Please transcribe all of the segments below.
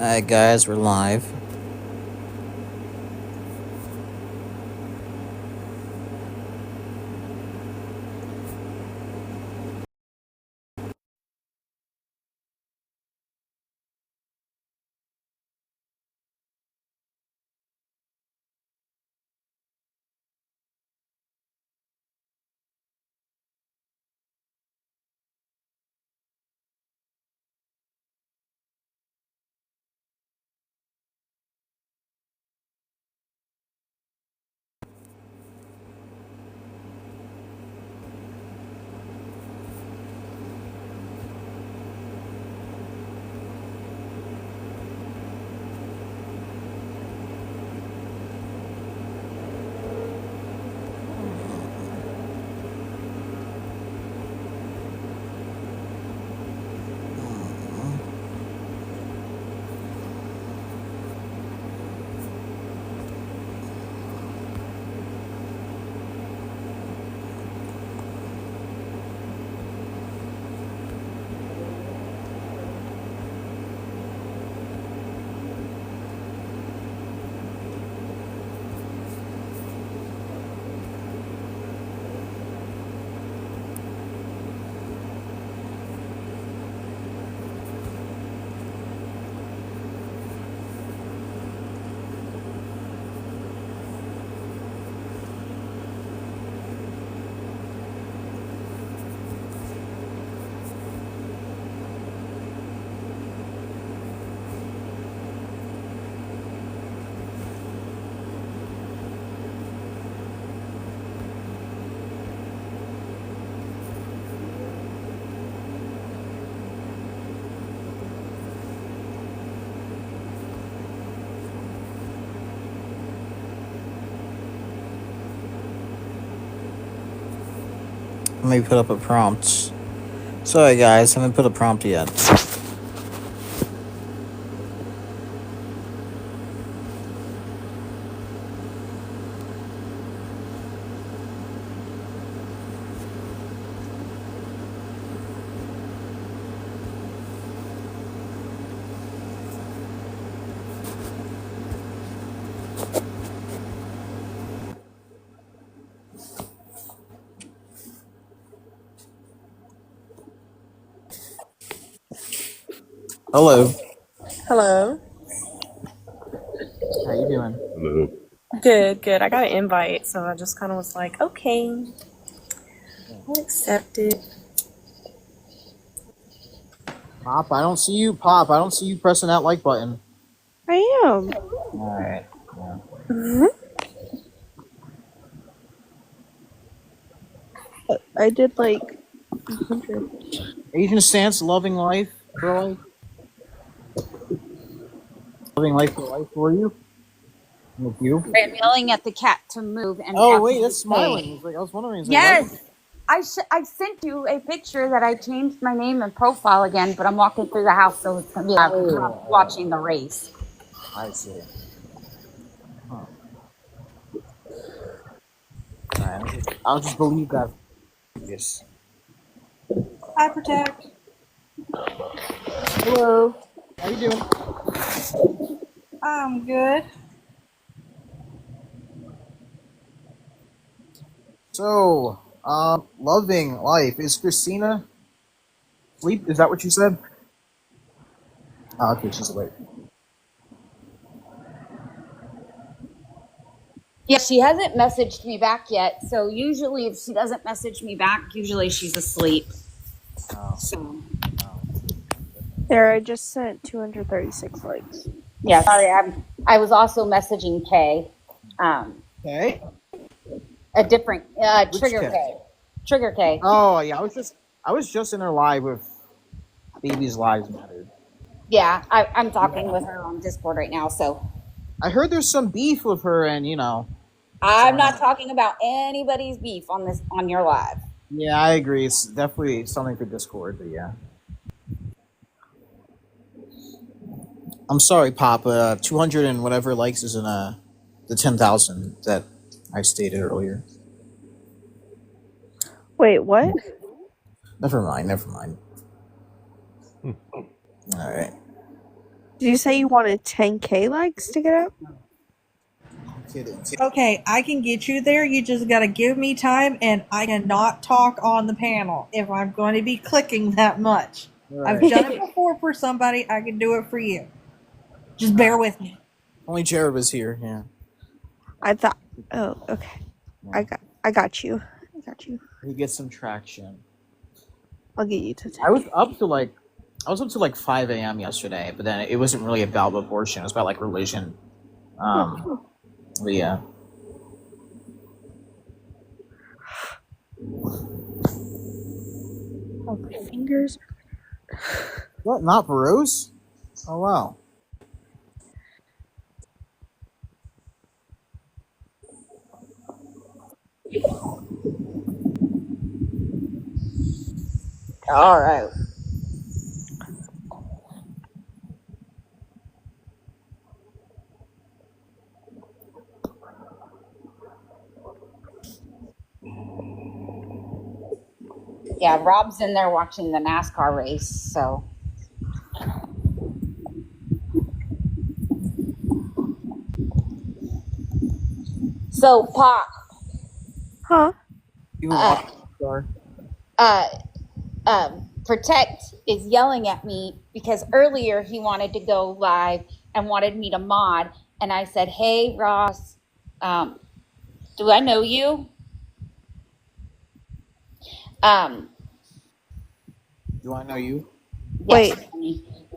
Alright, guys, we're live. Let me put up a prompt. Sorry, guys, haven't put a prompt yet. Hello. Hello. How you doing? Hello. Good, good. I got an invite, so I just kind of was like, okay, I'll accept it. Pop, I don't see you. Pop, I don't see you pressing that like button. I am. Alright. Yeah. hmm I did like 100. Asian stance, loving life for life. Loving life for life for you. With you. I'm yelling at the cat to move and Oh cat wait, to that's smiling. stay. I was wondering. Yes, I sent you a picture that I changed my name and profile again, but I'm walking through the house, so it's gonna be loud because I'm watching the race. I see. Huh. Alright, I'll just believe that. Yes. Hi, Protect. Hello. How you doing? I'm good. So, loving life. Is Christina asleep? Is that what you said? Oh, okay, she's awake. Yeah, she hasn't messaged me back yet. So usually, if she doesn't message me back, usually she's asleep. Oh, So There, I just sent 236 likes. yeah, sorry. I was also messaging Kay, okay. a different Which Trigger cat? Kay, Trigger Kay. Oh, yeah. I was just in her live with Baby's Lives Matter. Yeah, I'm talking with her on Discord right now. So I heard there's some beef with her, and I'm not someone. talking about anybody's beef on your live. Yeah, I agree. It's definitely something for Discord, but yeah. I'm sorry, Pop. 200 and whatever likes isn't the 10,000 that I stated earlier. Wait, what? Never mind. All right. Did you say you wanted 10K likes to get up? Kidding. Okay, I can get you there. You just gotta give me time, and I cannot talk on the panel if I'm going to be clicking that much. I've Right. done it before for somebody. I can do it for you. Just bear with me. Only Jared was here. Yeah. I thought. Oh, okay. I got you. I got you. He gets some traction. I'll get you to 10K. I was up to like 5 a.m. yesterday, but then it wasn't really about abortion. It was about like religion. But yeah. Oh, my fingers. What? Not Burroughs? Oh wow. All right. Yeah, Rob's in there watching the NASCAR race, so. So, Pop, Huh? You were watching Star? Protect is yelling at me because earlier he wanted to go live and wanted me to mod, and I said, "Hey, Ross, do I know you?" Do I know you? Yes.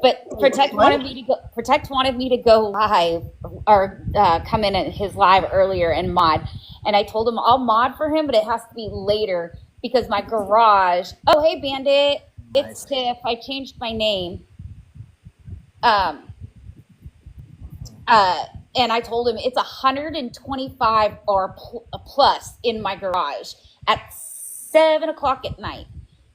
But Protect wanted me to go. Protect wanted me to go live or come in at his live earlier and mod, and I told him I'll mod for him, but it has to be later because my garage. Oh, hey, Bandit, it's Tiff. I changed my name. And I told him it's 125 or plus in my garage at 7 o'clock at night.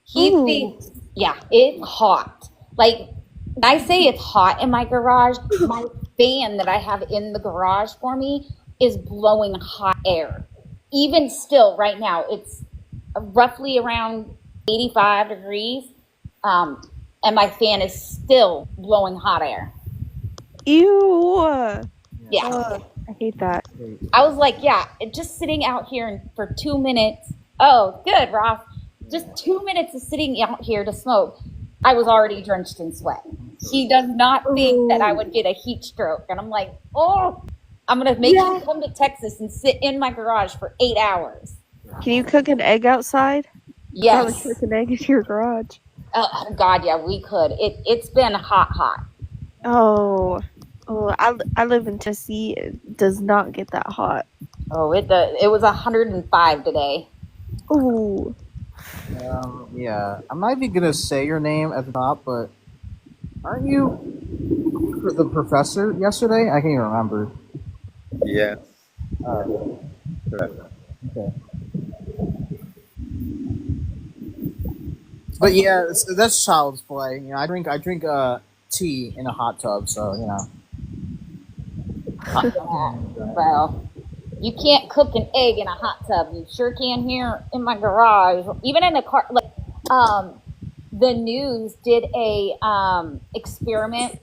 He Ooh. thinks, yeah, it's hot. Like, when I say it's hot in my garage, my fan that I have in the garage for me is blowing hot air. Even still, right now, it's roughly around 85 degrees, and my fan is still blowing hot air. Ew. Yeah. I hate that. I was like, yeah, just sitting out here for 2 minutes. Oh, good, Ross. Just 2 minutes of sitting out here to smoke. I was already drenched in sweat. He does not think that I would get a heat stroke. And I'm like, oh, I'm going to make you come to Texas and sit in my garage for 8 hours. Can you cook an egg outside? Yes. Probably cook an egg in your garage. Oh, God, yeah, we could. It's been hot. Oh, I live in Tennessee. It does not get that hot. Oh, it was 105 today. Ooh. Yeah. I'm not even gonna say your name at the top, but aren't you the professor yesterday? I can't even remember. Yeah. Okay. But yeah, that's child's play. You know, I drink tea in a hot tub, so you know. Well, you can't cook an egg in a hot tub. You sure can here in my garage, even in a car. Like, the news did a experiment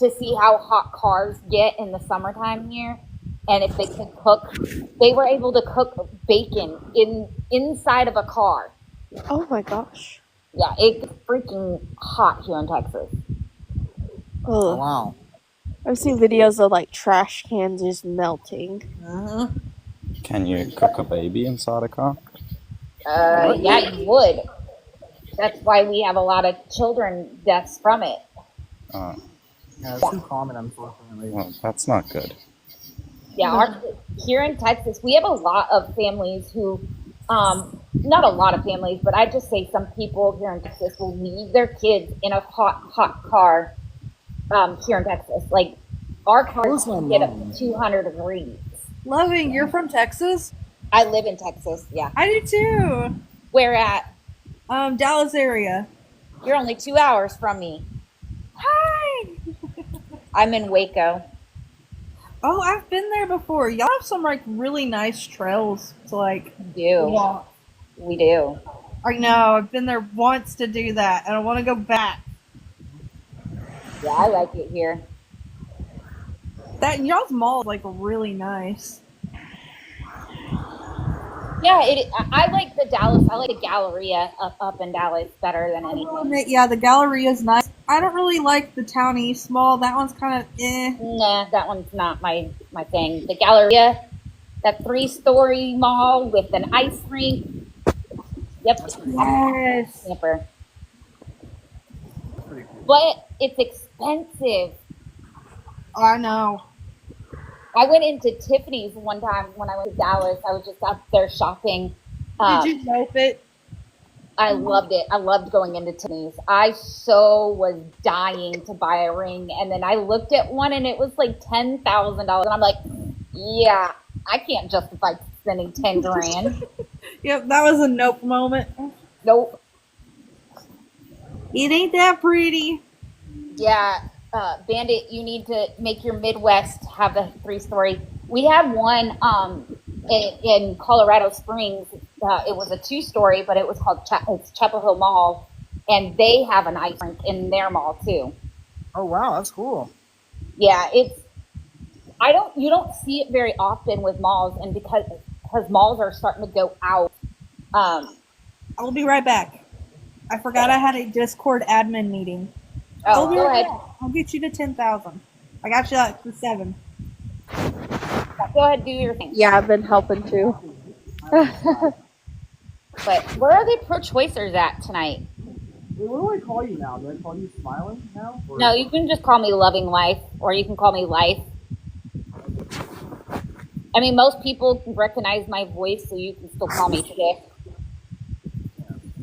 to see how hot cars get in the summertime here, and if they could cook, they were able to cook bacon inside of a car. Oh my gosh. Yeah, it's freaking hot here in Texas. Oh, Ugh. wow. I've seen videos of like trash cans just melting. Can you cook a baby inside a car? Yeah, you would. That's why we have a lot of children deaths from it. Yeah, it's too common, unfortunately. Well, that's not good. Yeah, here in Texas, we have a lot of families who, not a lot of families, but I just say some people here in Texas will leave their kids in a hot car here in Texas. Like, our cars can get up to 200 degrees. Loving, you're from Texas? I live in Texas, yeah. I do too. Where at? Dallas area. You're only 2 hours from me. Hi. I'm in Waco. Oh, I've been there before. Y'all have some like really nice trails to like walk. We do. I know. I've been there once to do that, and I want to go back. Yeah, I like it here. That y'all's mall is like really nice. Yeah, I like the Dallas. I like the Galleria up in Dallas better than I will anything. admit, yeah, the Galleria is nice. I don't really like the Town East Mall. That one's kind of eh. Nah, that one's not my thing. The Galleria, that 3-story mall with an ice rink. Yep, Yes. camper. Pretty cool. But it's expensive. I know. I went into Tiffany's one time when I went to Dallas. I was just out there shopping. Did you nope it? I loved it. I loved going into Tiffany's. I so was dying to buy a ring, and then I looked at one, and it was like $10,000, and I'm like, yeah, I can't justify spending 10 grand. Yep, that was a nope moment. Nope. It ain't that pretty. Yeah, Bandit, you need to make your Midwest have a 3-story. We have one in Colorado Springs. It was a 2-story, but it was called it's Chapel Hill Mall, and they have an ice rink in their mall too. Oh wow, that's cool. Yeah, you don't see it very often with malls, and because malls are starting to go out. I will be right back. I forgot I had a Discord admin meeting. Oh, go ahead. I'll get you to 10,000. I got you at the 7. Go ahead, do your thing. Yeah, I've been helping too. But where are the pro-choicers at tonight? Wait, what do I call you now? Do I call you Smiling now? Or... No, you can just call me Loving Life, or you can call me Life. I mean, most people recognize my voice, so you can still call me Chick.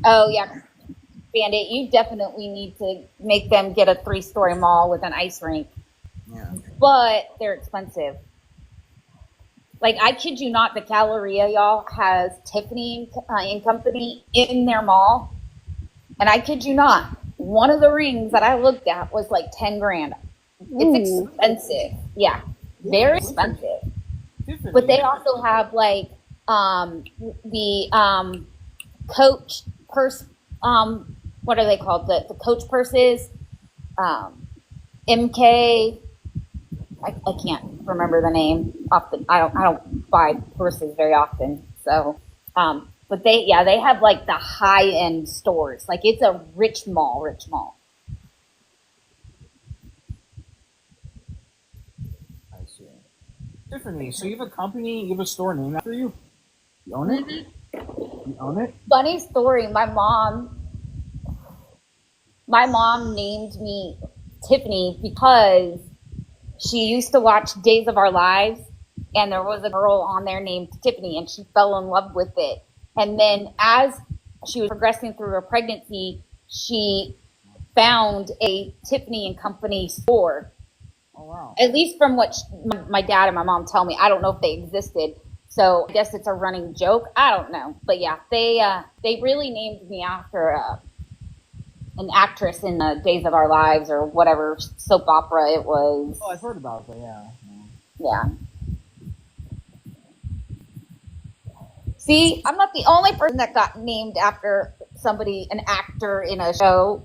Oh, yeah. Bandit, you definitely need to make them get a 3-story mall with an ice rink. Yeah. But they're expensive. Like, I kid you not, the Galleria, y'all, has Tiffany and Company in their mall. And I kid you not, one of the rings that I looked at was like 10 grand. It's Ooh. expensive. Yeah, very expensive. Tiffany. But they also have like the Coach purse. What are they called? The Coach purses. MK. I can't remember the name. I don't buy purses very often. So, but they have like the high end stores. Like it's a rich mall. I see. Tiffany, so you have a company, you have a store named after you? You own it? You own it? Funny story. My mom named me Tiffany because she used to watch Days of Our Lives, and there was a girl on there named Tiffany, and she fell in love with it. And then as she was progressing through her pregnancy, she found a Tiffany and Company store. Oh wow. At least from what my dad and my mom tell me. I don't know if they existed. So I guess it's a running joke. I don't know. But yeah, they really named me after an actress in the Days of Our Lives or whatever soap opera it was. Oh, I've heard about that, yeah. Yeah. See, I'm not the only person that got named after somebody, an actor in a show.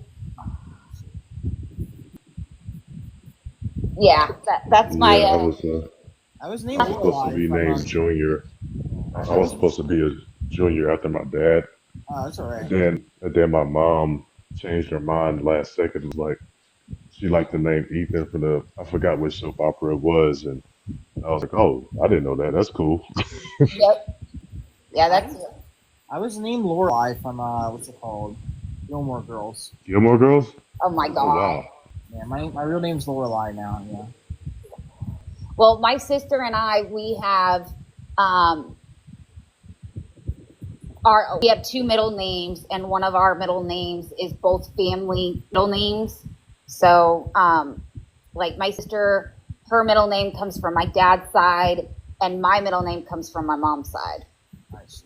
Yeah, that's my. Yeah, I was named supposed to be named Junior. I was supposed to be a junior after my dad. Oh, that's alright. And then my mom changed her mind last second. It was like she liked the name Ethan from I forgot which soap opera it was, and I was like, oh, I didn't know that. That's cool. Yep. Yeah, that's. I was named Lorelai from what's it called? Gilmore Girls. Gilmore Girls? Oh my Oh, god. wow. Yeah, my real name's Lorelai now, yeah. Well, my sister and I, we have we have 2 middle names, and one of our middle names is both family middle names. So, like my sister, her middle name comes from my dad's side, and my middle name comes from my mom's side. Nice.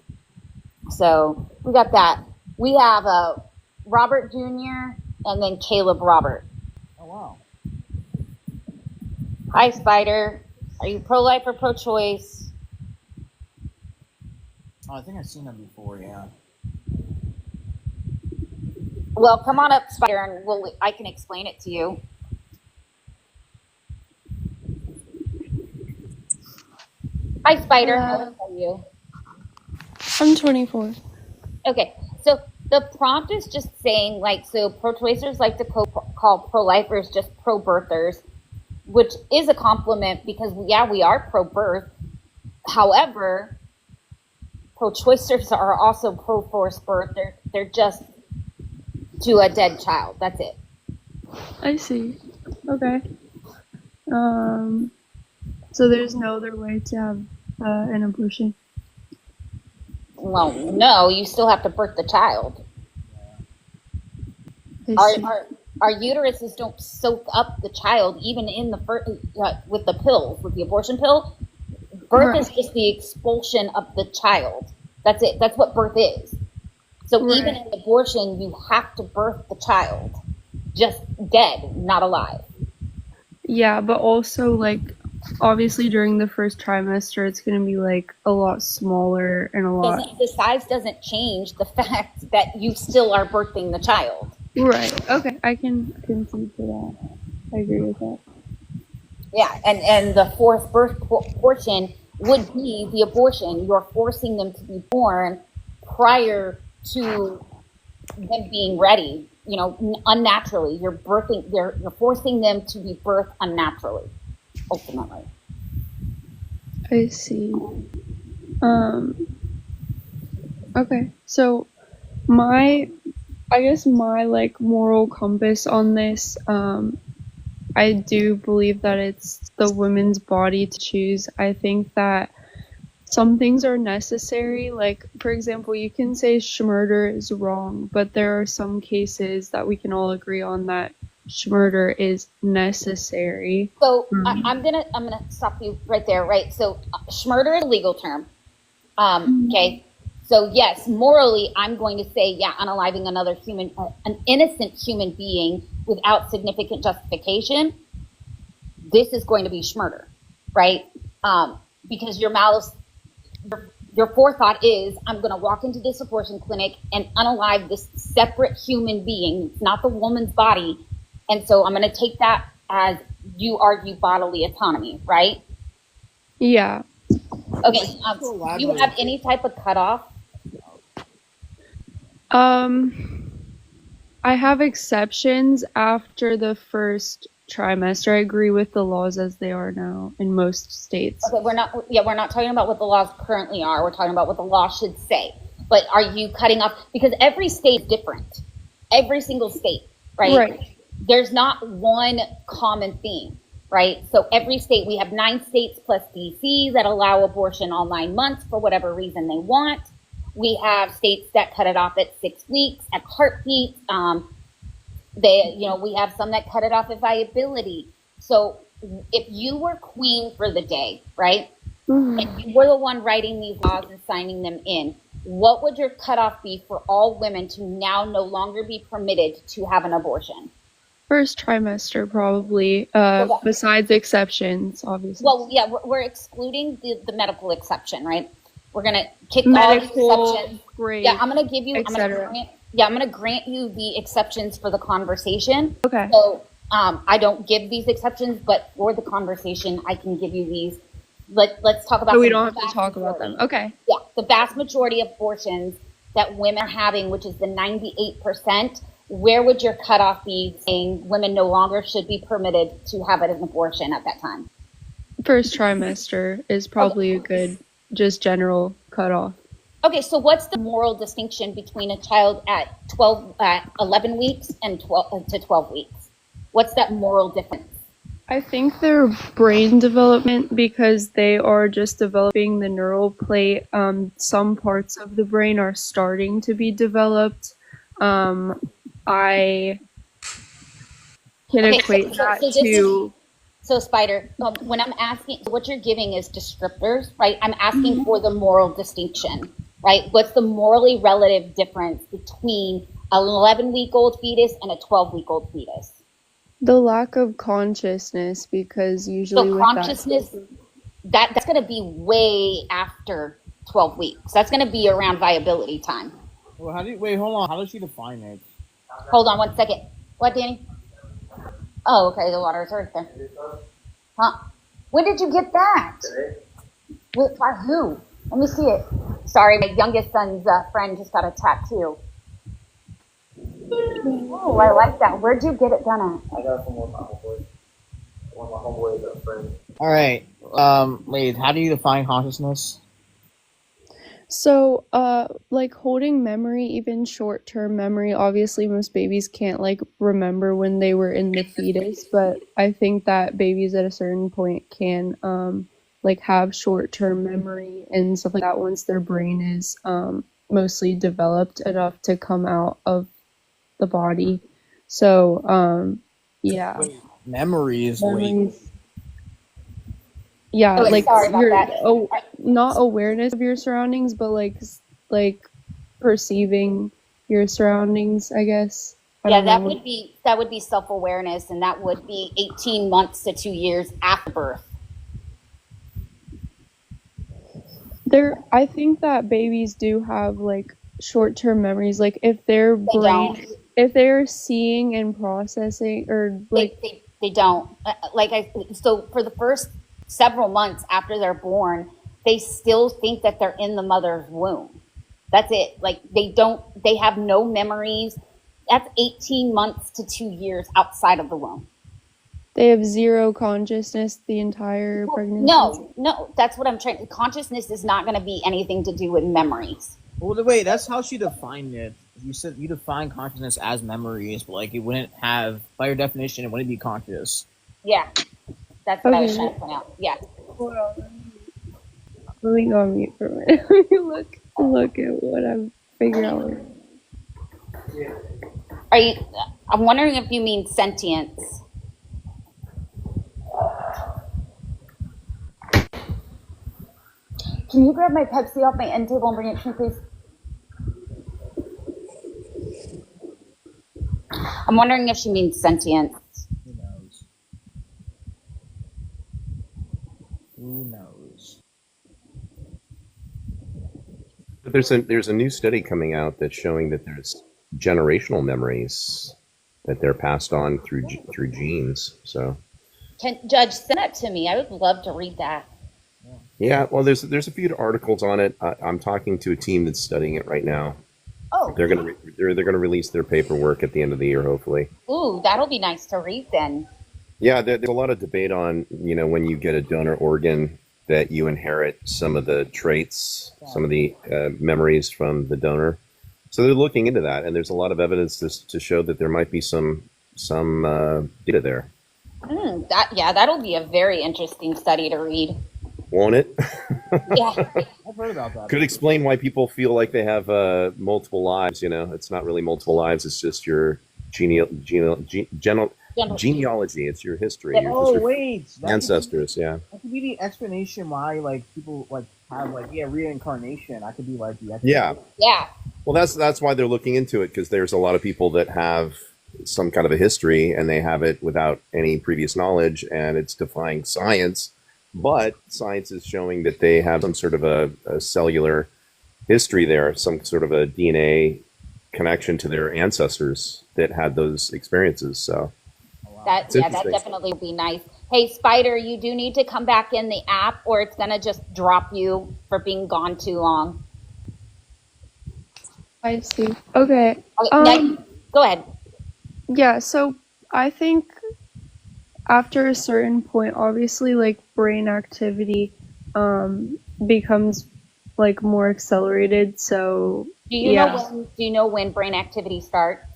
So we got that. We have Robert Jr. and then Caleb Robert. Oh wow. Hi, Spider. Are you pro-life or pro-choice? Oh, I think I've seen them before, yeah. Well, come on up, Spider, and I can explain it to you. Hi, Spider. How Hello. old are you? I'm 24. Okay, so the prompt is just saying, like, so pro-choicers like to call pro-lifers just pro-birthers, which is a compliment because, yeah, we are pro-birth. However, pro-choicers are also pro-forced birth. They're just to a dead child. That's it. I see. Okay. So there's no other way to have an abortion. Well, no, you still have to birth the child. I see. Our uteruses don't soak up the child, even in the with the pills, with the abortion pill. Birth is Right. just the expulsion of the child. That's it. That's what birth is. So even Right. in abortion, you have to birth the child, just dead, not alive. Yeah, but also like obviously during the first trimester it's gonna be like a lot smaller and a lot. The size doesn't change the fact that you still are birthing the child. Right. Okay. I can concede for that. I agree with that. Yeah, and the fourth birth portion would be the abortion. You're forcing them to be born prior to them being ready. You know, unnaturally. You're birthing. You're forcing them to be birthed unnaturally. Ultimately, I see. Okay. So I guess my like moral compass on this, I do believe that it's the woman's body to choose. I think that some things are necessary. Like, for example, you can say murder is wrong, but there are some cases that we can all agree on that murder is necessary. so I'm gonna stop you right there. Right. So, schmurder is a legal term. Okay. So yes, morally, I'm going to say, yeah, unaliving another human, an innocent human being without significant justification, this is going to be schmurder, right? Because your forethought is, I'm going to walk into this abortion clinic and unalive this separate human being, not the woman's body, and so I'm going to take that as you argue bodily autonomy, right? Yeah. Okay. Do you have any type of cutoff? I have exceptions after the first trimester. I agree with the laws as they are now in most states. Okay, we're not talking about what the laws currently are. We're talking about what the law should say. But are you cutting off, because every state is different. Every single state, right? Right. There's not one common theme, right? So every state, we have 9 states plus DC that allow abortion all 9 months for whatever reason they want. We have states that cut it off at 6 weeks, at heartbeat. We have some that cut it off at viability. So if you were queen for the day, right, and you were the one writing these laws and signing them in, what would your cutoff be for all women to now no longer be permitted to have an abortion? First trimester, probably. Besides exceptions, obviously. Well, yeah, we're excluding the medical exception, right? We're gonna kick Medical, all the exceptions. great, Yeah, I'm gonna give you. etc. I'm gonna grant you the exceptions for the conversation. Okay. So I don't give these exceptions, but for the conversation, I can give you these. Let's talk about. So we the don't have to vast talk about them. majority. Okay. Yeah, the vast majority of abortions that women are having, which is the 98%, where would your cutoff be saying women no longer should be permitted to have an abortion at that time? First trimester is probably a good, just general cutoff. Okay, so what's the moral distinction between a child at 11 weeks and 12 to 12 weeks? What's that moral difference? I think their brain development, because they are just developing the neural plate. Some parts of the brain are starting to be developed. I can equate that to. So, Spider, when I'm asking, what you're giving is descriptors, right? I'm asking for the moral distinction, right? What's the morally relative difference between an 11-week-old fetus and a 12-week-old fetus? The lack of consciousness, because usually So with consciousness, that's going to be way after 12 weeks. That's going to be around viability time. Well, hold on. How does she define it? Hold on 1 second. What, Danny? Oh, okay. The water is right there. Huh? When did you get that? Wait, by who? Let me see it. Sorry, my youngest son's friend just got a tattoo. Oh, I like that. Where'd you get it done at? I got it from one of my homeboys. One of my homeboys is a friend. All right, Lathe, how do you define consciousness? So, like holding memory, even short-term memory, obviously most babies can't like remember when they were in the fetus, but I think that babies at a certain point can like have short-term memory and stuff like that once their brain is mostly developed enough to come out of the body. So, yeah. Memories. Memories. Yeah, Oh, like sorry about your that. not awareness of your surroundings, but like perceiving your surroundings, I guess. I Yeah, don't that know. would be self-awareness, and that would be 18 months to 2 years after birth. I think that babies do have like short-term memories. Like if their They don't. brain, if they're seeing and processing, or like They don't. So for the first several months after they're born, they still think that they're in the mother's womb. That's it. Like they have no memories. That's 18 months to 2 years outside of the womb. they have zero consciousness the entire pregnancy. No, that's what I'm trying. Consciousness is not going to be anything to do with memories. Well, wait, that's how she defined it. You said you define consciousness as memories, but like it wouldn't have, by your definition, it wouldn't be conscious. Yeah, that's what I was Okay. trying to point out. Yeah. Hold on. Let me go on mute for a minute. Let me look at what I'm figuring out. Are you? I'm wondering if you mean sentience. Can you grab my Pepsi off my end table and bring it to me, please? I'm wondering if she means sentience. Who knows? Who knows? But there's a new study coming out that's showing that there's generational memories that they're passed on through genes. So Can Judge send that to me? I would love to read that. yeah, well, there's a few articles on it. I'm talking to a team that's studying it right now. Oh, They're gonna release their paperwork at the end of the year, hopefully. ooh, that'll be nice to read then. Yeah, there's a lot of debate on, when you get a donor organ that you inherit some of the traits, some of the memories from the donor. So they're looking into that, and there's a lot of evidence to show that there might be some data there. That'll be a very interesting study to read. Won't it? Yeah. I've heard about that. Could explain why people feel like they have multiple lives. It's not really multiple lives. It's just your genealogy. It's your history. Yeah. Oh wait, that Ancestors. Yeah. That could be the explanation why like people like have like reincarnation. I could be like the Yeah. Yeah. Well, that's why they're looking into it, because there's a lot of people that have some kind of a history and they have it without any previous knowledge, and it's defying science. But science is showing that they have some sort of a cellular history there, some sort of a DNA connection to their ancestors that had those experiences. So That It's that interesting. definitely would be nice. Hey, Spider, you do need to come back in the app, or it's gonna just drop you for being gone too long. I see. Okay. Okay, go ahead. Yeah, so I think after a certain point, obviously, like brain activity becomes like more accelerated. So Do you yeah, know when brain activity starts?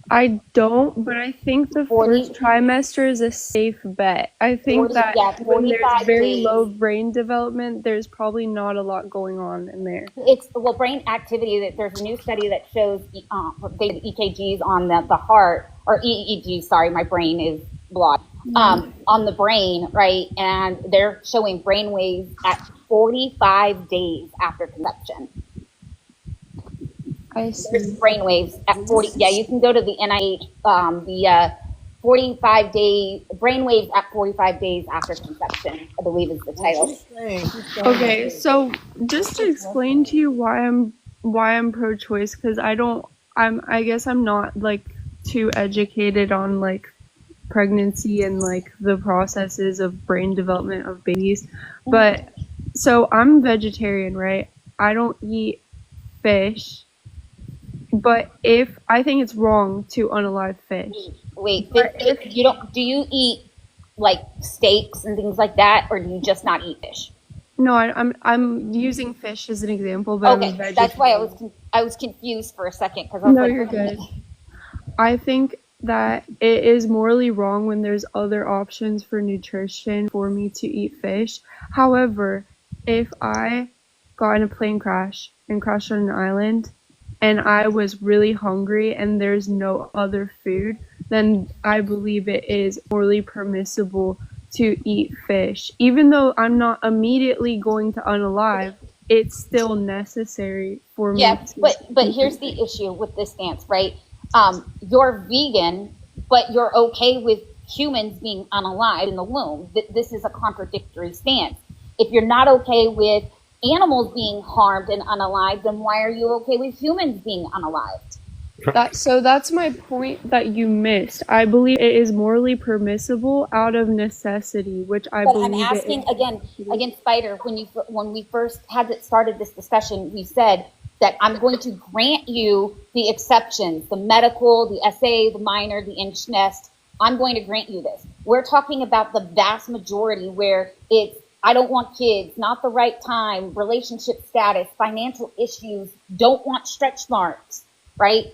I don't, but I think the 40 first trimester is a safe bet. I think 40 that yeah, when there's 45 very days. low brain development, there's probably not a lot going on in there. It's brain activity. That there's a new study that shows they did EKGs on the heart, or EEG. Sorry, my brain is blocked. On the brain, right? And they're showing brain waves at 45 days after conception. I see. There's brain waves at 40. Yeah, you can go to the NIH, the 45 day brain waves at 45 days after conception, I believe is the title. Okay, so just to explain to you why I'm pro-choice, because I guess I'm not like too educated on like pregnancy and like the processes of brain development of babies. But so I'm vegetarian, right? I don't eat fish, but if I think it's wrong to unalive fish. Wait, But if you don't, do you eat like steaks and things like that, or do you just not eat fish? No, I'm using fish as an example, but I'm a Okay, vegetarian. that's why I was confused for a second because I was No, like, you're good. I think that it is morally wrong when there's other options for nutrition for me to eat fish. However, if I got in a plane crash and crashed on an island and I was really hungry and there's no other food, then I believe it is morally permissible to eat fish. Even though I'm not immediately going to unalive, it's still necessary for me Yeah, to but eat here's fish. the issue with this stance, right? You're vegan, but you're okay with humans being unalive in the womb. This is a contradictory stance. If you're not okay with animals being harmed and unalive, then why are you okay with humans being unalived? So that's my point that you missed. I believe it is morally permissible out of necessity, which I But I'm believe it asking is. again, Spider. When we first started this discussion, we said that I'm going to grant you the exceptions, the medical, the SA, the minor, the inch nest. I'm going to grant you this. We're talking about the vast majority where it's I don't want kids, not the right time, relationship status, financial issues, don't want stretch marks, right?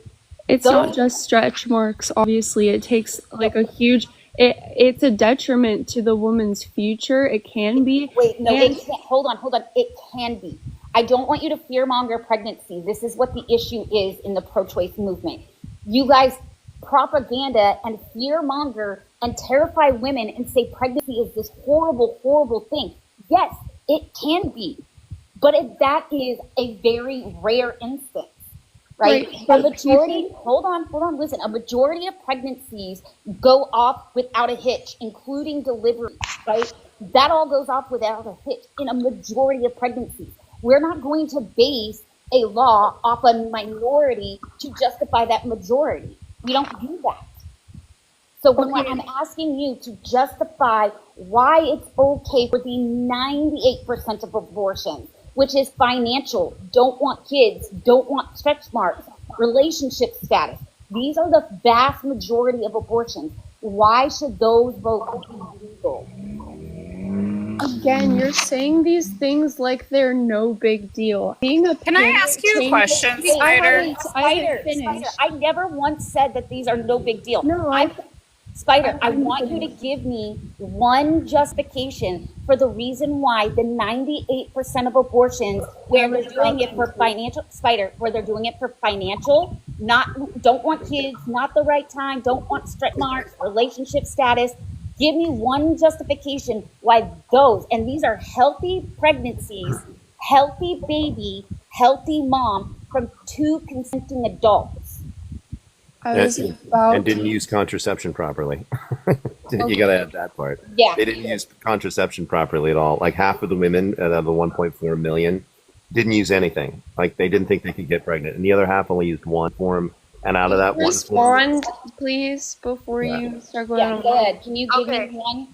It's Those- not just stretch marks, obviously. It takes like a huge it's a detriment to the woman's future. It can be. Wait, no, And- it can't. Hold on. It can be. I don't want you to fearmonger pregnancy. This is what the issue is in the pro-choice movement. You guys propaganda and fearmonger and terrify women and say pregnancy is this horrible, horrible thing. Yes, it can be. But that is a very rare instance. Right? Right, A but majority, hold on, listen. A majority of pregnancies go off without a hitch, including delivery, right? That all goes off without a hitch in a majority of pregnancies. We're not going to base a law off a minority to justify that majority. We don't do that. So when Okay. I'm asking you to justify why it's okay for the 98% of abortions, which is financial, don't want kids, don't want stretch marks, relationship status. These are the vast majority of abortions. Why should those votes be legal? Again, you're saying these things like they're no big deal. Being a Can I parent ask you a changes- question, Wait, I Spider? haven't finished. Spider, I never once said that these are no big deal. No, Spider, I want you to give me one justification for the reason why the 98% of abortions where they're doing it for financial, Spider, where they're doing it for financial, don't want kids, not the right time, don't want stretch marks, relationship status. Give me one justification why those, and these are healthy pregnancies, healthy baby, healthy mom from two consenting adults. I was about And didn't use contraception properly. You got to add that part. Yeah. They didn't use contraception properly at all. Like half of the women out of the 1.4 million didn't use anything. Like they didn't think they could get pregnant. And the other half only used one form. And out of that one form, respond, please, before Yeah. you start going Yeah, on. go ahead. Can you give Okay. me one?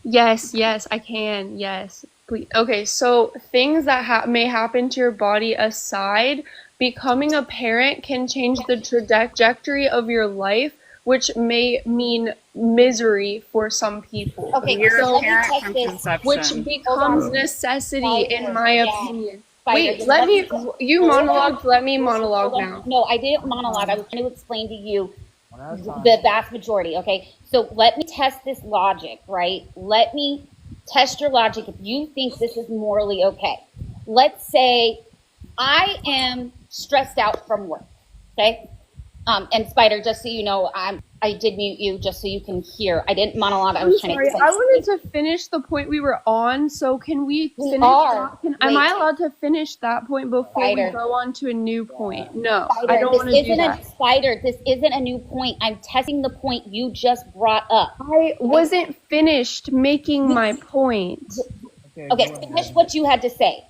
Yes, I can. Yes, please. Okay, so things that may happen to your body aside, becoming a parent can change the trajectory of your life, which may mean misery for some people. Okay, You're so a let me parent test from this. conception. Which becomes on. necessity, in my Yeah. opinion. Spider, Wait, just let me. You hold on. monologued. Let me monologue Hold on. now. No, I didn't monologue. I was trying to explain to you One at a time. the vast majority. Okay, so let me test this logic, right? Let me test your logic if you think this is morally okay. Let's say I am stressed out from work. Okay, and Spider, just so you know, I did mute you just so you can hear. I didn't monologue. I was I'm trying sorry. to explain. I wanted to finish the point we were on. So can we We finish are. that? Am I Wait. allowed to finish that point before Spider. we go on to a new point? No, Spider, I don't want to do that. Spider, this isn't a new point. I'm testing the point you just brought up. I wasn't finished making my point. Okay, go ahead. finish what you had to say.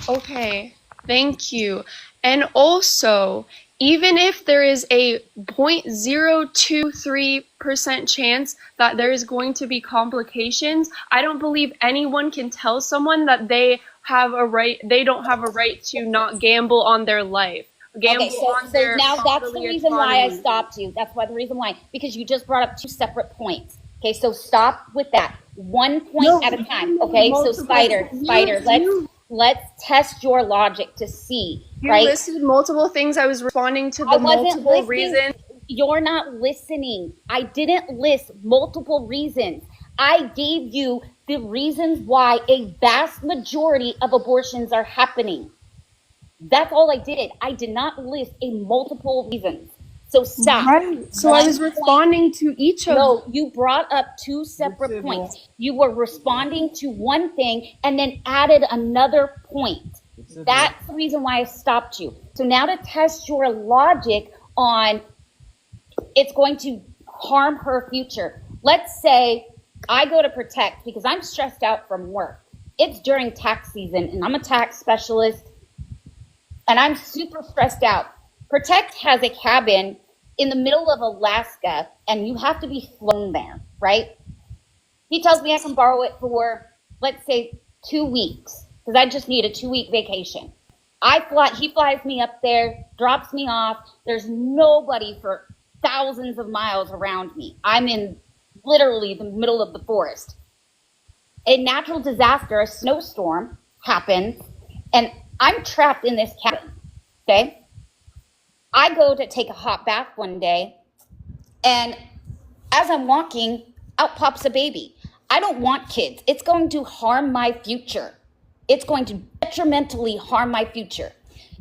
Okay, thank you. And also, even if there is a 0.023% chance that there is going to be complications, I don't believe anyone can tell someone that they don't have a right to not gamble on their life. Gamble Okay, so, on so their now that's the bodily reason why I autonomy. stopped you. That's why the reason why, because you just brought up two separate points. Okay, so stop with that. One point No, at a time. Okay, so multiple- Spider, you- let's test your logic to see, You right? listed multiple things. I was responding to I the wasn't multiple listening. reasons. You're not listening. I didn't list multiple reasons. I gave you the reasons why a vast majority of abortions are happening. That's all I did. I did not list a multiple reasons. So stop. Right. So I was One point. responding to each of No, you brought up two separate Civil. points. You were responding to one thing and then added another point. That's the reason why I stopped you. So now to test your logic on it's going to harm her future. Let's say I go to Protect because I'm stressed out from work. It's during tax season and I'm a tax specialist and I'm super stressed out. Protect has a cabin in the middle of Alaska and you have to be flown there, right? He tells me I can borrow it for, let's say, 2 weeks because I just need a 2-week vacation. He flies me up there, drops me off. There's nobody for thousands of miles around me. I'm in literally the middle of the forest. A natural disaster, a snowstorm happens, and I'm trapped in this cabin, okay? I go to take a hot bath one day, and as I'm walking, out pops a baby. I don't want kids. It's going to harm my future. It's going to detrimentally harm my future.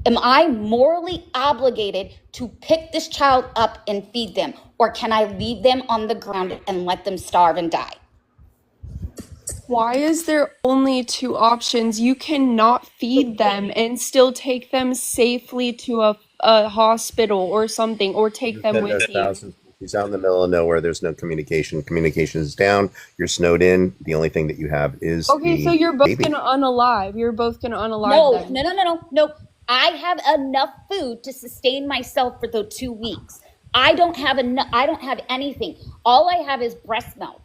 Am I morally obligated to pick this child up and feed them? Or can I leave them on the ground and let them starve and die? Why is there only two options? You cannot feed them and still take them safely to a hospital or something, or take them Then with there's you. thousands. He's out in the middle of nowhere. There's no communication. Communication is down. You're snowed in. The only thing that you have is Okay, the so you're both baby. gonna unalive. You're both gonna unalive them. No. I have enough food to sustain myself for the 2 weeks. I don't have enough. I don't have anything. All I have is breast milk.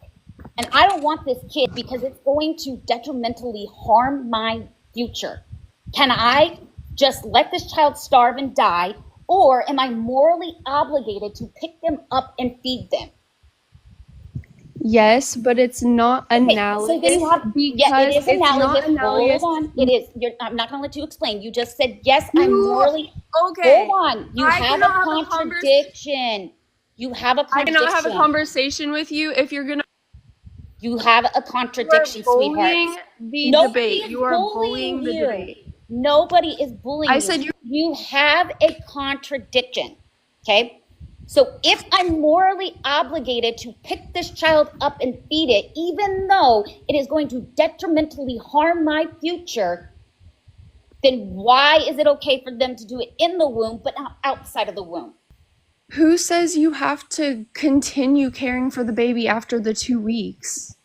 And I don't want this kid because it's going to detrimentally harm my future. Can I just let this child starve and die? Or am I morally obligated to pick them up and feed them? Yes, but it's not analogous So then you have, because yeah, it is it's not analogous. analogous. Hold on. It is. I'm not going to let you explain. You just said, yes, I'm morally. Okay. Hold on. You I have a cannot have a contradiction. You have a I contradiction. cannot have a conversation with you if you're gonna. You have a contradiction, bullying sweetheart. the Nobody debate. is You are bullying the you. debate. Nobody is bullying I you. said You have a contradiction. Okay? So if I'm morally obligated to pick this child up and feed it, even though it is going to detrimentally harm my future, then why is it okay for them to do it in the womb but not outside of the womb? Who says you have to continue caring for the baby after the 2 weeks?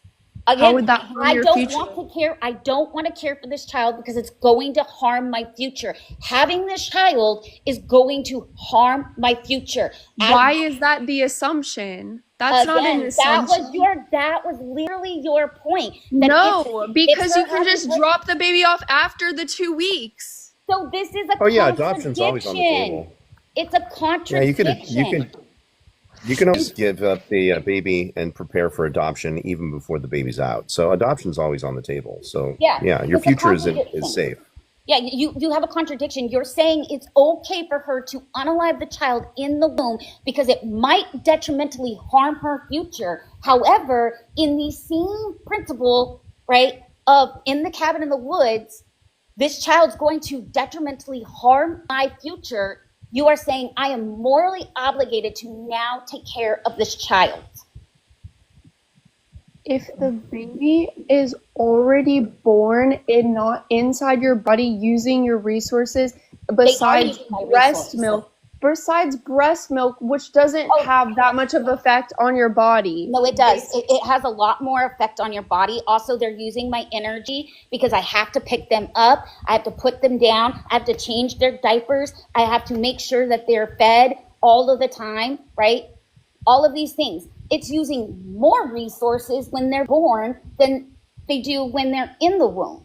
Again, How would that harm I your don't future? want to care. I don't want to care for this child because it's going to harm my future. Having this child is going to harm my future. Why is that the assumption? That's not an Again, assumption. that was literally your point. That No, because it's you her can just having- drop the baby off after the 2 weeks. So this is a Oh yeah, contradiction. adoption's always on the table. It's a Yeah, contradiction. you can always give up the baby and prepare for adoption even before the baby's out. So adoption's always on the table. So Yeah, your it's a future is contradiction. safe. Yeah, you have a contradiction. You're saying it's okay for her to unalive the child in the womb because it might detrimentally harm her future. However, in the same principle, right, of in the cabin in the woods, this child's going to detrimentally harm my future. You are saying I am morally obligated to now take care of this child. If the baby is already born and not inside your body using your resources besides using my breast resources. milk besides breast milk, which doesn't Oh. have that much of effect on your body. No, it does. It has a lot more effect on your body. Also, they're using my energy because I have to pick them up. I have to put them down. I have to change their diapers. I have to make sure that they're fed all of the time, right? All of these things. It's using more resources when they're born than they do when they're in the womb.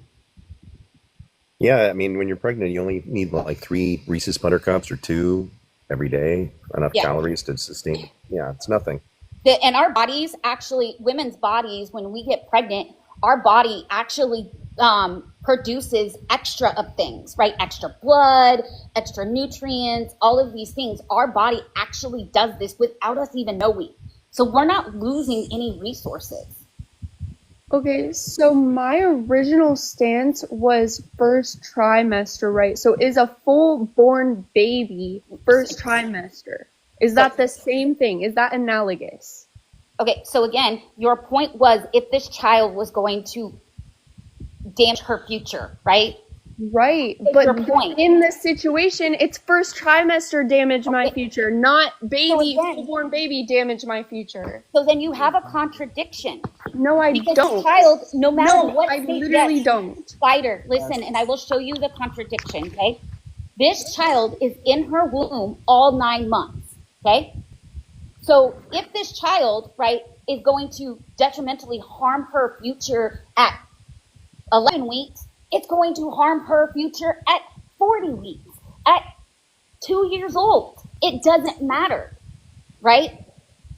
Yeah, I mean, when you're pregnant, you only need like 3 Reese's Buttercups or 2 every day, enough Yeah. calories to sustain. Yeah, it's nothing. And our bodies actually, women's bodies, when we get pregnant, our body actually produces extra of things, right? Extra blood, extra nutrients, all of these things. Our body actually does this without us even knowing. So we're not losing any resources. Okay, so my original stance was first trimester, right? So is a full-born baby first trimester? Is that the same thing? Is that analogous? Okay, so again, your point was if this child was going to damage her future, right? Right, That's but your point. in this situation, it's first trimester damage my Okay. future, not baby, again- full-born baby damage my future. So then you have a contradiction. No, I Because don't. the child, no matter No, what I stage, literally yes, don't. Spider, listen, and I will show you the contradiction, okay? This child is in her womb all 9 months, okay? So if this child, right, is going to detrimentally harm her future at 11 weeks, it's going to harm her future at 40 weeks, at 2 years old. It doesn't matter, right?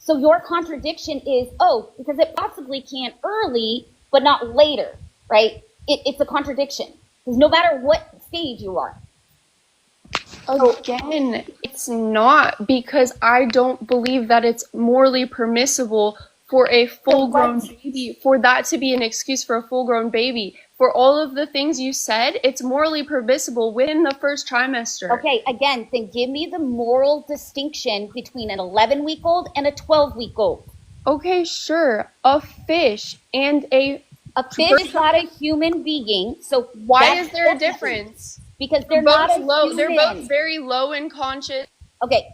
So your contradiction is, oh, because it possibly can early, but not later, right? It's a contradiction. Because no matter what stage you are. Again, it's not, because I don't believe that it's morally permissible for a full-grown baby, for that to be an excuse for a full-grown baby. For all of the things you said, it's morally permissible within the first trimester. Okay, again, then give me the moral distinction between an 11-week-old and a 12-week-old. Okay, sure. A fish and a... A fish is not a human being, so Why that's is there a different. difference? Because they're not a low. human. They're both very low in conscious. Okay,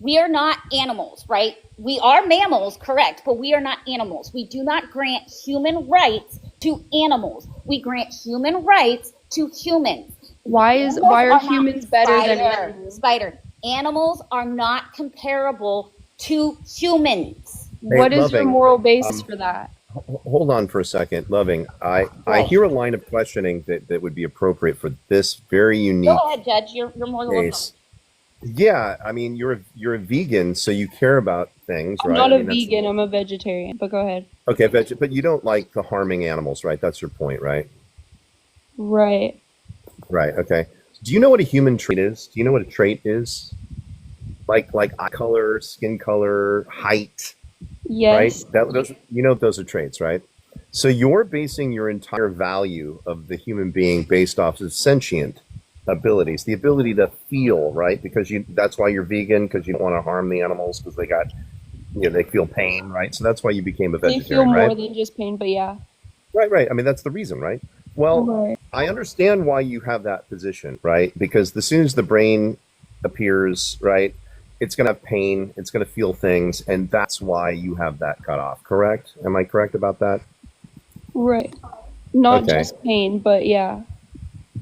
we are not animals, right? We are mammals, correct, but we are not animals. We do not grant human rights to animals. We grant human rights to humans. Why Animals are not- humans better than Spider, animals? Spider. Animals are not comparable to humans. What is your Loving, moral basis for that? Hold on for a second, Loving. I hear a line of questioning that would be appropriate for this very unique Go ahead, Judge. You're more than welcome. case. Yeah, I mean, you're a vegan, so you care about things, I'm right? not I a mean, that's- vegan, I'm a vegetarian, but go ahead. Okay, but you don't like the harming animals, right? That's your point, right? Right. Right. Okay. Do you know what a human trait is? Do you know what a trait is? Like eye color, skin color, height, Yes. right? Those, those are traits, right? So you're basing your entire value of the human being based off of sentient abilities, the ability to feel, right? Because that's why you're vegan, because you don't want to harm the animals because they feel pain, right? So that's why you became a They feel vegetarian, more right? than just pain, but yeah. Right. I mean, that's the reason, right? Well, Right. I understand why you have that position, right? Because as soon as the brain appears, right, it's going to have pain, it's going to feel things, and that's why you have that cut off, correct? Am I correct about that? Right. Not Okay. just pain, but yeah.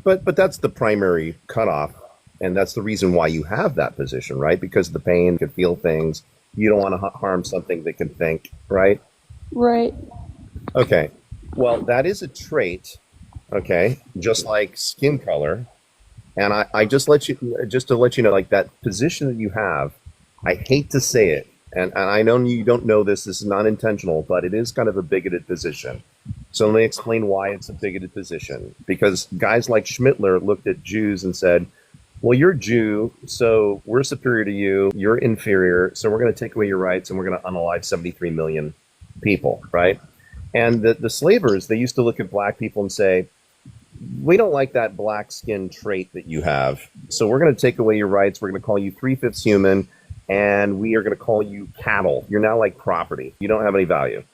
But that's the primary cutoff, and that's the reason why you have that position, right? Because the pain can feel things. You don't want to harm something that can think, right? Right. Okay. Well, that is a trait, okay, just like skin color. And I just to let you know, like that position that you have, I hate to say it, and I know you don't know this is not intentional, but it is kind of a bigoted position. So let me explain why it's a bigoted position. Because guys like Schmittler looked at Jews and said, well, you're Jew, so we're superior to you, you're inferior, so we're going to take away your rights and we're going to unalive 73 million people, right? And the slavers, they used to look at black people and say, we don't like that black skin trait that you have, so we're going to take away your rights. We're going to call you 3/5 human, and we are going to call you cattle. You're now like property. You don't have any value.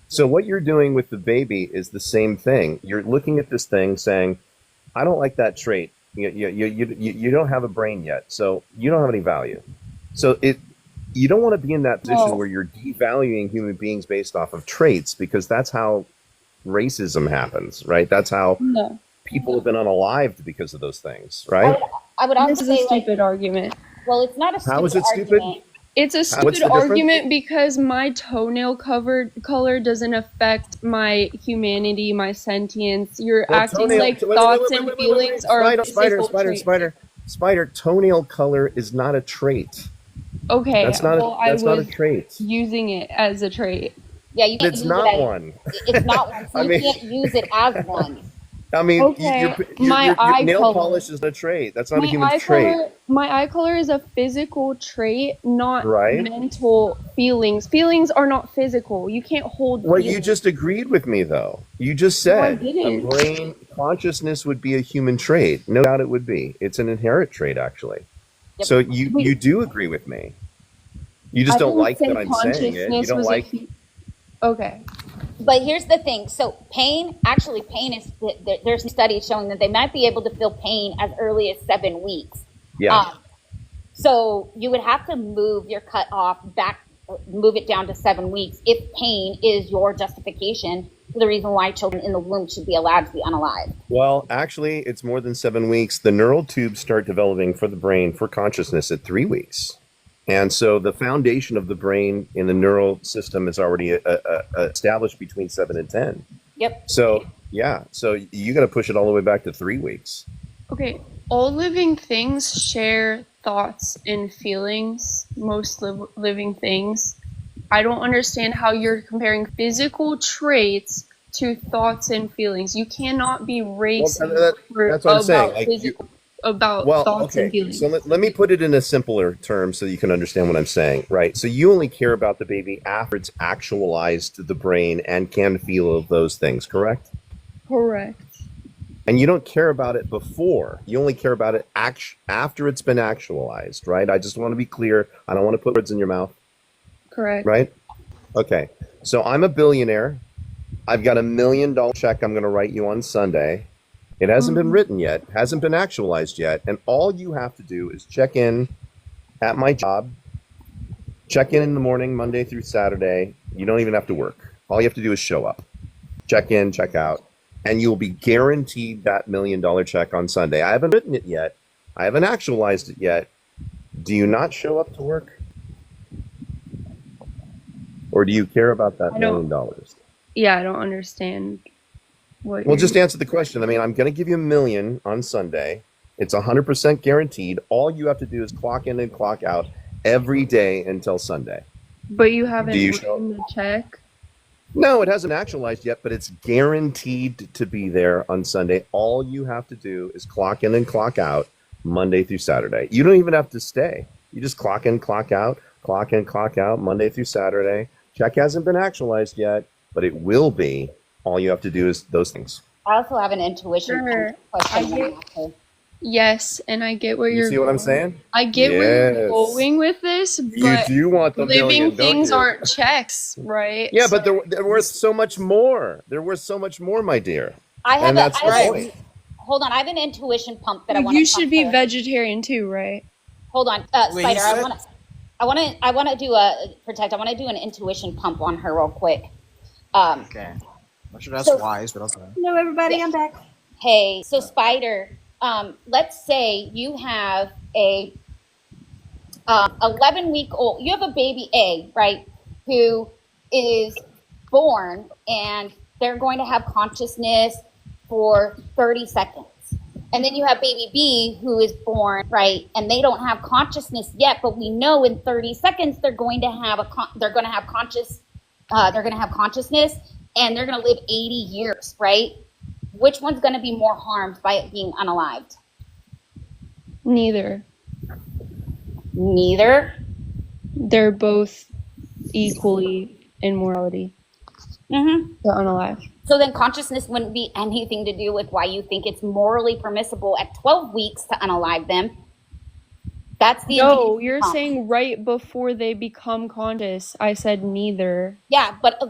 So what you're doing with the baby is the same thing. You're looking at this thing saying, I don't like that trait. You don't have a brain yet, so you don't have any value. So you don't want to be in that position No. where you're devaluing human beings based off of traits, because that's how racism happens, right? That's how No. people have been unalived because of those things, I right? would, I would also This is a say, like, stupid argument. well, it's not a How is stupid it stupid? argument. It's a What's stupid the difference? argument because my toenail color doesn't affect my humanity, my sentience. You're Well, acting toenail- like wait, thoughts and feelings are a physical trait. Spider. Toenail color is not a trait. Okay, That's not. well, I That's not a was trait. using it as a trait. Yeah, you can't It's use not it as, one. It's not one. So I you mean- can't use it as one. I mean, Okay, my eye nail color. polish is a trait. That's not a My human eye trait. color, my eye color is a physical trait, not Right. mental feelings. Feelings are not physical. You can't hold. Well, you feelings. just agreed with me, though. You just No, I said a didn't. brain consciousness would be a human trait. No doubt it would be. It's an inherent trait, actually. Yep. So you do agree with me. You just I don't didn't like say that I'm saying it. You consciousness don't was a like. Okay. But here's the thing. So pain is, there's studies showing that they might be able to feel pain as early as 7 weeks. Yeah. So you would have to move your cut off back, move it down to 7 weeks if pain is your justification for the reason why children in the womb should be allowed to be unalived. Well, actually, it's more than 7 weeks. The neural tubes start developing for the brain for consciousness at 3 weeks. And so the foundation of the brain in the neural system is already established between 7 and 10. Yep. So, yeah. So you got to push it all the way back to 3 weeks. Okay. All living things share thoughts and feelings. Most living things. I don't understand how you're comparing physical traits to thoughts and feelings. You cannot be racist that's what I'm saying. Like, about Well, thoughts and okay. feelings. So let me put it in a simpler term so you can understand what I'm saying, right? So you only care about the baby after it's actualized to the brain and can feel those things, correct? Correct. And you don't care about it before. You only care about it after it's been actualized, right? I just want to be clear. I don't want to put words in your mouth, Correct. right? Okay. So I'm a billionaire. I've got $1 million check I'm going to write you on Sunday. It hasn't been written yet, hasn't been actualized yet, and all you have to do is check in at my job, check in the morning, Monday through Saturday. You don't even have to work. All you have to do is show up, check in, check out, and you'll be guaranteed that $1 million check on Sunday. I haven't written it yet. I haven't actualized it yet. Do you not show up to work? Or do you care about that $1 million? Yeah, I don't understand what. Well, just answer the question. I mean, I'm going to give you $1 million on Sunday. It's 100% guaranteed. All you have to do is clock in and clock out every day until Sunday. But you haven't Do you written the check. No, it hasn't actualized yet, but it's guaranteed to be there on Sunday. All you have to do is clock in and clock out Monday through Saturday. You don't even have to stay. You just clock in, clock out, clock in, clock out Monday through Saturday. Check hasn't been actualized yet, but it will be. All you have to do is those things. I also have an intuition Sure. question. I get- Yes, and I get where You you're see what I'm going. saying? I get where you're Yes. going with this, You but do want the living million, don't things you? aren't checks, right? Yeah, So- but they're worth so much more. They're worth so much more, my dear. I have And a, that's I have the a- point. hold on, I have an intuition pump that I want to you should be pump. vegetarian too, right? Hold on, Wait, Spider. you I said- want to do I want to do an intuition pump on her real quick. Okay. Not sure that's So- wise, but okay. Hello, everybody. I'm back. Hey, so Spider, let's say you have a 11-week-old. You have a baby A, right? Who is born and they're going to have consciousness for 30 seconds. And then you have baby B who is born, right? And they don't have consciousness yet, but we know in 30 seconds they're going to have consciousness and they're going to live 80 years, right? Which one's going to be more harmed by it being unalived? Neither. Neither. They're both equally in morality. Mm-hmm. They're unalive. So then consciousness wouldn't be anything to do with why you think it's morally permissible at 12 weeks to unalive them. That's the No, intuition you're pump. saying right before they become conscious. I said neither. Yeah, but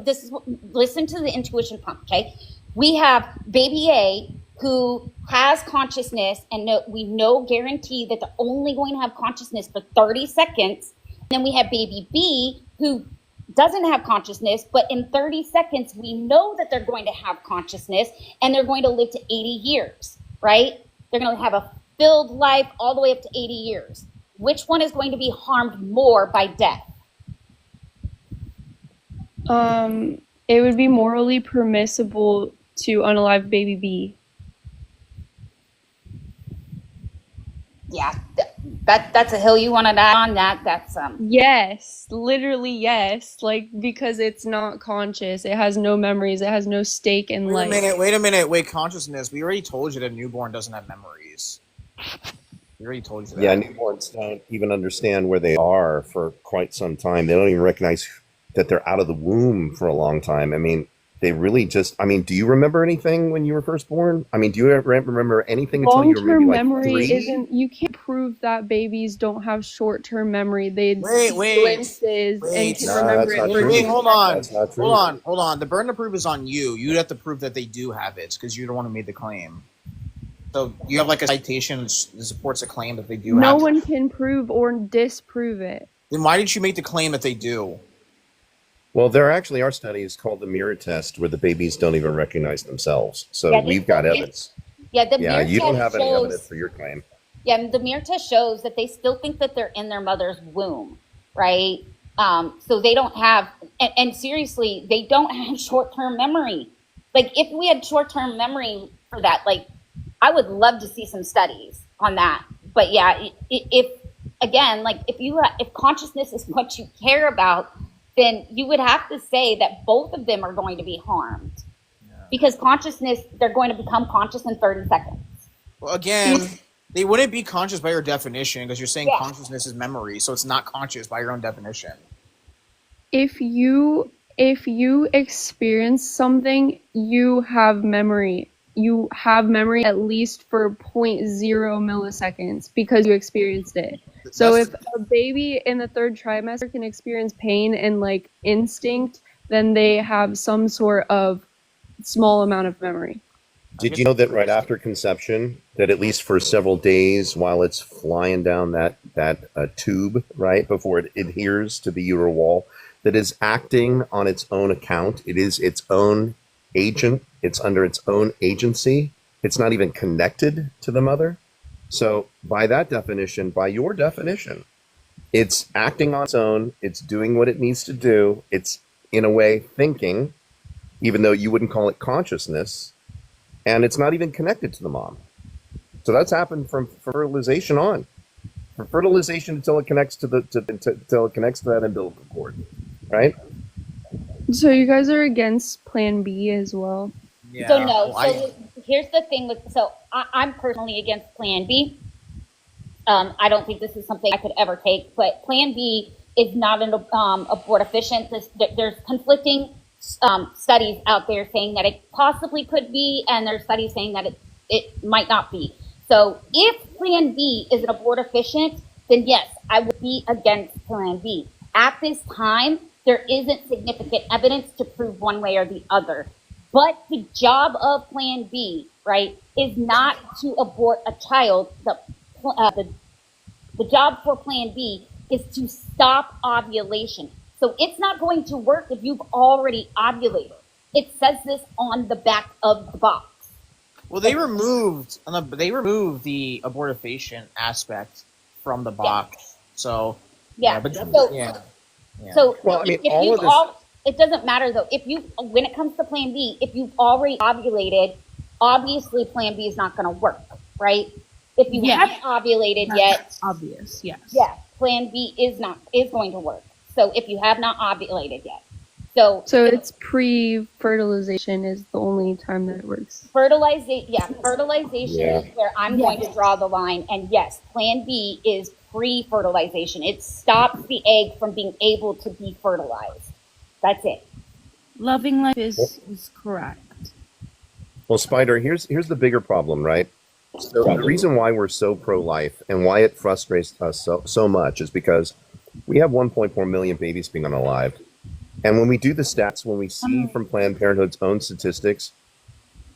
listen to the intuition pump, okay? We have baby A who has consciousness, and we know guarantee that they're only going to have consciousness for 30 seconds. And then we have baby B, who doesn't have consciousness, but in 30 seconds, we know that they're going to have consciousness and they're going to live to 80 years, right? They're going to have a filled life all the way up to 80 years. Which one is going to be harmed more by death? It would be morally permissible to unalive baby B. Yeah, that's a hill you want to die on. That's Yes, literally yes. Like, because it's not conscious, it has no memories, it has no stake in life. Wait a minute. Wait, consciousness. We already told you that a newborn doesn't have memories. We already told you that. Yeah, newborns don't even understand where they are for quite some time. They don't even recognize that they're out of the womb for a long time. I mean, they really just, I mean, do you remember anything when you were first born? I mean, do you ever remember anything until you were maybe Long-term like memory 3? isn't, you can't prove that babies don't have short-term memory. They Wait, glimpses and can Nah, remember that's it not for true. Wait, hold on. That's not true. Hold on. The burden of proof is on you. You'd have to prove that they do have it because you're the one who made the claim. So you have like a citation that supports a claim that they do have No it. one can prove or disprove it. Then why did you make the claim that they do? Well, there actually are studies called the mirror test where the babies don't even recognize themselves. So Yeah, we've got evidence. yeah. The Yeah, mirror you don't test have any shows- evidence for your claim. Yeah, the mirror test shows that they still think that they're in their mother's womb, right? So they don't have, and seriously, they don't have short-term memory. Like, if we had short-term memory for that, like, I would love to see some studies on that. But yeah, if again, like, if consciousness is what you care about, then you would have to say that both of them are going to be harmed. Because consciousness, they're going to become conscious in 30 seconds. Well, again, they wouldn't be conscious by your definition because you're saying Yeah. consciousness is memory, so it's not conscious by your own definition. If you experience something, you have memory. You have memory at least for zero point 0.0 milliseconds because you experienced it. So That's- if a baby in the 3rd trimester can experience pain and like instinct, then they have some sort of small amount of memory. Did you know that right after conception, that at least for several days while it's flying down that tube, right, before it adheres to the uteral wall, that is acting on its own account. It is its own agent. It's under its own agency. It's not even connected to the mother. So by that definition, by your definition, it's acting on its own. It's doing what it needs to do. It's in a way thinking, even though you wouldn't call it consciousness, and it's not even connected to the mom. So that's happened from fertilization on. From fertilization until it connects to until it connects to that umbilical cord, right? So you guys are against Plan B as well? Yeah. So no. Well, So here's the thing with. So I'm personally against Plan B. I don't think this is something I could ever take. But Plan B is not an abortifacient. There's conflicting studies out there saying that it possibly could be, and there's studies saying that it might not be. So if Plan B is an abortifacient, then yes, I would be against Plan B. At this time, there isn't significant evidence to prove one way or the other. But the job of Plan B, right, is not to abort a child. The job for Plan B is to stop ovulation. So it's not going to work if you've already ovulated. It says this on the back of the box. Well, they removed the abortifacient aspect from the box. So Yeah. but So yeah. So Well, I mean, if all you of this- it doesn't matter though. When it comes to Plan B, if you've already ovulated, obviously Plan B is not going to work, right? If you Yeah. haven't ovulated yet, That's obvious, yes. yeah, Plan B is going to work. So if you have not ovulated yet, so it's pre-fertilization is the only time that it works. fertilization Yeah. is where I'm going to draw the line. And yes, Plan B is pre-fertilization. It stops the egg from being able to be fertilized. That's it. Loving life is correct. Well, Spider, here's the bigger problem, right? So the reason why we're so pro-life and why it frustrates us so much is because we have 1.4 million babies being unalived. And when we do the stats, when we see from Planned Parenthood's own statistics,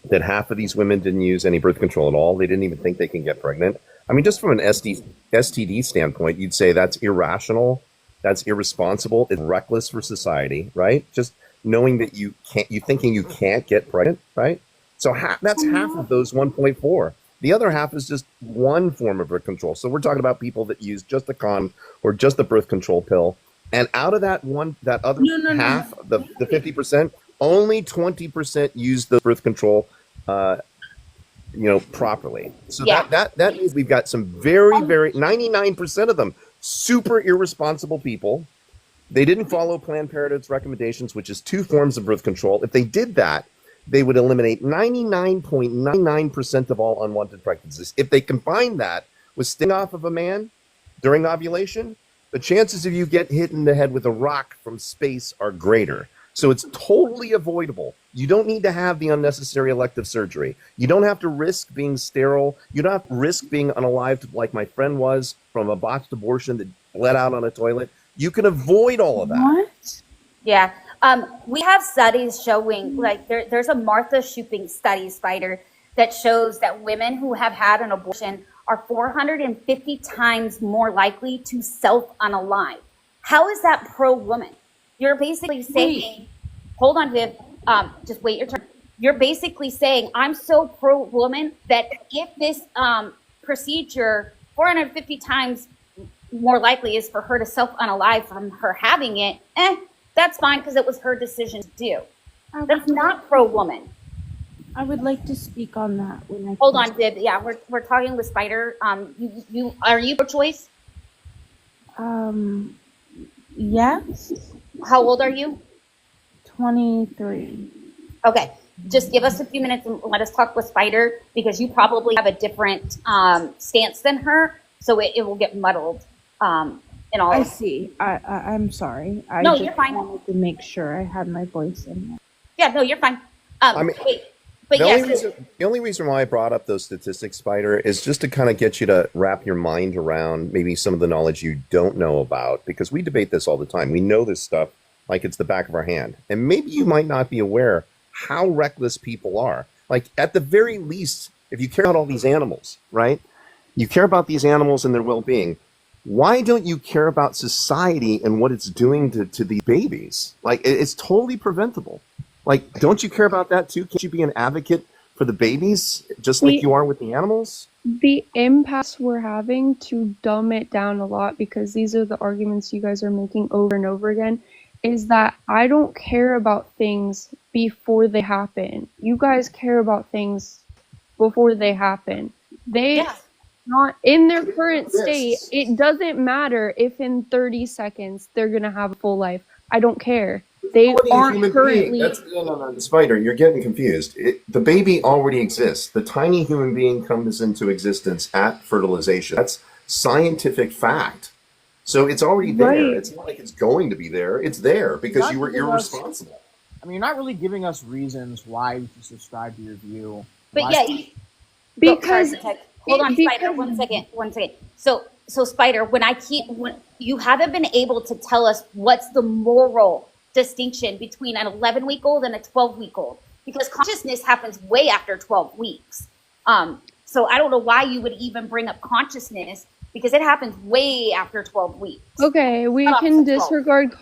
that half of these women didn't use any birth control at all. They didn't even think they can get pregnant. I mean, just from an STD standpoint, you'd say that's irrational, that's irresponsible, it's reckless for society, right? Just knowing that you thinking you can't get pregnant, right? So that's half of those 1.4. The other half is just one form of birth control. So we're talking about people that use just the condom or just the birth control pill. And out of that other half, the 50%, only 20% use the birth control, properly. So that means we've got some very, 99% of them, super irresponsible people. They didn't follow Planned Parenthood's recommendations, which is 2 forms of birth control. If they did that, they would eliminate 99.99% of all unwanted pregnancies. If they combine that with staying off of a man during ovulation, the chances of you get hit in the head with a rock from space are greater. So it's totally avoidable. You don't need to have the unnecessary elective surgery. You don't have to risk being sterile. You don't have to risk being unalived like my friend was from a botched abortion that bled out on a toilet. You can avoid all of that. What? Yeah. We have studies showing, like, there's a Martha Shuping study, Spider, that shows that women who have had an abortion are 450 times more likely to self-unalive. How is that pro-woman? You're basically saying, hold on, Viv, just wait your turn. You're basically saying, I'm so pro-woman that if this procedure 450 times more likely is for her to self-unalive from her having it, that's fine because it was her decision to do. That's not pro-woman. I would like to speak on that when I Hold on, Viv. Yeah, we're talking with Spider. You are you pro-choice? Yes. How old are you? 23. Okay, just give us a few minutes and let us talk with Spider because you probably have a different stance than her, so it will get muddled. In all. I see. I'm sorry. No, you're fine. Wanted to make sure I had my voice in there. Yeah, no, you're fine. The only reason why I brought up those statistics, Spider, is just to kind of get you to wrap your mind around maybe some of the knowledge you don't know about, because we debate this all the time. We know this stuff like it's the back of our hand. And maybe you might not be aware how reckless people are. Like, at the very least, if you care about all these animals, right? You care about these animals and their well-being. Why don't you care about society and what it's doing to these babies? Like, it's totally preventable. Like, don't you care about that too? Can't you be an advocate for the babies just like you are with the animals? The impasse we're having, to dumb it down a lot, because these are the arguments you guys are making over and over again, is that I don't care about things before they happen. You guys care about things before they happen. Not in their current state. It doesn't matter if in 30 seconds they're gonna have a full life. I don't care. They aren't currently. No, Spider, you're getting confused. The baby already exists. The tiny human being comes into existence at fertilization. That's scientific fact. So it's already there. Right. It's not like it's going to be there. It's there because you were irresponsible. I mean, you're not really giving us reasons why we should subscribe to your view. But because hold on, Spider, one second. So Spider, when you haven't been able to tell us what's the moral distinction between an 11-week-old and a 12-week-old, because consciousness happens way after 12 weeks. So I don't know why you would even bring up consciousness, because it happens way after 12 weeks. Okay, we can disregard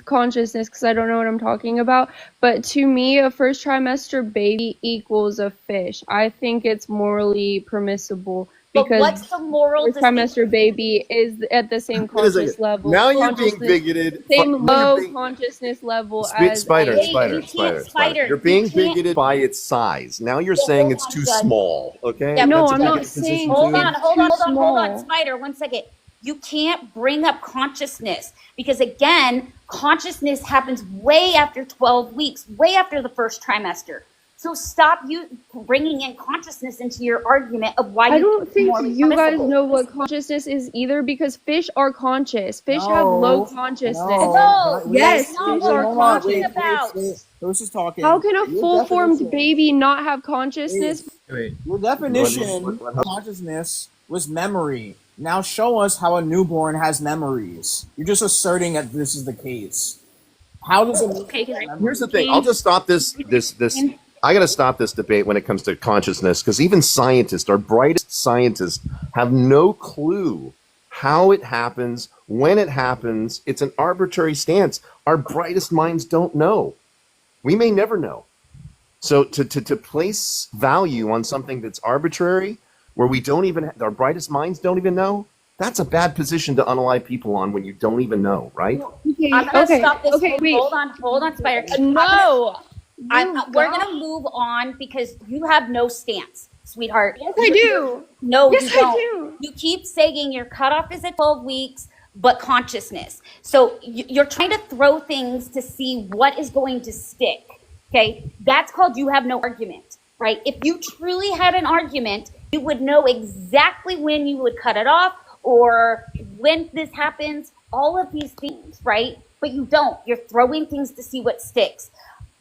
consciousness because I don't know what I'm talking about. But to me, a first trimester baby equals a fish. I think it's morally permissible. Because but what's the moral first trimester baby is at the same conscious level. Now you're being bigoted. Same low consciousness level as Spider. You're being bigoted by its size. Now you're saying it's too small. Okay? Yeah, no, I'm not saying. Hold on, Spider, 1 second. You can't bring up consciousness because, again, consciousness happens way after 12 weeks, way after the first trimester. So stop you bringing in consciousness into your argument of why I don't think you guys know what consciousness is either, because fish are conscious. Fish have low consciousness. Yes, fish are conscious. Who's just talking? How can a full-formed baby not have consciousness? Your definition of consciousness was memory. Now show us how a newborn has memories. You're just asserting that this is the case. How does it? Here's the thing. I'll just stop this I got to stop this debate when it comes to consciousness, because even scientists, our brightest scientists, have no clue how it happens, when it happens. It's an arbitrary stance. Our brightest minds don't know. We may never know. So to place value on something that's arbitrary, where we don't even, our brightest minds don't even know, that's a bad position to unalive people on when you don't even know, right? Okay, I'm gonna okay, stop this. okay, wait. Hold on, Spider. No. We're gonna move on because you have no stance, sweetheart. Yes, I do. No, Yes, you don't. I do. You keep saying your cutoff is at 12 weeks, but consciousness. So you're trying to throw things to see what is going to stick. Okay, that's called you have no argument, right? If you truly had an argument, you would know exactly when you would cut it off or when this happens, all of these things, right? But you don't. You're throwing things to see what sticks.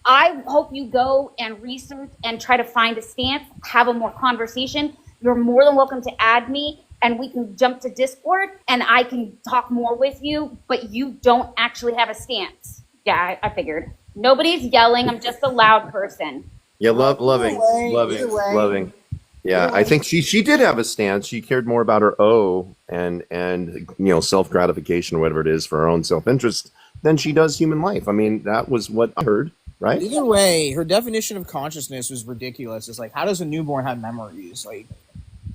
I hope you go and research and try to find a stance, have a more conversation. You're more than welcome to add me and we can jump to Discord and I can talk more with you, but you don't actually have a stance. Yeah, I figured. Nobody's yelling. I'm just a loud person. Yeah, loving. Either way. Yeah, I think she did have a stance. She cared more about her and self gratification or whatever it is for her own self interest than she does human life. I mean, that was what I heard, right? Either way, her definition of consciousness was ridiculous. It's like, how does a newborn have memories? Like,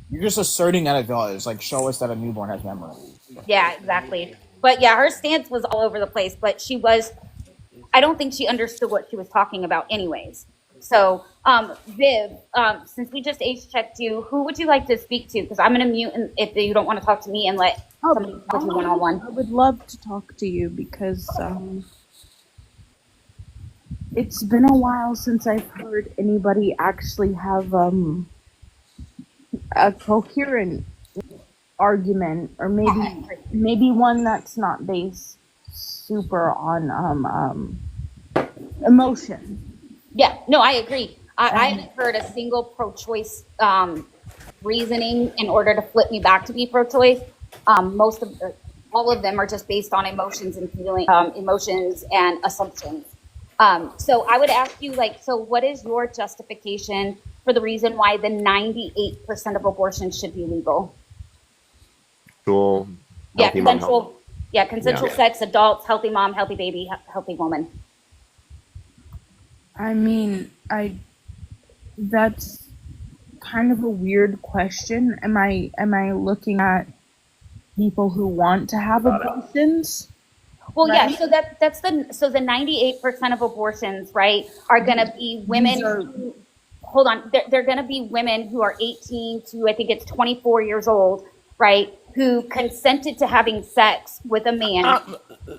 you're just asserting that it does. Like, show us that a newborn has memories. Yeah, exactly. But yeah, her stance was all over the place, but I don't think she understood what she was talking about anyways. So, Viv, since we just age checked you, who would you like to speak to? Because I'm going to mute if you don't want to talk to me and let somebody talk to you one-on-one. I would love to talk to you because it's been a while since I've heard anybody actually have a coherent argument, or maybe one that's not based super on emotion. Yeah, no, I agree. I haven't heard a single pro-choice reasoning in order to flip me back to be pro-choice. All of them are just based on emotions and feeling, emotions and assumptions. So I would ask you, so what is your justification for the reason why the 98% of abortions should be legal? Cool. Yeah, consensual sex, adults, healthy mom, healthy baby, healthy woman. I mean, that's kind of a weird question. Am I looking at people who want to have abortions? Well, right? yeah. So the 98% of abortions, right, are going to be women. Hold on, they're going to be women who are 18 to I think it's 24 years old, right, who consented to having sex with a man.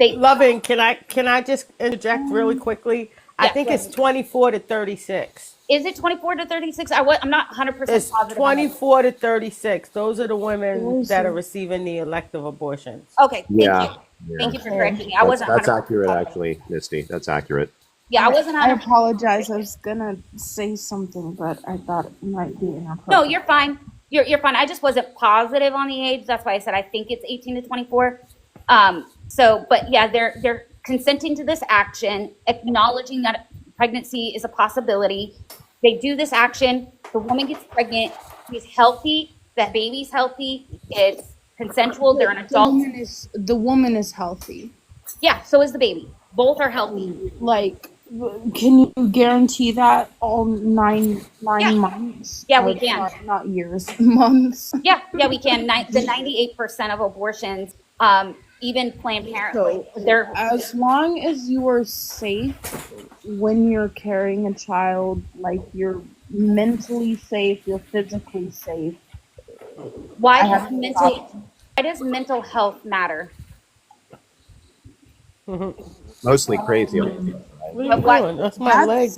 Loving, can I just interject really quickly? I think it's 24 to 36. Is it 24 to 36? I'm not 100% It's positive. 24 to 36. Those are the women that are receiving the elective abortions. Okay, thank you. Thank you for correcting me. I wasn't. That's 100% accurate, positive. actually, Misty. That's accurate. Yeah, I wasn't. I 100% apologize. I was gonna say something, but I thought it might be inappropriate. No, you're fine. You're fine. I just wasn't positive on the age. That's why I said I think it's 18 to 24. But yeah, they're consenting to this action, acknowledging that pregnancy is a possibility. They do this action. The woman gets pregnant. She's healthy. That baby's healthy. It's consensual. They're an adult. The woman is healthy. Yeah, so is the baby. Both are healthy. Like, can you guarantee that all nine months? Yeah, we can. Not years, months. Yeah, we can. The 98% of abortions, even Planned Parenthood, they're As long as you are safe when you're carrying a child, like you're mentally safe, you're physically safe. why does mental health matter? Mostly crazy. What are you doing? That's my leg.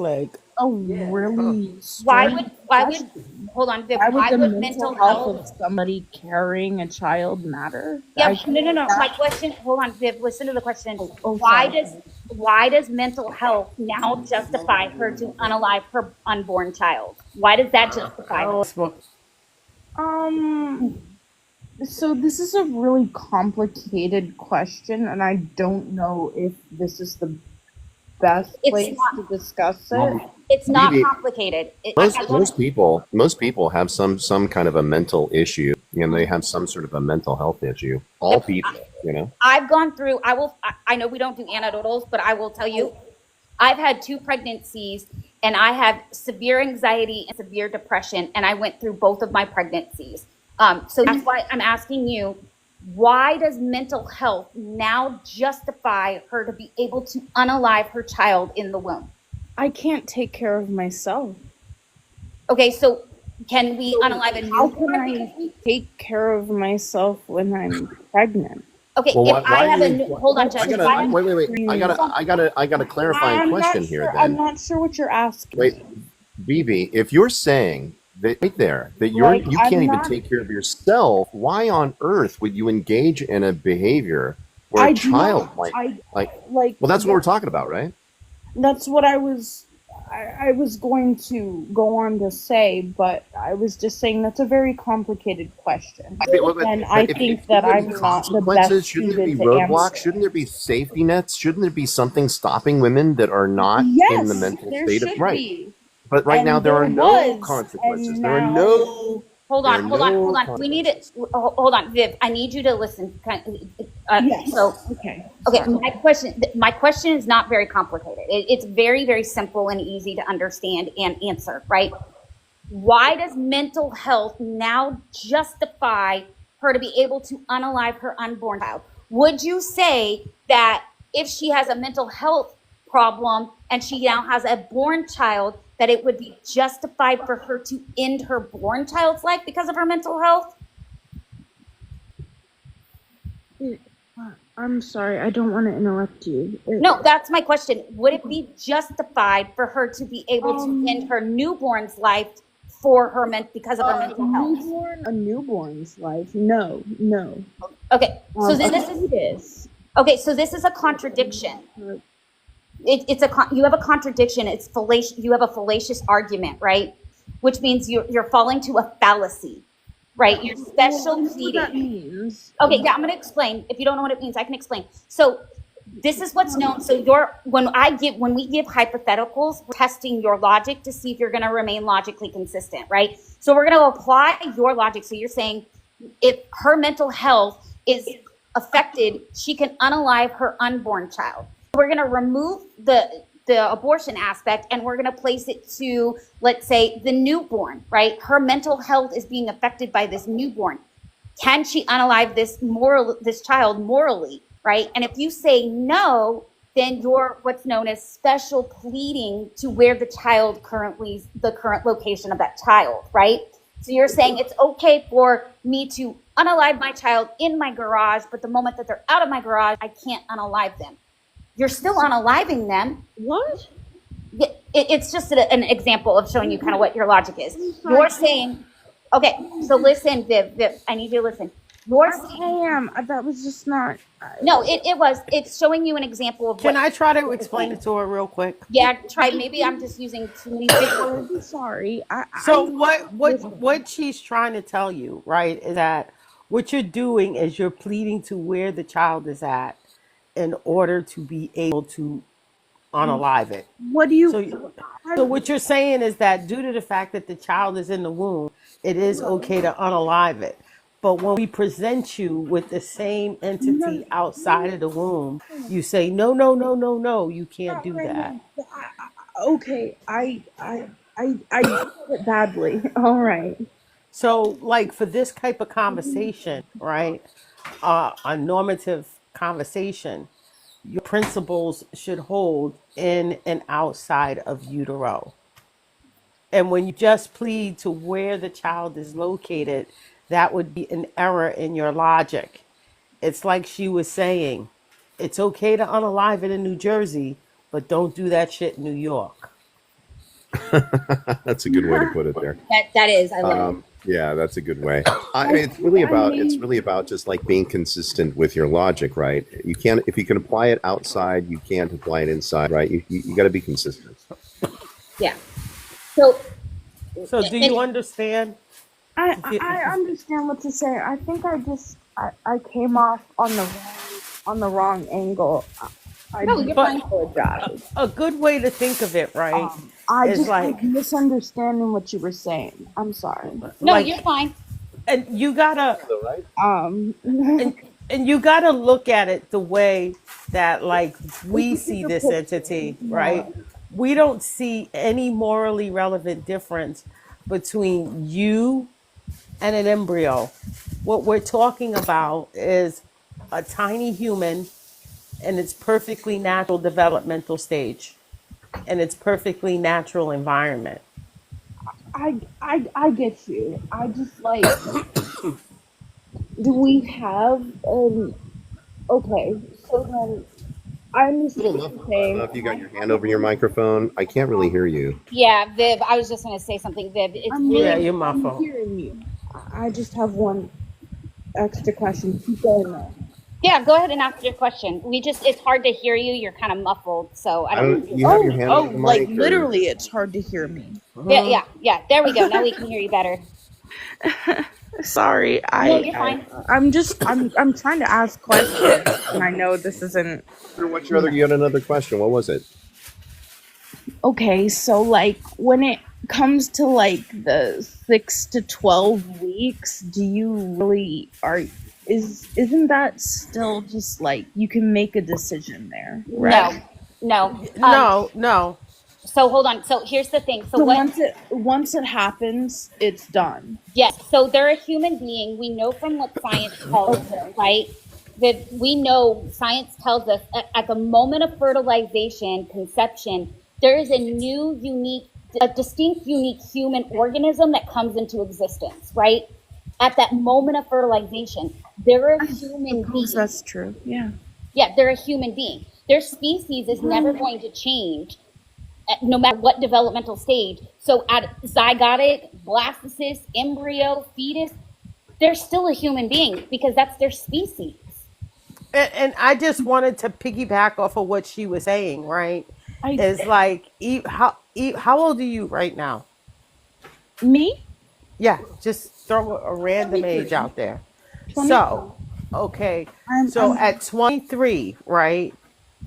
Oh, really? Why would hold on, Viv, Why would the mental health health of somebody carrying a child matter? Yeah, no. My question, hold on, Viv, listen to the question. Oh, Why does mental health now justify her to unalive her unborn child? Why does that justify her? So this is a really complicated question, and I don't know if this is the best It's place not. to discuss it. Well, It's not Maybe complicated. most people have some kind of a mental issue. You know, they have some sort of a mental health issue. All people, you know. I've gone through. I know we don't do anecdotals, but I will tell you, I've had 2 pregnancies, and I have severe anxiety and severe depression, and I went through both of my pregnancies. So that's why I'm asking you, why does mental health now justify her to be able to unalive her child in the womb? I can't take care of myself. Okay, so can we unalive a How can newborn? I take care of myself when I'm pregnant? Okay, Well, if I have a new, hold on, I Judge. gotta If I have, wait. I got a clarifying question here. I'm Then not sure what you're asking. wait, BB, if you're saying that right there that you Like, can't I'm even not- take care of yourself, why on earth would you engage in a behavior where I a do child not- might I like? like. Well, that's what we're talking about, right? That's what I was going to go on to say, but I was just saying that's a very complicated question. And I think that I'm not the best Shouldn't there be suited to roadblocks? answer. Shouldn't there be safety nets? Shouldn't there be something stopping women that are not Yes, in the mental there state should of right? be. But right And now there are there no was, consequences. and There are now- no. hold There on, are hold no on. We need it. Hold on, Viv. I need you to listen. Yes. So, Okay. okay, my question is not very complicated. It's very, very simple and easy to understand and answer, right? Why does mental health now justify her to be able to unalive her unborn child? Would you say that if she has a mental health problem and she now has a born child, that it would be justified for her to end her born child's life because of her mental health? I'm sorry, I don't want to interrupt you. No, that's my question. Would it be justified for her to be able to end her newborn's life for her because of her mental health? A newborn's life? No. Okay, so then this it is. okay. So this is a contradiction. You have a contradiction. It's fallacious. You have a fallacious argument, right? Which means you're falling to a fallacy, right? You're special What that pleading. means? Okay, yeah, I'm going to explain. If you don't know what it means, I can explain. So this is what's known. So when we give hypotheticals, we're testing your logic to see if you're going to remain logically consistent, right? So we're going to apply your logic. So you're saying if her mental health is affected, she can unalive her unborn child. We're going to remove the abortion aspect and we're going to place it to, let's say, the newborn, right? Her mental health is being affected by this newborn. Can she unalive this child morally, right? And if you say no, then you're what's known as special pleading to where the current location of that child, right? So you're saying it's okay for me to unalive my child in my garage, but the moment that they're out of my garage, I can't unalive them. You're still unaliving them. What? It's just an example of showing you kind of what your logic is. You're saying, okay, so listen, Viv, I need you to listen. You're saying, That was just not. no, it's showing you an example of Can what, I try to explain it to her real quick? yeah, try, maybe I'm just using too many big words. I'm sorry. So what she's trying to tell you, right, is that what you're doing is you're pleading to where the child is at in order to be able to unalive it. What do you? So what you're saying is that due to the fact that the child is in the womb, it is okay to unalive it. But when we present you with the same entity outside of the womb, you say, no, you can't do that. Okay, I did it badly. All right. So, like for this type of conversation, right? A normative conversation, your principles should hold in and outside of utero. And when you just plead to where the child is located, that would be an error in your logic. It's like she was saying, it's okay to unalive it in New Jersey, but don't do that shit in New York. That's a good way to put it there. That is, I love it. Yeah, that's a good way. It's really about just like being consistent with your logic, right? You can't, if you can apply it outside, you can't apply it inside, right? You got to be consistent. Yeah. So do you understand? I understand what you're saying. I think I came off on the wrong angle. I No, do you're But fine. apologize. a good way to think of it, right, I is just was like misunderstanding what you were saying. I'm sorry. No, like you're fine. and you gotta Um, and and you gotta look at it the way that like it's we a see bigger this picture. entity, Yeah. right? We don't see any morally relevant difference between you and an embryo. What we're talking about is a tiny human in its perfectly natural developmental stage, in its perfectly natural environment. I get you. I just like, do we have okay, so then I A little understand what you're muffled. I don't know saying. if you got your hand over your microphone. I can't really hear you. Yeah, Viv, I was just going to say something, Viv. It's Yeah, really, you're my I'm fault. hearing you. I just have one extra question. Keep going though. yeah, go ahead and ask your question. It's hard to hear you. You're kind of muffled. So I I don't know don't. if You have your hand Oh, over the like mic, or literally, it's hard to hear me. Yeah, Mhm. yeah, yeah. There we go. Now we can hear you better. Sorry, No, you're fine. I'm trying to ask questions, and I know this isn't, what's your you other? know. You had another question. What was it? Okay, so like when it comes to like the 6 to 12 weeks, do you really are isn't that still just like you can make a decision there, No, right? no. No. So hold on. So here's the thing. So So what? once it happens, it's done. Yes. So they're a human being. We know from what science tells us, right? That we know science tells us at the moment of fertilization, conception, there is a distinct, unique human organism that comes into existence, right? At that moment of fertilization, they're a human being. Suppose that's true. Yeah. Yeah, they're a human being. Their species is never going to change no matter what developmental stage. So at zygotic, blastocyst, embryo, fetus, they're still a human being because that's their species. And I just wanted to piggyback off of what she was saying, right? I Is like, how old are you right now? Me? Yeah, just throw a random age out there. 20. So, okay, so I'm at 23, right,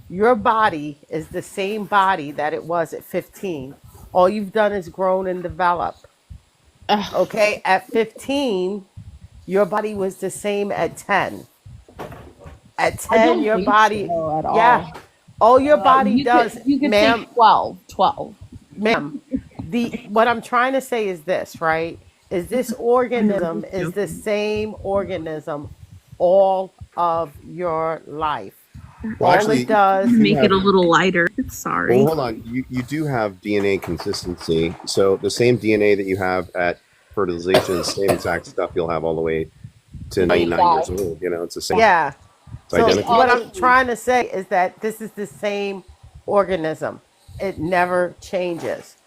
your body is the same body that it was at 15. All you've done is grown and develop. Okay, at 15, your body was the same at 10. At I 10, don't your think body, so at yeah, all. all your body does, You could say ma'am, 12. ma'am, what I'm trying to say is this, right? Is this organism is the same organism all of your life. Well, All actually, it does, you Make have. it a little lighter. Well, Sorry. hold on. You do have DNA consistency. So the same DNA that you have at fertilization is the same exact stuff you'll have all the way to 99 years old. You know, it's the same. yeah. It's So identical. what I'm trying to say is that this is the same organism. It never changes.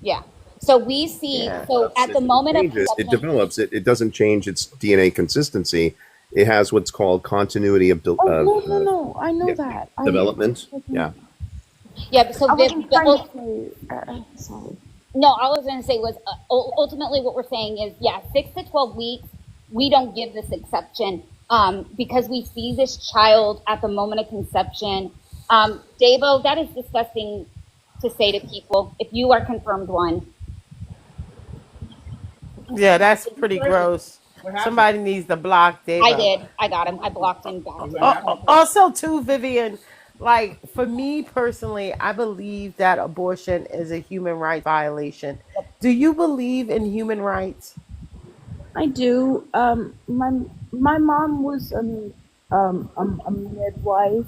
Yeah. So we see, Yeah. so at the moment of Changes. It conception, develops. It doesn't change its DNA consistency. It has what's called continuity of, No. I know yeah, that. development. Yeah. yeah, so I wasn't trying the, to say. Sorry. no, all I was going to say was ultimately what we're saying is, yeah, 6 to 12 weeks, we don't give this exception because we see this child at the moment of conception. Davo, that is disgusting to say to people if you are confirmed one. Yeah, that's pretty gross. Somebody needs to block Dave. I did. I got him. I blocked him. Also, too, Vivian, like for me personally, I believe that abortion is a human rights violation. Do you believe in human rights? I do. My mom was a midwife.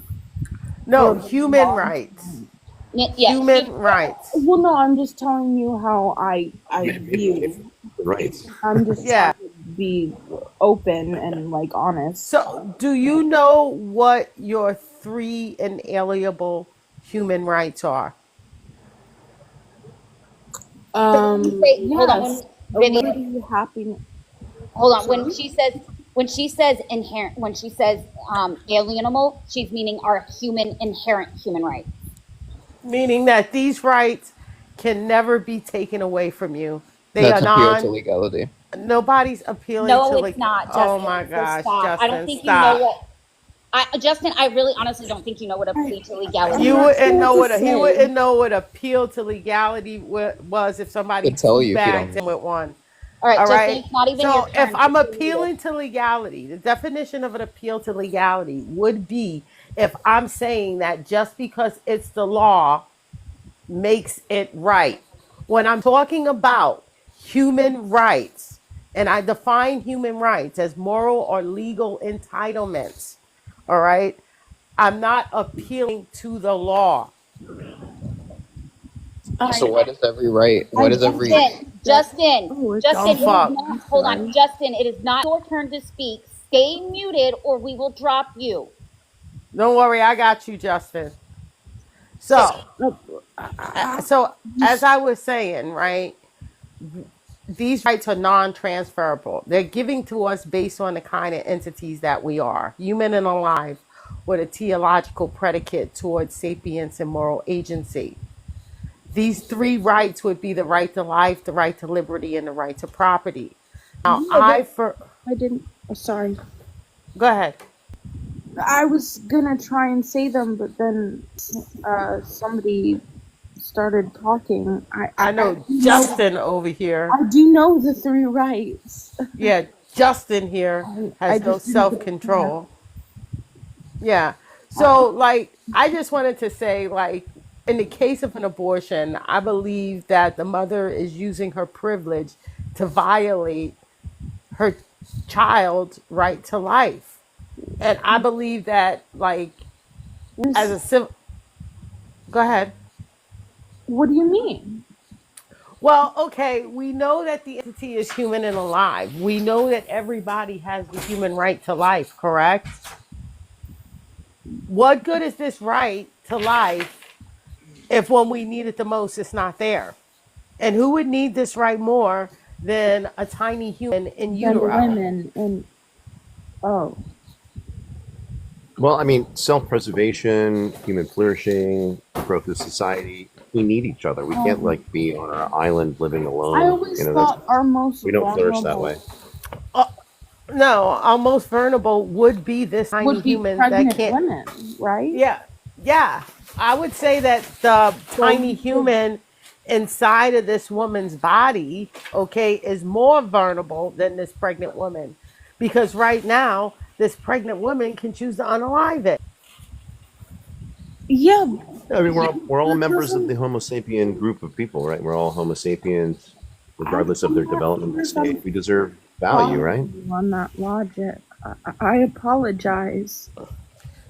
No, for human long rights. time. Yeah, Human rights. Well, no, I'm just telling you how I view. Right. I'm just Yeah. trying to be open and like honest. So, do you know what your three inalienable human rights are? hold on. Yes, Vivian, liberty, happiness. hold on. When she says inherent, when she says alienable, she's meaning our inherent human rights. Meaning that these rights can never be taken away from you. They That's are appeal to non. legality. Nobody's appealing No, to it's like. not. Oh Justin, my so gosh, stop. I don't Justin, think stop. you know what. Justin, I really honestly don't think you know what a plea to legality You I'm is. not sure wouldn't what know to what he say. wouldn't know what appeal to legality was if somebody Could tell you if you backed don't. him with one. All right, All Justin, right. it's not even your So if turn. I'm Just be muted. appealing to legality, the definition of an appeal to legality would be if I'm saying that just because it's the law makes it right. When I'm talking about human rights, and I define human rights as moral or legal entitlements, all right, I'm not appealing to the law. So I what is every right? I What is every? Oh, it's Dumb Justin, it is fuck. not, I'm hold on, sorry. Justin, it is not your turn to speak. Stay muted or we will drop you. Don't worry, I got you, Justin. So, Uh, so you as I was saying, right, these rights are non-transferable. They're giving to us based on the kind of entities that we are, human and alive, with a theological predicate towards sapience and moral agency. These three rights would be the right to life, the right to liberty, and the right to property. Now, yeah, but I didn't. Oh, sorry. go ahead. I was gonna try and say them, but then somebody started talking. I know do know Justin over here. I do know the three rights. Yeah, Justin here I has no just didn't get a chance. self-control. Yeah. So, like, I just wanted to say, like, in the case of an abortion, I believe that the mother is using her privilege to violate her child's right to life. And I believe that, like, as a civil, go ahead. What do you mean? Well, okay, we know that the entity is human and alive. We know that everybody has the human right to life, correct? What good is this right to life if when we need it the most, it's not there? And who would need this right more than a tiny human in Than utero? women and oh, Well, I mean, self-preservation, human flourishing, growth of society. We need each other. We can't um, like be on our island living I alone. always You know, that's thought our most we don't flourish that vulnerable way. No, our most vulnerable would be this tiny would be human that pregnant can't. women, right? Yeah, yeah. I would say that the So tiny human inside of this woman's body, okay, is more vulnerable than this pregnant woman. Because right now, this pregnant woman can choose to unalive it. yeah, Yeah, I mean, we're all that members of the doesn't. Homo sapien group of people, right? We're all Homo sapiens, regardless of their I'm not developmental sure if I'm state. We deserve value, right? following you on that logic. I apologize.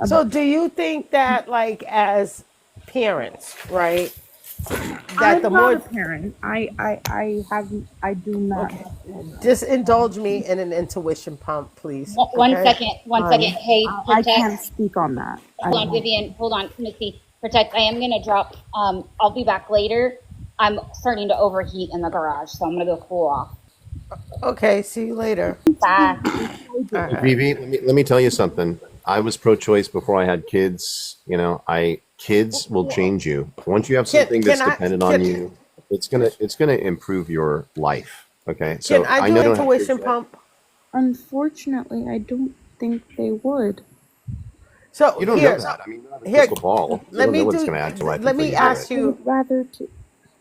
So do you think that, like, as parents, right, that I'm the not a more, parent. I do not. okay, just indulge me in an intuition pump, please, One okay? second, one second. Hey, I can't Protect. speak on that. Hold on, Vivian. Hold on, Missy. Protect. I am gonna drop. I'll be back later. I'm starting to overheat in the garage, so I'm gonna go cool off. Okay, see you later. Bye. All right. Vivi, let me tell you something. I was pro-choice before I had kids. You know, kids will change you. Once you have something Can that's I dependent on you, it's gonna improve your life. Okay, can so I I do know an I don't have kids intuition yet. pump? Unfortunately, I don't think they would. So You don't know here, that. I mean, you don't have a here, crystal ball. You let don't know me what it's do. going to act like Let until me you do ask it. I you. would rather to.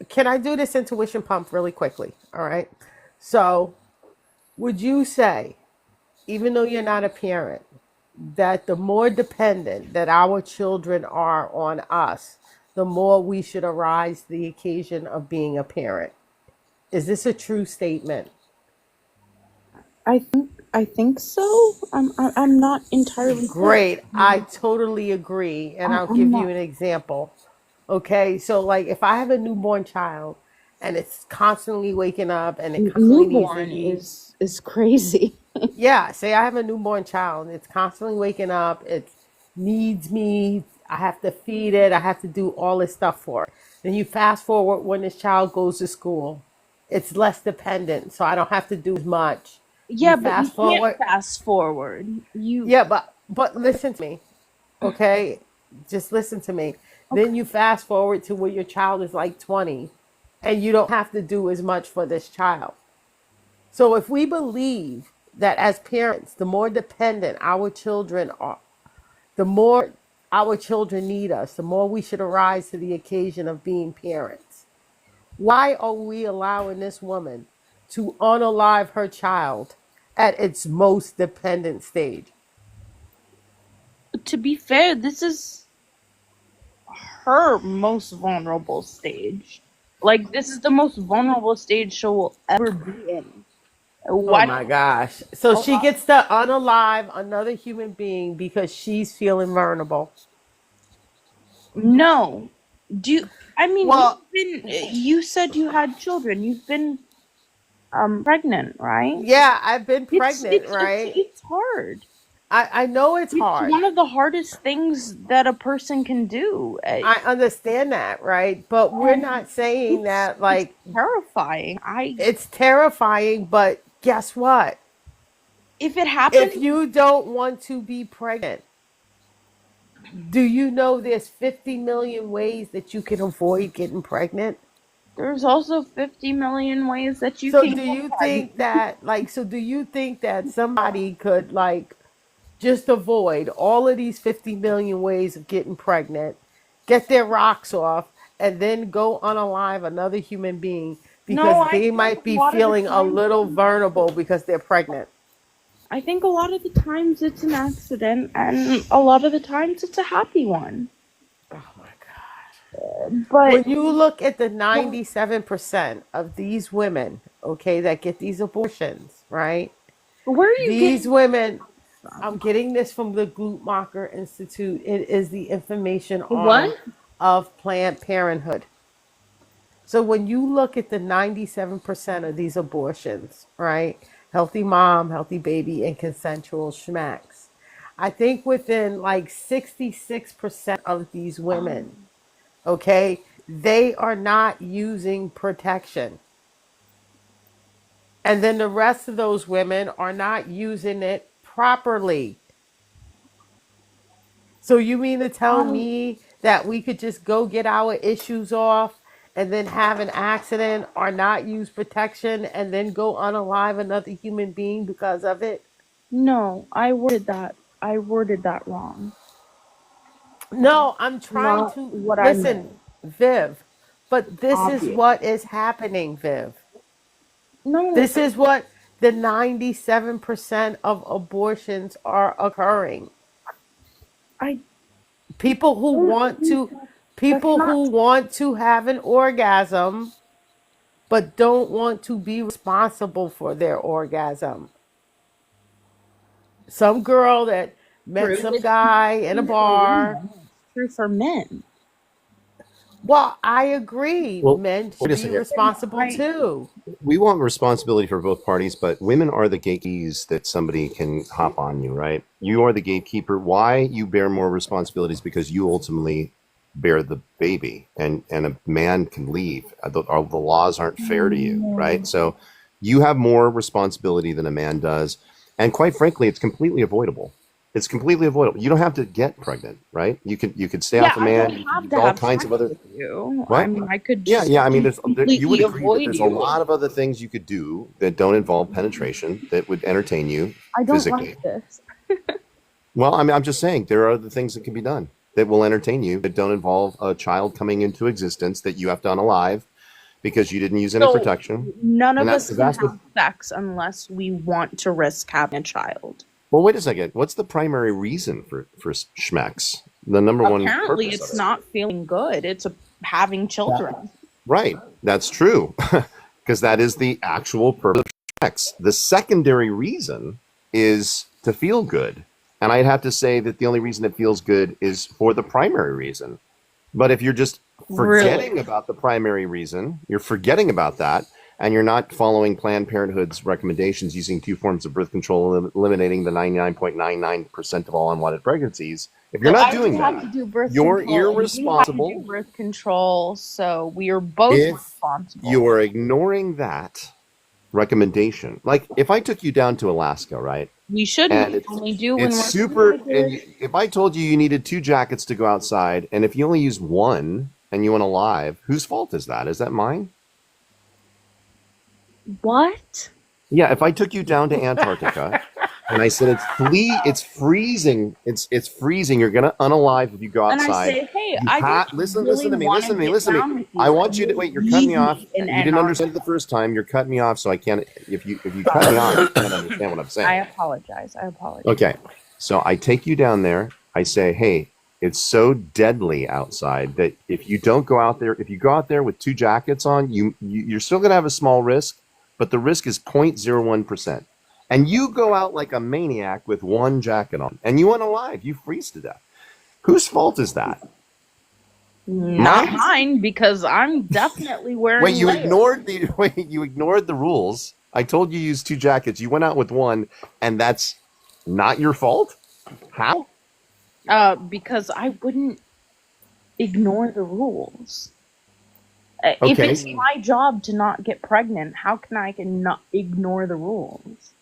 Can I do this intuition pump really quickly? All right. So, would you say, even though you're not a parent, that the more dependent that our children are on us, the more we should arise to the occasion of being a parent? Is this a true statement? I think so. I'm not entirely sure. Great. I totally agree. And I'll I'm give you not. an example. Okay. So, like, if I have a newborn child and it's constantly waking up and it constantly needs to Newborn eat, is crazy. yeah, say I have a newborn child, it's constantly waking up, it needs me, I have to feed it, I have to do all this stuff for it. Then you fast forward when this child goes to school, it's less dependent, so I don't have to do as much. You Yeah, but you fast can't forward, fast forward. You yeah, but listen to me, okay? Just listen to me. okay? Then you fast forward to where your child is like 20 and you don't have to do as much for this child. So if we believe that as parents, the more dependent our children are, the more our children need us, the more we should arise to the occasion of being parents. Why are we allowing this woman to unalive her child at its most dependent stage? To be fair, this is her most vulnerable stage. Like, this is the most vulnerable stage she will ever be in. Oh Why my don't gosh. So she gets to unalive another human being because she's feeling vulnerable. no? Do you, I mean, Well, you said you had children. You've been pregnant, right? yeah, I've been It's pregnant, it's right? it's hard. I know it's It's hard. one of the hardest things that a person can do. I understand that, right? But we're not saying that like Terrifying. it's terrifying, but guess what? If it If happens, you don't want to be pregnant, do you know there's 50 million ways that you can avoid getting pregnant? there's also 50 million ways that you So can do get you pregnant. think that somebody could like just avoid all of these 50 million ways of getting pregnant, get their rocks off, and then go unalive another human being No, because I they think might a be lot of the feeling a time, little vulnerable because they're pregnant? I think a lot of the times it's an accident, and a lot of the times it's a happy one. Oh my God. But When you look at the 97% of these women, okay, that get these abortions, right? where are you These getting women, from? I'm getting this from the Guttmacher Institute. It is the information arm What? of Planned Parenthood. So when you look at the 97% of these abortions, right? Healthy mom, healthy baby, and consensual schmacks. I think within like 66% of these women, okay, they are not using protection. And then the rest of those women are not using it properly. So you mean to tell me that we could just go get our issues off and then have an accident or not use protection and then go unalive another human being because of it? No, I worded that. I worded that wrong. No, I'm trying Not to what I listen, meant. Viv. But this is Obvious. what is happening, Viv. No, This is what the 97% of abortions are occurring. I People who don't want think to that's people not. who want to have an orgasm but don't want to be responsible for their orgasm. Some girl that met True. some It's guy in a true for bar. women. It's true for men. Well, I agree. Well, Men wait should a be second. responsible I too. We want responsibility for both parties, but women are the gatekeepers that somebody can hop on you, right? You are the gatekeeper. Why you bear more responsibilities? Because you ultimately bear the baby, and a man can leave. The laws aren't fair to you, right? So you have more responsibility than a man does, and quite frankly, it's completely avoidable. It's completely avoidable. You don't have to get pregnant, right? You could stay Yeah, off a I man. don't You can have do to all have kinds sex of other. with you. I What? mean, I could Yeah, just yeah. I mean, you would completely agree that avoid there's a you. lot of other things you could do that don't involve penetration that would entertain you I don't physically. like this. Well, I mean, I'm just saying there are other things that can be done that will entertain you that don't involve a child coming into existence that you have to unalive because you didn't use any So protection. none And of that's us the can vast. have sex unless we want to risk having a child. Well, wait a second. What's the primary reason for schmecks? The number one Apparently, purpose of it's it. not feeling good. It's having children. Right. That's true. Because that is the actual purpose of sex. The secondary reason is to feel good. And I'd have to say that the only reason it feels good is for the primary reason. But if you're just forgetting Really? about the primary reason, you're forgetting about that, and you're not following Planned Parenthood's recommendations using two forms of birth control, eliminating the 99.99% of all unwanted pregnancies, if you're So not I doing would have that, to do birth you're control, and you have to do irresponsible. birth control. So we are both If responsible. you are ignoring that recommendation, like if I took you down to Alaska, right? We shouldn't. And We only do when it's we're super. And committed. if I told you you needed 2 jackets to go outside, and if you only use one and you went alive, whose fault is that? Is that mine? What? Yeah. If I took you down to Antarctica And I said, it's freezing. It's freezing. You're gonna unalive if you go And I outside. say, hey, You I just listen really to me. want Listen to to me. get Listen to down me. with you. I want you to wait. You're cutting me off. In You didn't understand it the first time. You're cutting me off, so I can't. If you cut me off, you can't understand what I'm saying. I apologize. Okay, so I take you down there. I say, hey, it's so deadly outside that if you don't go out there, if you go out there with 2 jackets on, you're still gonna have a small risk, but the risk is 0.01%. And you go out like a maniac with 1 jacket on, and you unalive, you freeze to death. Whose fault is that? Not mine, because I'm definitely wearing. Wait, you layers. ignored the rules. I told you use 2 jackets. You went out with 1, and that's not your fault? How? Because I wouldn't ignore the rules. If Okay. it's my job to not get pregnant, how can I not ignore the rules?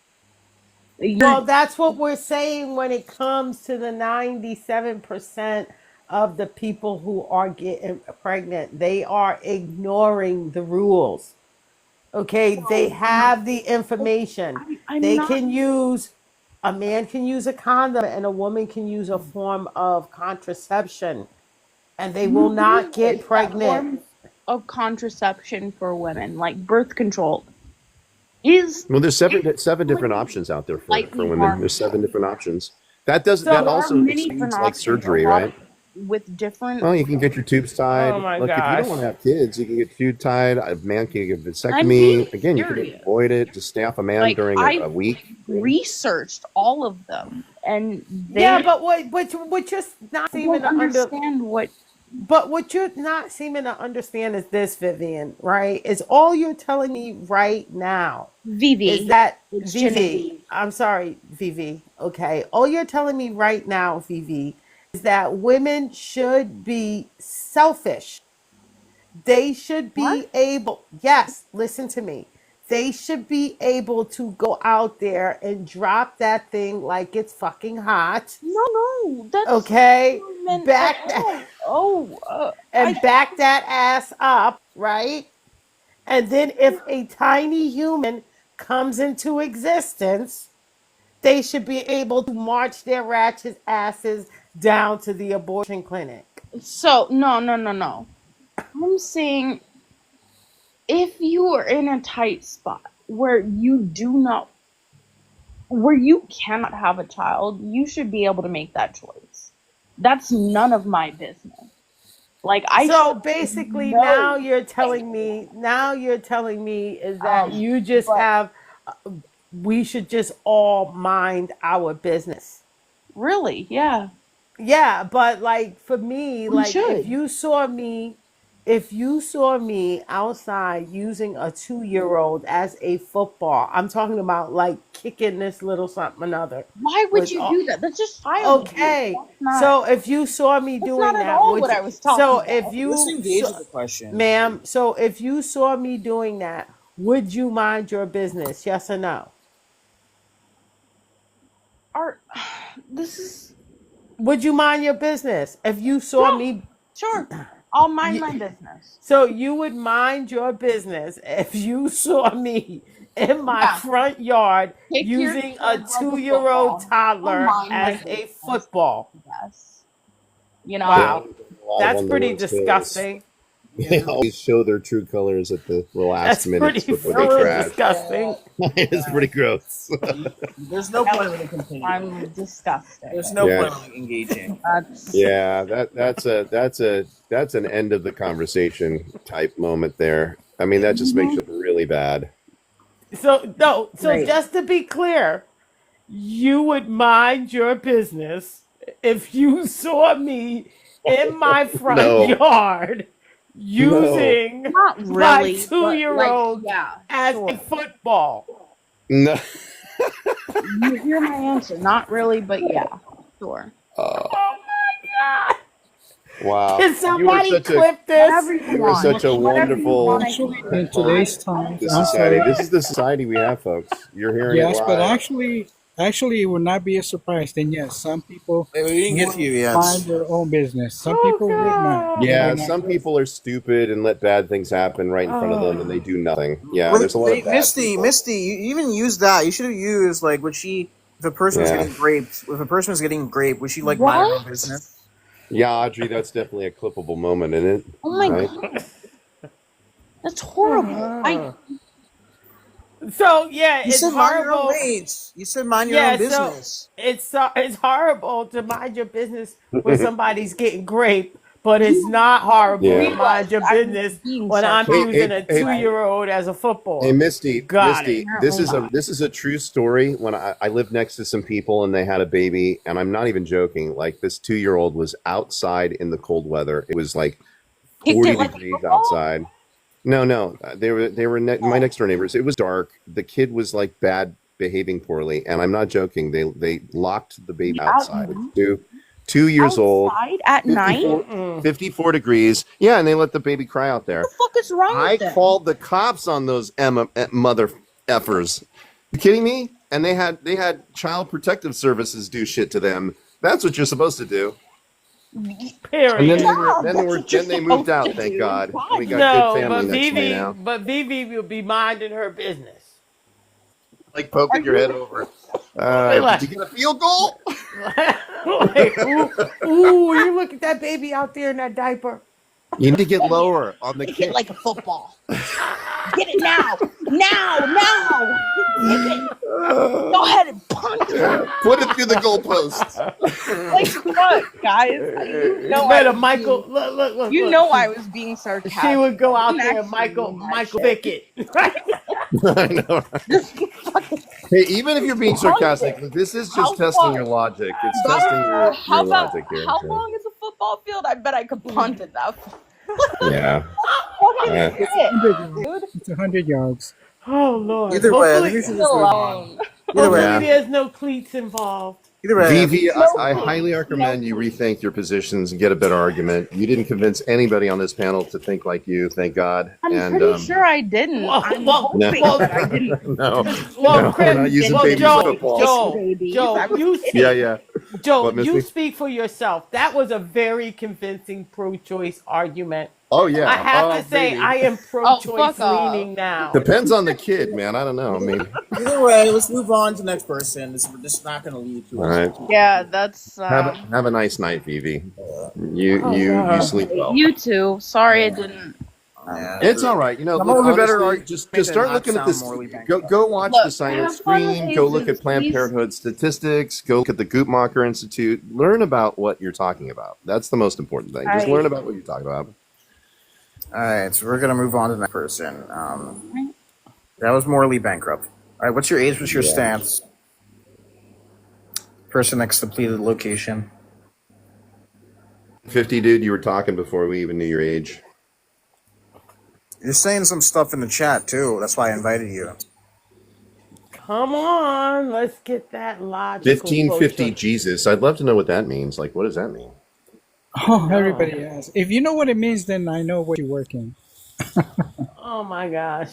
Well, that's what we're saying when it comes to the 97% of the people who are getting pregnant. They are ignoring the rules. Okay, they have the information. I'm They not- can use, a man can use a condom and a woman can use a form of contraception, and they will not get pregnant. Forms of contraception for women, like birth control, is Well, there's seven different options out there for Slightly women. harmful. There's 7 different options. That does So that there also are many excludes different like options, surgery, a lot right? with different. Well, you can get your tubes tied. Oh my Look, if you gosh. don't want to have kids, you can get tubes tied. A man can get a being vasectomy. Again, you can serious. avoid it. Just stay off a man Like, during I a week. researched all of them, and they Yeah, but what you're not seeming don't to understand what. But what you're not seeming to understand is this, Vivian, right? Is all you're telling me right now Vivi, is that It's Vivi. Genevieve. I'm sorry, Vivi. Okay. All you're telling me right now, Vivi, is that women should be selfish. They should be able, yes, listen to me. They should be able to go out there and drop that thing like it's fucking hot. No, that's Okay? not meant Back at that all. and back that ass up, right? And then if a tiny human comes into existence, they should be able to march their ratchet asses down to the abortion clinic. So no. I'm saying if you are in a tight spot where where you cannot have a child, you should be able to make that choice. That's none of my business. Like So basically know- now you're telling me is that you just but- have we should just all mind our business. really, yeah. Yeah, but like for me, We like should. if you saw me outside using a 2-year-old as a football, I'm talking about like kicking this little something another. Why would With you all- do that? That's just childish. Okay, That's not- so if you saw me that's doing not at that, all would what you- I was talking so about. if you Let's engage saw- with the question. ma'am, so if you saw me doing that, would you mind your business? Yes or no? This is Would you mind your business if you saw Yeah. me? sure. I'll mind my business. So you would mind your business if you saw me in my Yeah. front yard Take your using kid a like a 2-year-old football. toddler I'll mind my as a business. football. Yes. You know. Wow. Lot of That's them pretty that wants disgusting. They always show their true colors at the last That's minutes pretty before they really crash. disgusting. It's pretty gross. There's no point in continuing. I'm disgusted. There's no Yeah. point in engaging. That's Yeah, that's an end of the conversation type moment there. I mean, that just makes it really bad. So no, so Right. just to be clear, you would mind your business if you saw me in my front No. yard using not my really. but, 2-year-old like, yeah. as sure. a football. No. You hear my answer. Not really, but yeah. Sure. Oh my Wow. God! Can You were somebody such a clip Whatever this? you you were want. such a Whatever you wonderful want. Actually, in today's times, this I'm society. sorry. This is the society we have, folks. You're hearing Yes, it but live. actually, it would not be a surprise. Then yes, some people We didn't get to you yet. mind their own business. Some people would not. They Yeah, would not. some people are stupid and let bad things happen right in front of them, and they do nothing. Yeah, Well, there's a lot of bad Misty, people. Misty, you even used that. You should have used like what she if a person was Yeah. getting raped, if a person was getting raped, would she like mind her own What? business? Yeah, Audrey, that's definitely a clippable moment in it, Oh my right? god, that's horrible. I So yeah, You it's said mind your own horrible. ways. You said mind your Yeah, own so business. it's horrible to mind your business when somebody's getting raped, but it's not horrible to Yeah. mind your I'm business being when I'm Hey, sarcastic, using hey, a hey, right? 2-year-old as a hey, football. Misty, Got it. Misty, this Apparently is not. a true story. When I lived next to some people and they had a baby, and I'm not even joking. Like this 2-year-old was outside in the cold weather. It was like Kicked 40 it like a degrees football? outside. No, they were my next door neighbors. It was dark. The kid was like behaving poorly, and I'm not joking. They locked the baby outside. It's 2 years old, Outside at night? 54, 54 degrees. Yeah, and they let the baby cry out there. What the fuck is wrong I with them? called the cops on those mother effers. You kidding me? And they had child protective services do shit to them. That's what you're supposed to do. And then Period. then they moved out. Thank God. And we got No, good family but next to me Vivi, now. but Vivi will be minding her business. Like poking your head over. Like, Did you get a field goal? like, ooh, you look at that baby out there in that diaper. You need to get lower on the Hit kick. like a football. Get it now! Now! Hit it. Go ahead and punch it. Put it through the goalpost. Like what, guys? You know I Better was Michael, being, look. you know I was being sarcastic. She would go out You there, actually Michael mean that shit. Pickett. I know. Right? Hey, even if you're being sarcastic, this is How just testing far? your logic. It's testing your How about logic here. how long is a football field? I bet I could punt it that far. Yeah. Fucking Yeah. shit, dude. It's 100 yards. Oh Lord. Either way, I think Hopefully, we should just Still move on. alone. Either way, Yeah. there's no cleats involved. either way, I think Vivi, No I clue. highly recommend you rethink your positions and get a better argument. You didn't convince anybody on this panel to think like you, thank God. I'm And pretty sure I didn't. Well, I'm well, hoping no, that I didn't. no, Well, no, Chris, we're not using well, babies as footballs. Joe, I was you kidding. Yeah. Joe, What, you Misty? speak for yourself. That was a very convincing pro-choice argument. Oh yeah. I have Oh, to say, baby. I am Oh, pro-choice fuck off. leaning now. Depends on the kid, man. I don't know. Maybe. either way, let's move on to the next person. This is not going to lead to All right. Yeah, that's Have a nice night, Vivi. You Oh, you God. sleep well. you too. Sorry I didn't. Yeah. It's all right. You know, Some look, of the better honestly, arguments just make it start not looking at sound this. morally bankrupt. Go watch Look, the Silent have fun with Scream. Go look Jesus, at Planned please. Parenthood statistics. Go look at the Guttmacher Institute. Learn about what you're talking about. That's the most important thing. Just learn about what you're talking about. All right, so we're going to move on to the next person. That was morally bankrupt. All right, what's your age? What's your Yeah. stance? Person next to pleaded location. 50, dude. You were talking before we even knew your age. You're saying some stuff in the chat too. That's why I invited you. Come on, let's get that logical 1550 pro-choice. Jesus. I'd love to know what that means. Like, what does that mean? Oh, everybody asks. If you know what it means, then I know what you're working. Oh my gosh.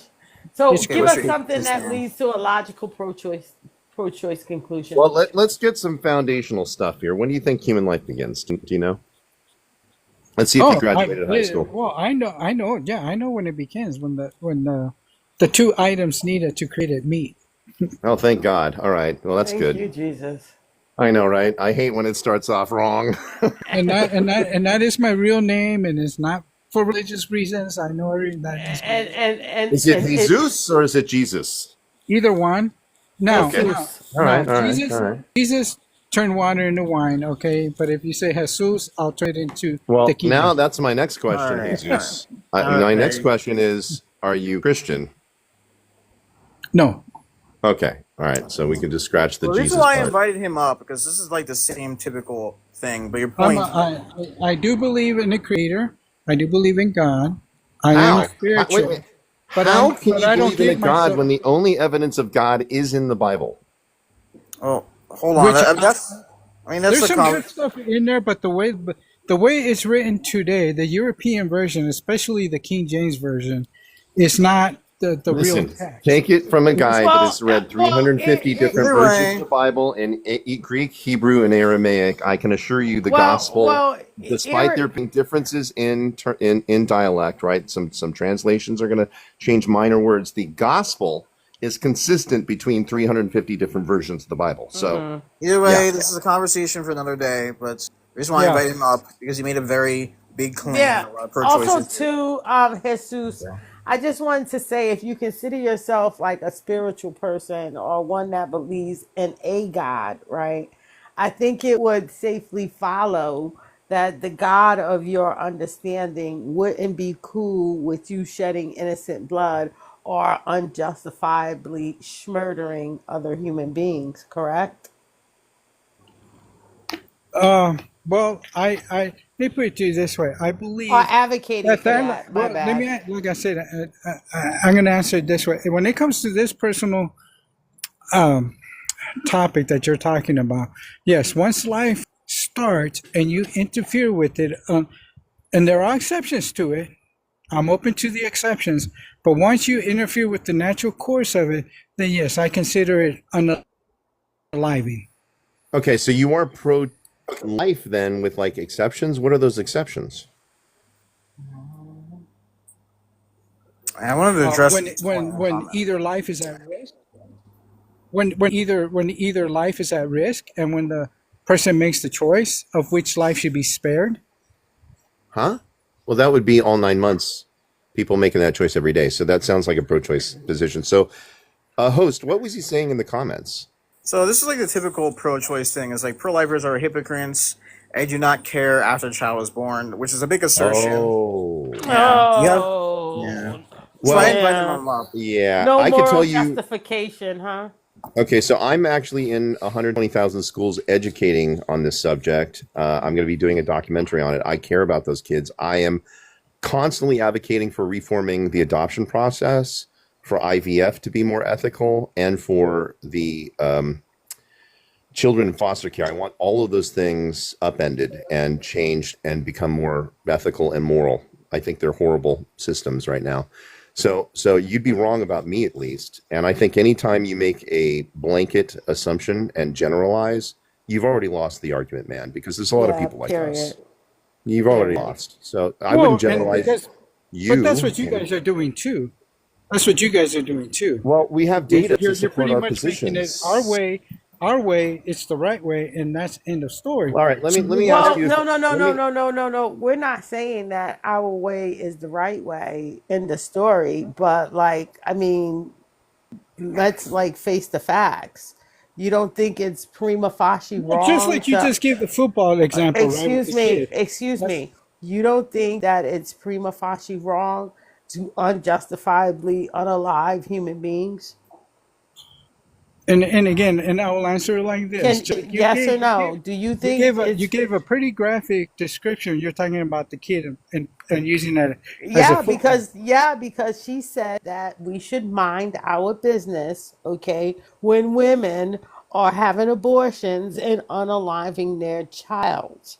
So It's give what's us your something that age? leads to a logical pro-choice conclusion. Well, let's get some foundational stuff here. When do you think human life begins? Do you know? Let's see if you graduated high school. Well, I know. Yeah, I know when it begins. When the two items needed to create a meat. Oh, thank God. All right. Well, that's Thank good. you, Jesus. I know, right? I hate when it starts off wrong. and that is my real name, and it's not for religious reasons. I know that is And Is it Jesus or is it Jesus? either one. Now, Okay. now, All right. now, All right. Jesus, All right. Jesus turned water into wine. Okay, but if you say Jesus, I'll turn it into Well, tequila. now that's my next question, All right. Jesus. All My right. next question is, are you Christian? No. Okay. All right. So we can just scratch the The reason Jesus why I part. invited him up because this is like the same typical thing. But your I'm point. I do believe in the Creator. I do believe in God. I How? am spiritual. Wait a minute. But How I'm- can but you I don't believe in a give God myself- when the only evidence of God is in the Bible? Oh, hold on. Which- That's. I mean, that's There's the some good stuff in there, but the way it's written today, the European version, especially the King James version, is not the real Listen, text. take it from a guy that has read 350 different Either versions way. of the Bible in Greek, Hebrew, and Aramaic. I can assure you the gospel, despite there being differences in dialect, right? Some translations are going to change minor words. The gospel is consistent between 350 different versions of the Bible. So, Either way, yeah. this is a conversation for another day. But the reason why I Yeah. invited him up because he made a very big claim Yeah. about pro-choice. Also, too, Jesus, I just wanted to say, if you consider yourself like a spiritual person or one that believes in a God, right? I think it would safely follow that the God of your understanding wouldn't be cool with you shedding innocent blood or unjustifiably murdering other human beings, correct? Well, let me put it to you this way. I believe Or advocating that for that, my well, let me, bad. like I said, I'm going to answer it this way. When it comes to this personal topic that you're talking about, yes, once life starts and you interfere with it, and there are exceptions to it, I'm open to the exceptions, but once you interfere with the natural course of it, then yes, I consider it unaliving. Okay, so you are pro-life then with like exceptions? What are those exceptions? I wanted to address When either life is at risk, when either life is at risk, and when the person makes the choice of which life should be spared. Huh? Well, that would be all 9 months, people making that choice every day. So that sounds like a pro-choice position. So, host, what was he saying in the comments? So this is like the typical pro-choice thing. It's like pro-lifers are hypocrites and do not care after the child is born, which is a big assertion. Oh. Yeah. So I invited him up. Yeah, No I can moral tell you. justification, huh? Okay, so I'm actually in 120,000 schools educating on this subject. I'm going to be doing a documentary on it. I care about those kids. I am constantly advocating for reforming the adoption process, for IVF to be more ethical, and for the children in foster care. I want all of those things upended and changed and become more ethical and moral. I think they're horrible systems right now. So you'd be wrong about me, at least. And I think anytime you make a blanket assumption and generalize, you've already lost the argument, man, because there's a lot of people like us. You've already lost. So I wouldn't generalize you. But that's what you guys are doing too. That's what you guys are doing too. Well, we have data You're to support pretty our much making it positions. our way. It's the right way, and that's end of story. All right, let me Well, ask you. no. We're not saying that our way is the right way in the story, but like, I mean, let's like face the facts. You don't think it's prima facie wrong? Just like you just gave the football example, Excuse right? me. You don't think that it's prima facie wrong to unjustifiably unalive human beings? And again, and I will answer it like this. Yes or no? Do you think you gave a pretty graphic description? You're talking about the kid and using that Yeah, because she said that we should mind our business, okay, when women are having abortions and unaliving their child.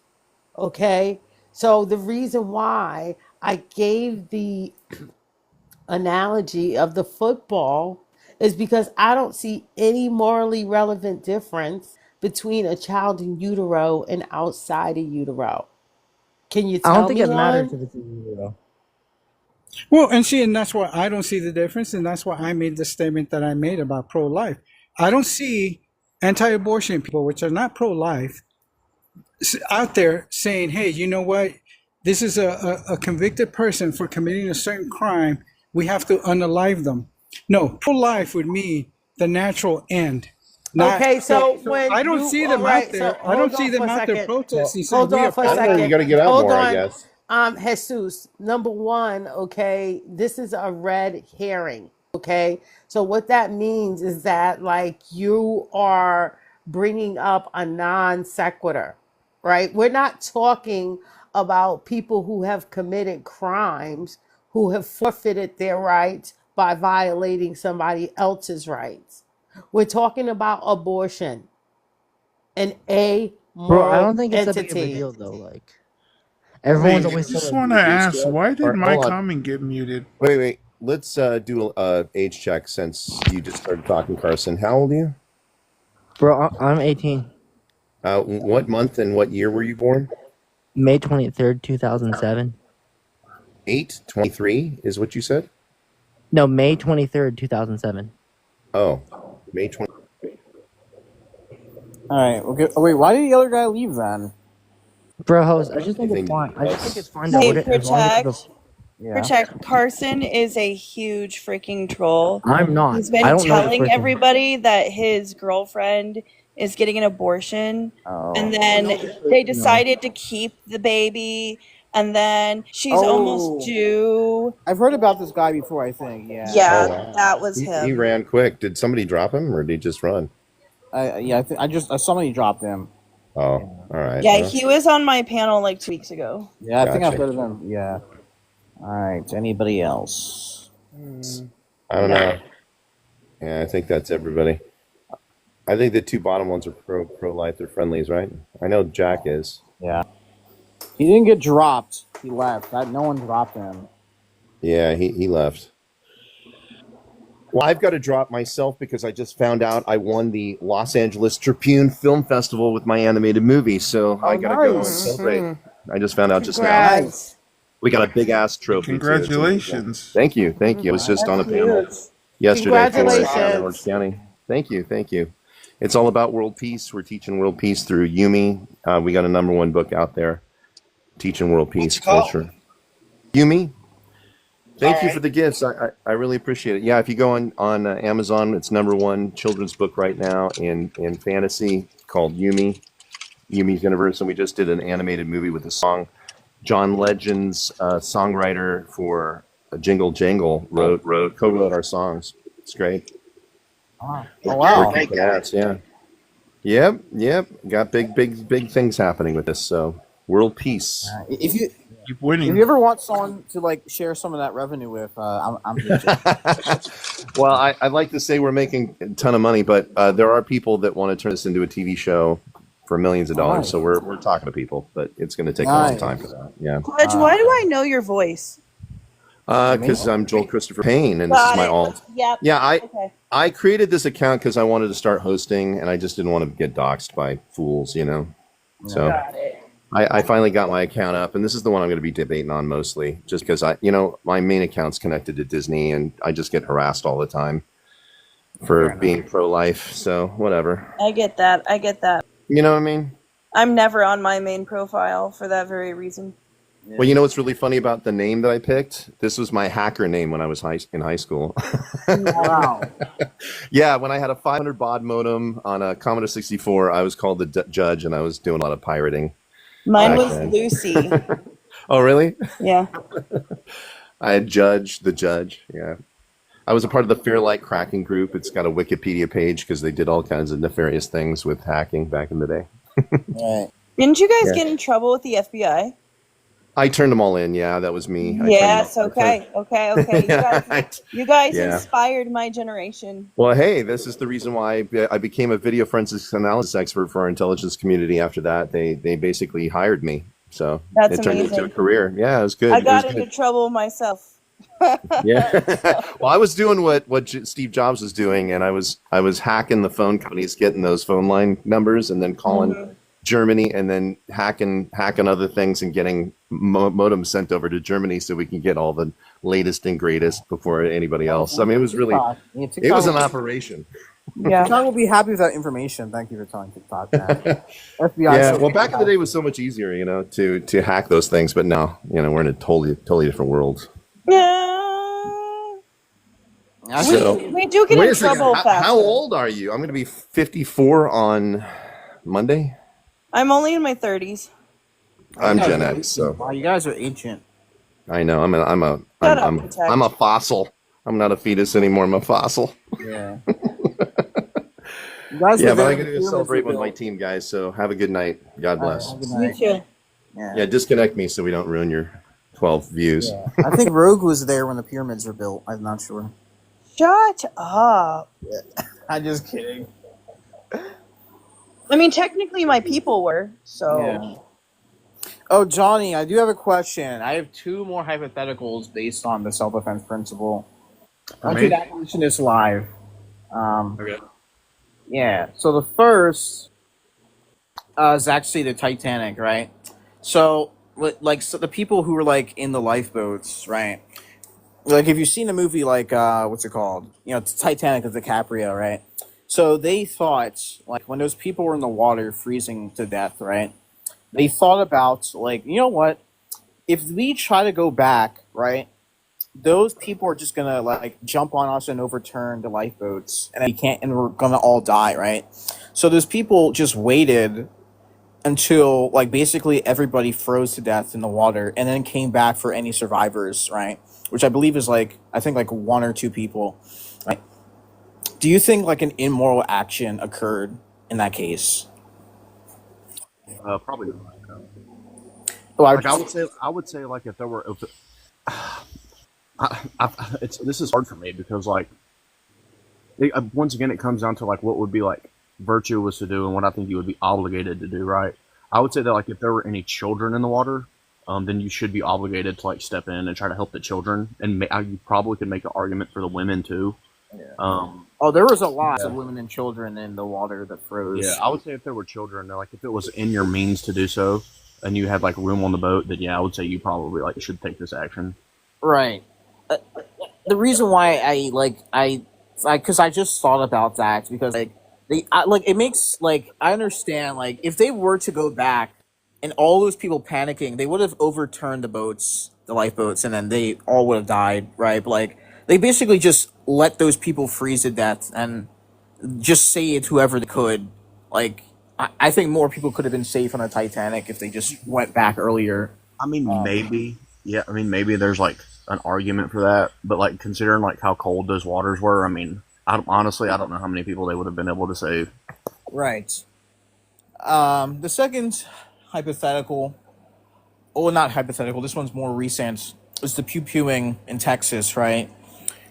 Okay? So the reason why I gave the analogy of the football is because I don't see any morally relevant difference between a child in utero and outside of utero. Can you tell I don't think me it matters one? if it's in utero. Well, and that's why I don't see the difference, and that's why I made the statement that I made about pro-life. I don't see anti-abortion people, which are not pro-life, out there saying, "Hey, you know what? This is a convicted person for committing a certain crime. We have to unalive them." No, pro-life would mean the natural end. Okay, so when I don't see them out there. I don't see them out there protesting. Hold on for a second. You got to get out more, I guess. Jesus, number one, okay, this is a red herring. Okay, so what that means is that like you are bringing up a non sequitur, right? We're not talking about people who have committed crimes, who have forfeited their rights by violating somebody else's rights. We're talking about abortion, an Bro, I don't amoral think it's that big of a entity. deal though. Like everyone's Wait, I always just so want to ask, why did my Hold on. comment get muted? Wait. Let's do a age check since you just started talking, Carson. How old are you? Bro, I'm 18. What month and what year were you born? May 23rd, 2007. 8/23 is what you said? No, May 23rd, 2007. Oh, May 20. All right. Okay. Oh, wait. Why did the other guy leave then? Bro, host, I just I think it's think fine. I just think it's fine to Hey, hold it as long as protect. Yeah. Protect. Carson is a huge freaking troll. I'm not. He's I been don't know this telling person. everybody that his girlfriend is getting an abortion, Oh. and then they decided to keep the baby, and then she's almost due. I've heard about this guy before. I think. Yeah. Yeah, Oh, wow. that was He him. ran quick. Did somebody drop him, or did he just run? Yeah. I think somebody dropped him. Oh, all right. Yeah, well, he was on my panel like 2 weeks ago. Yeah. I think I've Gotcha. heard of him. Yeah. All right. Anybody else? I don't know. Yeah, I think that's everybody. I think the two bottom ones are pro life. They're friendlies, right? I know Jack is. Yeah. He didn't get dropped. He left. No one dropped him. Yeah, he left. Well, I've got to drop myself because I just found out I won the Los Angeles Tribune Film Festival with my animated movie, so I got to go and nice. celebrate. I just found out just now. Congrats. We got a big ass trophy. too. Congratulations. Thank you. I was just on a panel yesterday for Congratulations. Orange County. Thank you. It's all about world peace. We're teaching world peace through Yumi. We got a #1 book out there, teaching world peace culture. Yumi. Thank you for the gifts. I really appreciate it. Yeah, if you go on Amazon, it's #1 children's book right now in fantasy called Yumi, Yumi's Universe, and we just did an animated movie with a song. John Legend's songwriter for Jingle Jangle co-wrote our songs. It's great. Oh wow. We're kicking ass, yeah. Yep. Got big things happening with this. So world peace. If you Keep winning. If you ever want someone to like share some of that revenue with, I'm here too. Well, I'd like to say we're making a ton of money, but there are people that want to turn this into a TV show for millions of dollars. Nice. So we're talking to people, but it's going to take a long time for that. Yeah, Pledge, why do I know your voice? because I'm Joel Christopher Payne, and this is my alt. Yep. Yeah, Okay. I created this account because I wanted to start hosting, and I just didn't want to get doxxed by fools, So Got it. I finally got my account up, and this is the one I'm going to be debating on mostly, just because my main account's connected to Disney, and I just get harassed all the time for being pro-life. So whatever, I get that. you know what I mean? I'm never on my main profile for that very reason. Well, you know what's really funny about the name that I picked? This was my hacker name when I was in high school. Wow. Yeah, when I had a 500 baud modem on a Commodore 64, I was called the judge, and I was doing a lot of pirating. Mine back was then. Lucy. Oh, really? Yeah. I had Judge, the judge. Yeah. I was a part of the Fairlight cracking group. It's got a Wikipedia page because they did all kinds of nefarious things with hacking back in the day. Right. Didn't you guys Yeah. get in trouble with the FBI? I turned them all in. Yeah, that was me. I Yes. turned them- I Okay. You guys Yeah. inspired my generation. Well, hey, this is the reason why I became a video forensics analysis expert for our intelligence community. After that, they basically hired me. So That's it turned into a amazing. career. Yeah, it was good. I It got was into good. trouble myself. Yeah. Well, I was doing what Steve Jobs was doing, and I was hacking the phone companies, getting those phone line numbers, and then calling Germany, and then hacking other things, and getting modems sent over to Germany so we can get all the latest and greatest before anybody else. I mean, it was really, Yeah, it was an TikTok- operation. Yeah. TikTok will be happy with that information. Thank you for telling TikTok that. FBI. Yeah. Well, back in the day, it was so much easier, to hack those things. But now, we're in a totally different world. So, We do get wait in a second. trouble How faster. old are you? I'm going to be 54 on Monday. I'm only in my 30s. I'm Gen X, so Wow, you guys are ancient. I know. I'm Shut up, Protect. I'm a fossil. I'm not a fetus anymore. I'm a fossil. Yeah. You guys Yeah, were but there I'm when going to the go celebrate pyramids with were my built. team, guys. So have a good night. God bless. Have a good You night. too. Yeah, disconnect me so we don't ruin your 12 views. Yeah. I think Rogue was there when the pyramids were built. I'm not sure. Shut up. I'm just kidding. I mean, technically, my people were, so. Yeah. Oh, Johnny, I do have a question. I have two more hypotheticals based on the self-defense principle. I'll do the abolitionist live. Okay. Yeah. So the first is actually the Titanic, right? So, so the people who were like in the lifeboats, right? like if you've seen a movie like what's it called? Titanic with DiCaprio, right? So they thought like when those people were in the water freezing to death, right? They thought about like, you know what? If we try to go back, right? Those people are just gonna like jump on us and overturn the lifeboats, and we can't, and we're gonna all die, right? So those people just waited until like basically everybody froze to death in the water, and then came back for any survivors, right? Which I believe is like I think like one or two people, right? Do you think like an immoral action occurred in that case? Probably not. Oh, Like I would say, like if there were, this is hard for me because like once again it comes down to like what would be like virtuous to do and what I think you would be obligated to do, right? I would say that like if there were any children in the water, then you should be obligated to like step in and try to help the children, and you probably could make an argument for the women too. Oh, there was a lot of women and children in the water that froze. Yeah, I would say if there were children, like if it was in your means to do so, and you had like room on the boat, then yeah, I would say you probably like should take this action. Right. The reason why because I just thought about that because it makes like I understand like if they were to go back and all those people panicking, they would have overturned the lifeboats, and then they all would have died, right? But like they basically just let those people freeze to death and just saved whoever they could. Like I think more people could have been safe on the Titanic if they just went back earlier. I mean, maybe. Yeah, I mean, maybe there's like an argument for that, but like considering like how cold those waters were, I mean, honestly, I don't know how many people they would have been able to save. Right. The second hypothetical, oh, not hypothetical, this one's more recent, is the pew-pewing in Texas, right?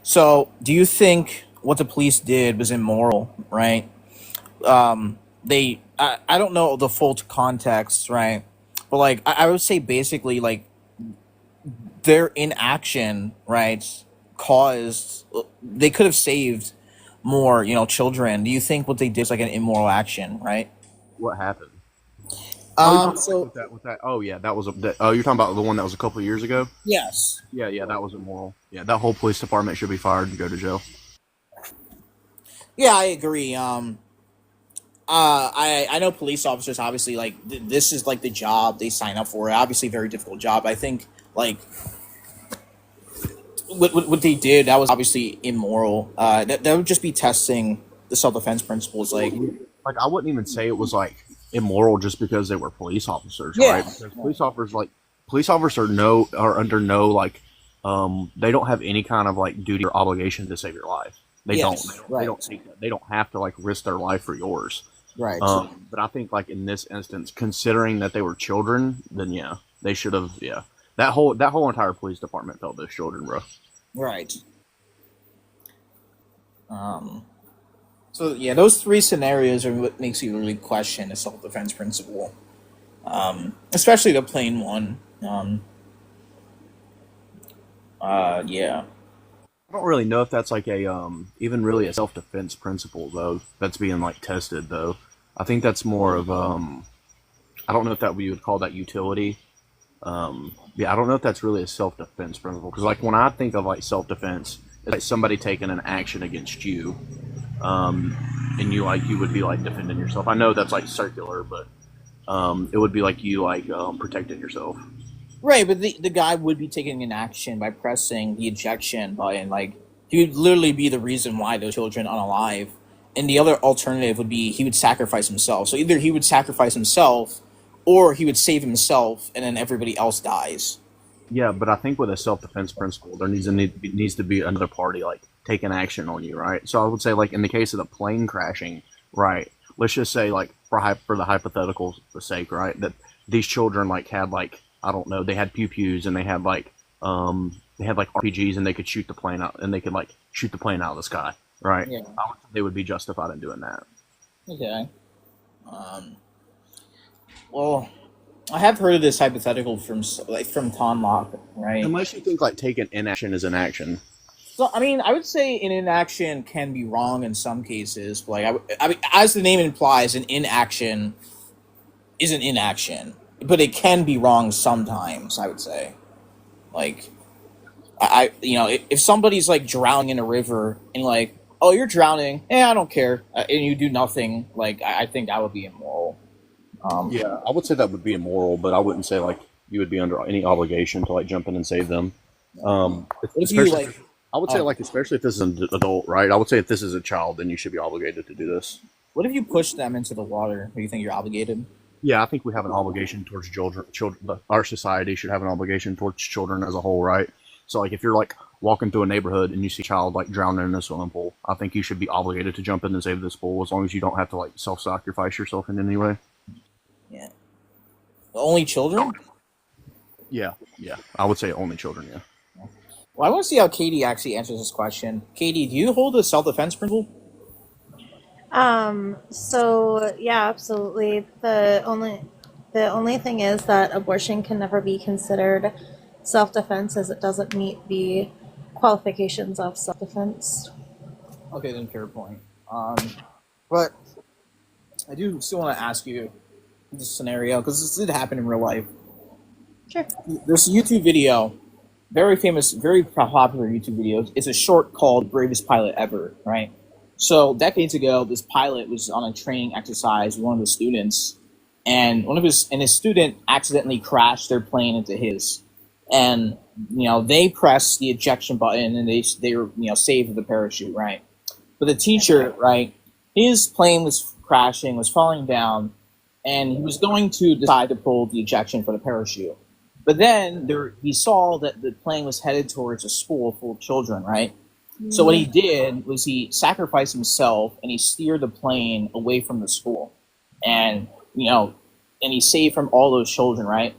So, do you think what the police did was immoral, right? I don't know the full context, right? But like, I would say basically like their inaction, right, they could have saved more, children. Do you think what they did is like an immoral action, right? What happened? So with that. Oh yeah, that was you're talking about the one that was a couple of years ago. Yes. Yeah, that was immoral. Yeah, that whole police department should be fired and go to jail. Yeah, I agree. I know police officers obviously like this is like the job they sign up for. Obviously, very difficult job. I think like what they did, that was obviously immoral. That would just be testing the self-defense principles. Like I wouldn't even say it was like immoral just because they were police officers, Yeah. right? Because police officers are under no like they don't have any kind of like duty or obligation to save your life. They Yes, don't. right. They don't take that. They don't have to like risk their life for yours. Right. But I think like in this instance, considering that they were children, then yeah, they should have. Yeah, that whole entire police department felt those children, bro. Right. So yeah, those three scenarios are what makes you really question the self-defense principle, especially the plain one. Yeah. I don't really know if that's like a even really a self-defense principle though that's being like tested though. I think that's more of I don't know if that we would call that utility. Yeah, I don't know if that's really a self-defense principle because like when I think of like self-defense, it's like somebody taking an action against you, and you would be like defending yourself. I know that's like circular, but it would be like you like protecting yourself. Right, but the guy would be taking an action by pressing the ejection button. Like, he would literally be the reason why those children are unalive. And the other alternative would be he would sacrifice himself. So either he would sacrifice himself, or he would save himself, and then everybody else dies. Yeah, but I think with a self-defense principle, there needs to be another party like taking action on you, right? So I would say like in the case of the plane crashing, right? Let's just say like for the hypothetical sake, right? That these children like had like I don't know, they had pew-pews and they had like RPGs and they could shoot the plane out and they could like shoot the plane out of the sky, right? Yeah. I would think they would be justified in doing that. Okay. Well, I have heard of this hypothetical from Tom Locke, right? Unless you think like taking inaction is an action. So, I mean, I would say an inaction can be wrong in some cases. But like, I mean, as the name implies, an inaction is an inaction. But it can be wrong sometimes, I would say. Like, if somebody's like drowning in a river and like, oh, you're drowning, I don't care, and you do nothing, like I think that would be immoral. Yeah, I would say that would be immoral, but I wouldn't say like you would be under any obligation to like jump in and save them. If you Especially, like, I would say like especially if this is an adult, right? I would say if this is a child, then you should be obligated to do this. what if you push them into the water? Do you think you're obligated? Yeah, I think we have an obligation towards children. Our society should have an obligation towards children as a whole, right? So, like, if you're like walking through a neighborhood and you see a child like drowning in a swimming pool, I think you should be obligated to jump in and save this pool, as long as you don't have to like self-sacrifice yourself in any way. Yeah. Only children? Yeah, I would say only children. Yeah. Well, I want to see how Katie actually answers this question. Katie, do you hold a self-defense principle? So yeah, absolutely. The only thing is that abortion can never be considered self-defense, as it doesn't meet the qualifications of self-defense. Okay, then fair point. But I do still want to ask you this scenario, because this did happen in real life. Sure. There's a YouTube video, very famous, very popular YouTube video. It's a short called "Bravest Pilot Ever," right? So decades ago, this pilot was on a training exercise with one of the students, and his student accidentally crashed their plane into his, and they pressed the ejection button and they were saved with the parachute, right? But the teacher, right, his plane was crashing, was falling down, and he was going to decide to pull the ejection for the parachute. But then he saw that the plane was headed towards a school full of children, right? So what he did was he sacrificed himself and he steered the plane away from the school, and he saved from all those children, right?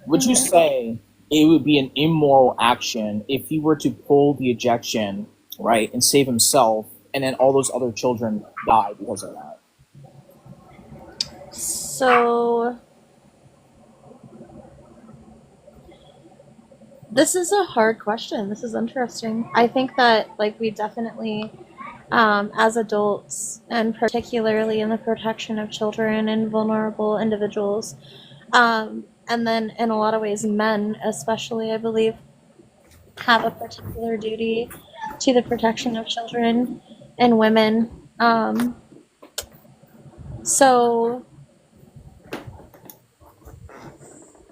Would you say it would be an immoral action if he were to pull the ejection, right, and save himself, and then all those other children died because of that? So this is a hard question. This is interesting. I think that we definitely, as adults, and particularly in the protection of children and vulnerable individuals, and then in a lot of ways men especially, I believe, have a particular duty to the protection of children and women. So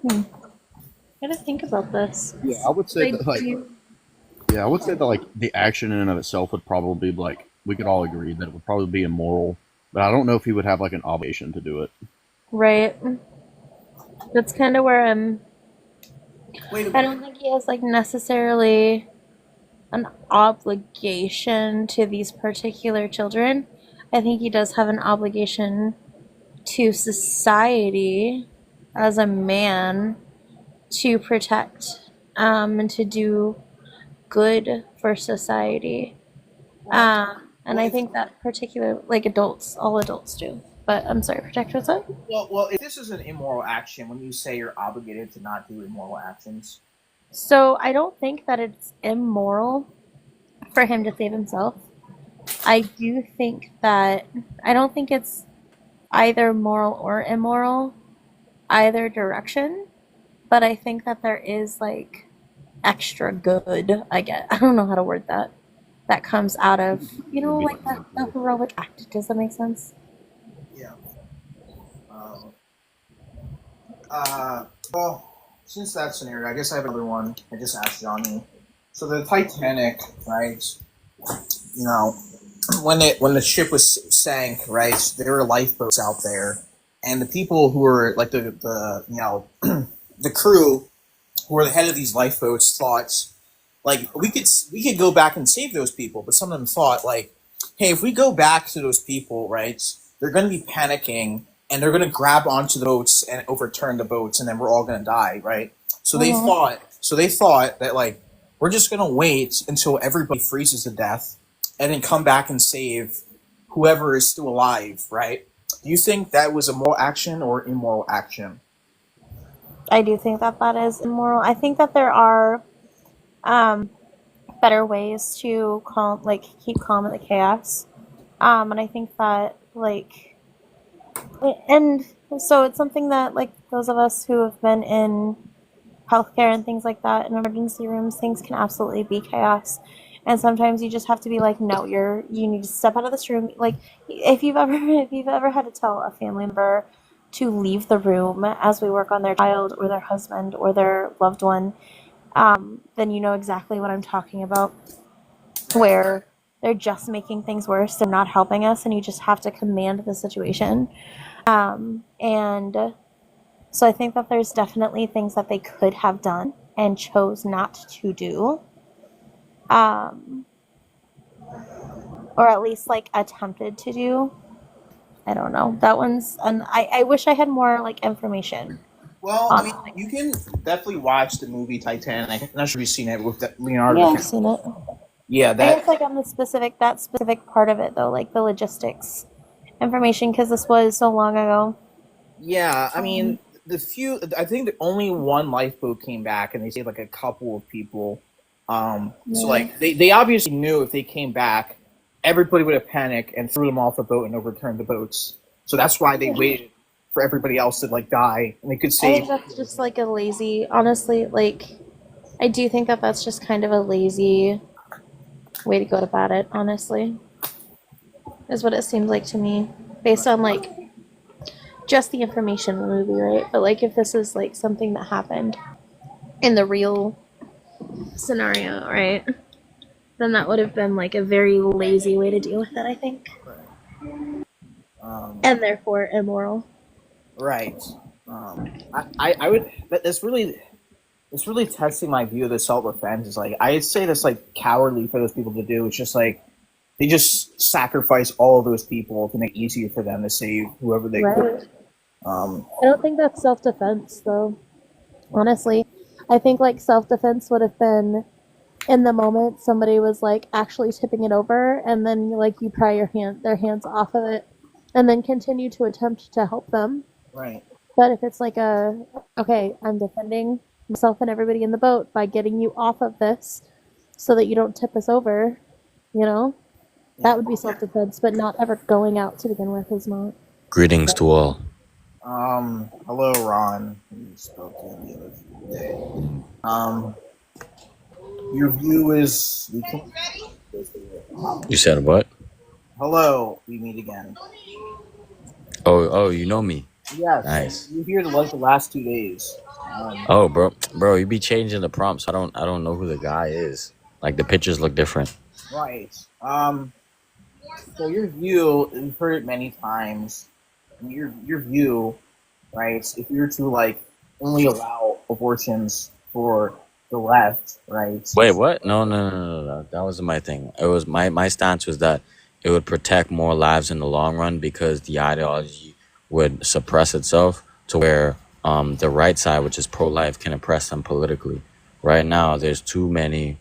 I gotta think about this. Yeah, I would say that the action in and of itself would probably be we could all agree that it would probably be immoral, but I don't know if he would have an obligation to do it. Right. That's kind of where I don't think he has necessarily an obligation to these particular children. I think he does have an obligation to society as a man to protect and to do good for society. And I think that particular adults, all adults do. But I'm sorry, protect what's up? Well, if this is an immoral action, when you say you're obligated to not do immoral actions. So I don't think that it's immoral for him to save himself. I do think that I don't think it's either moral or immoral, either direction. But I think that there is extra good, I don't know how to word that, that comes out of, that heroic act. Does that make sense? Yeah. Well, since that scenario, I guess I have another one. I just asked Johnny. So the Titanic, right? When the ship was sank, right? There were lifeboats out there, and the people who were the crew who were the head of these lifeboats thought we could go back and save those people, but some of them thought hey, if we go back to those people, right, they're going to be panicking and they're going to grab onto the boats and overturn the boats, and then we're all going to die, right? So they thought that we're just going to wait until everybody freezes to death and then come back and save whoever is still alive, right? Do you think that was a moral action or immoral action? I do think that that is immoral. I think that there are better ways to keep calm in the chaos. And I think that and so it's something that those of us who have been in healthcare and things like that in emergency rooms, things can absolutely be chaos. And sometimes you just have to be like, no, you need to step out of this room. Like if you've ever had to tell a family member to leave the room as we work on their child or their husband or their loved one, then you know exactly what I'm talking about, where they're just making things worse and not helping us, and you just have to command the situation. And so I think that there's definitely things that they could have done and chose not to do. Or at least like attempted to do. I don't know. That one's, and I wish I had more like information. Well, I mean, you can definitely watch the movie Titanic. I'm not sure if you've seen it with Leonardo. Yeah, I've seen it. Yeah, I guess like on that specific part of it though, like the logistics information, because this was so long ago. Yeah, I mean, I think that only one lifeboat came back, and they saved like a couple of people. So like they obviously knew if they came back, everybody would have panicked and threw them off the boat and overturned the boats. So that's why they waited for everybody else to like die, and they could I save. think that's just like a lazy, honestly, like, I do think that that's just kind of a lazy way to go about it, honestly. Is what it seems like to me. Based on like just the information in the movie, right? But like if this is like something that happened in the real scenario, right? Then that would have been like a very lazy way to deal with it, I think. And therefore immoral. Right. I would. That's really. It's really testing my view of the self-defense. Is like I'd say that's like cowardly for those people to do. It's just like they just sacrifice all of those people to make it easier for them to save whoever they could. I don't think that's self-defense, though. Honestly, I think like self-defense would have been in the moment somebody was like actually tipping it over, and then like you pry their hands off of it, and then continue to attempt to help them. Right. But if it's like okay, I'm defending myself and everybody in the boat by getting you off of this so that you don't tip us over, you know, that would be self-defense, but not ever going out to begin with is not. Greetings to all. Hello, Ron. We spoke to him the other day. Your view is we can. You said what? Hello, we meet again. Oh, you know me. Yes. Nice. You're here like the last 2 days. Oh, bro, you be changing the prompts. I don't know who the guy is. Like the pictures look different. Right. So your view, we've heard it many times. Your view, right? If you're to like only allow abortions for the left, right? Wait, what? No. That wasn't my thing. It was my stance was that it would protect more lives in the long run because the ideology would suppress itself to where the right side, which is pro-life, can oppress them politically. Right now, there's too many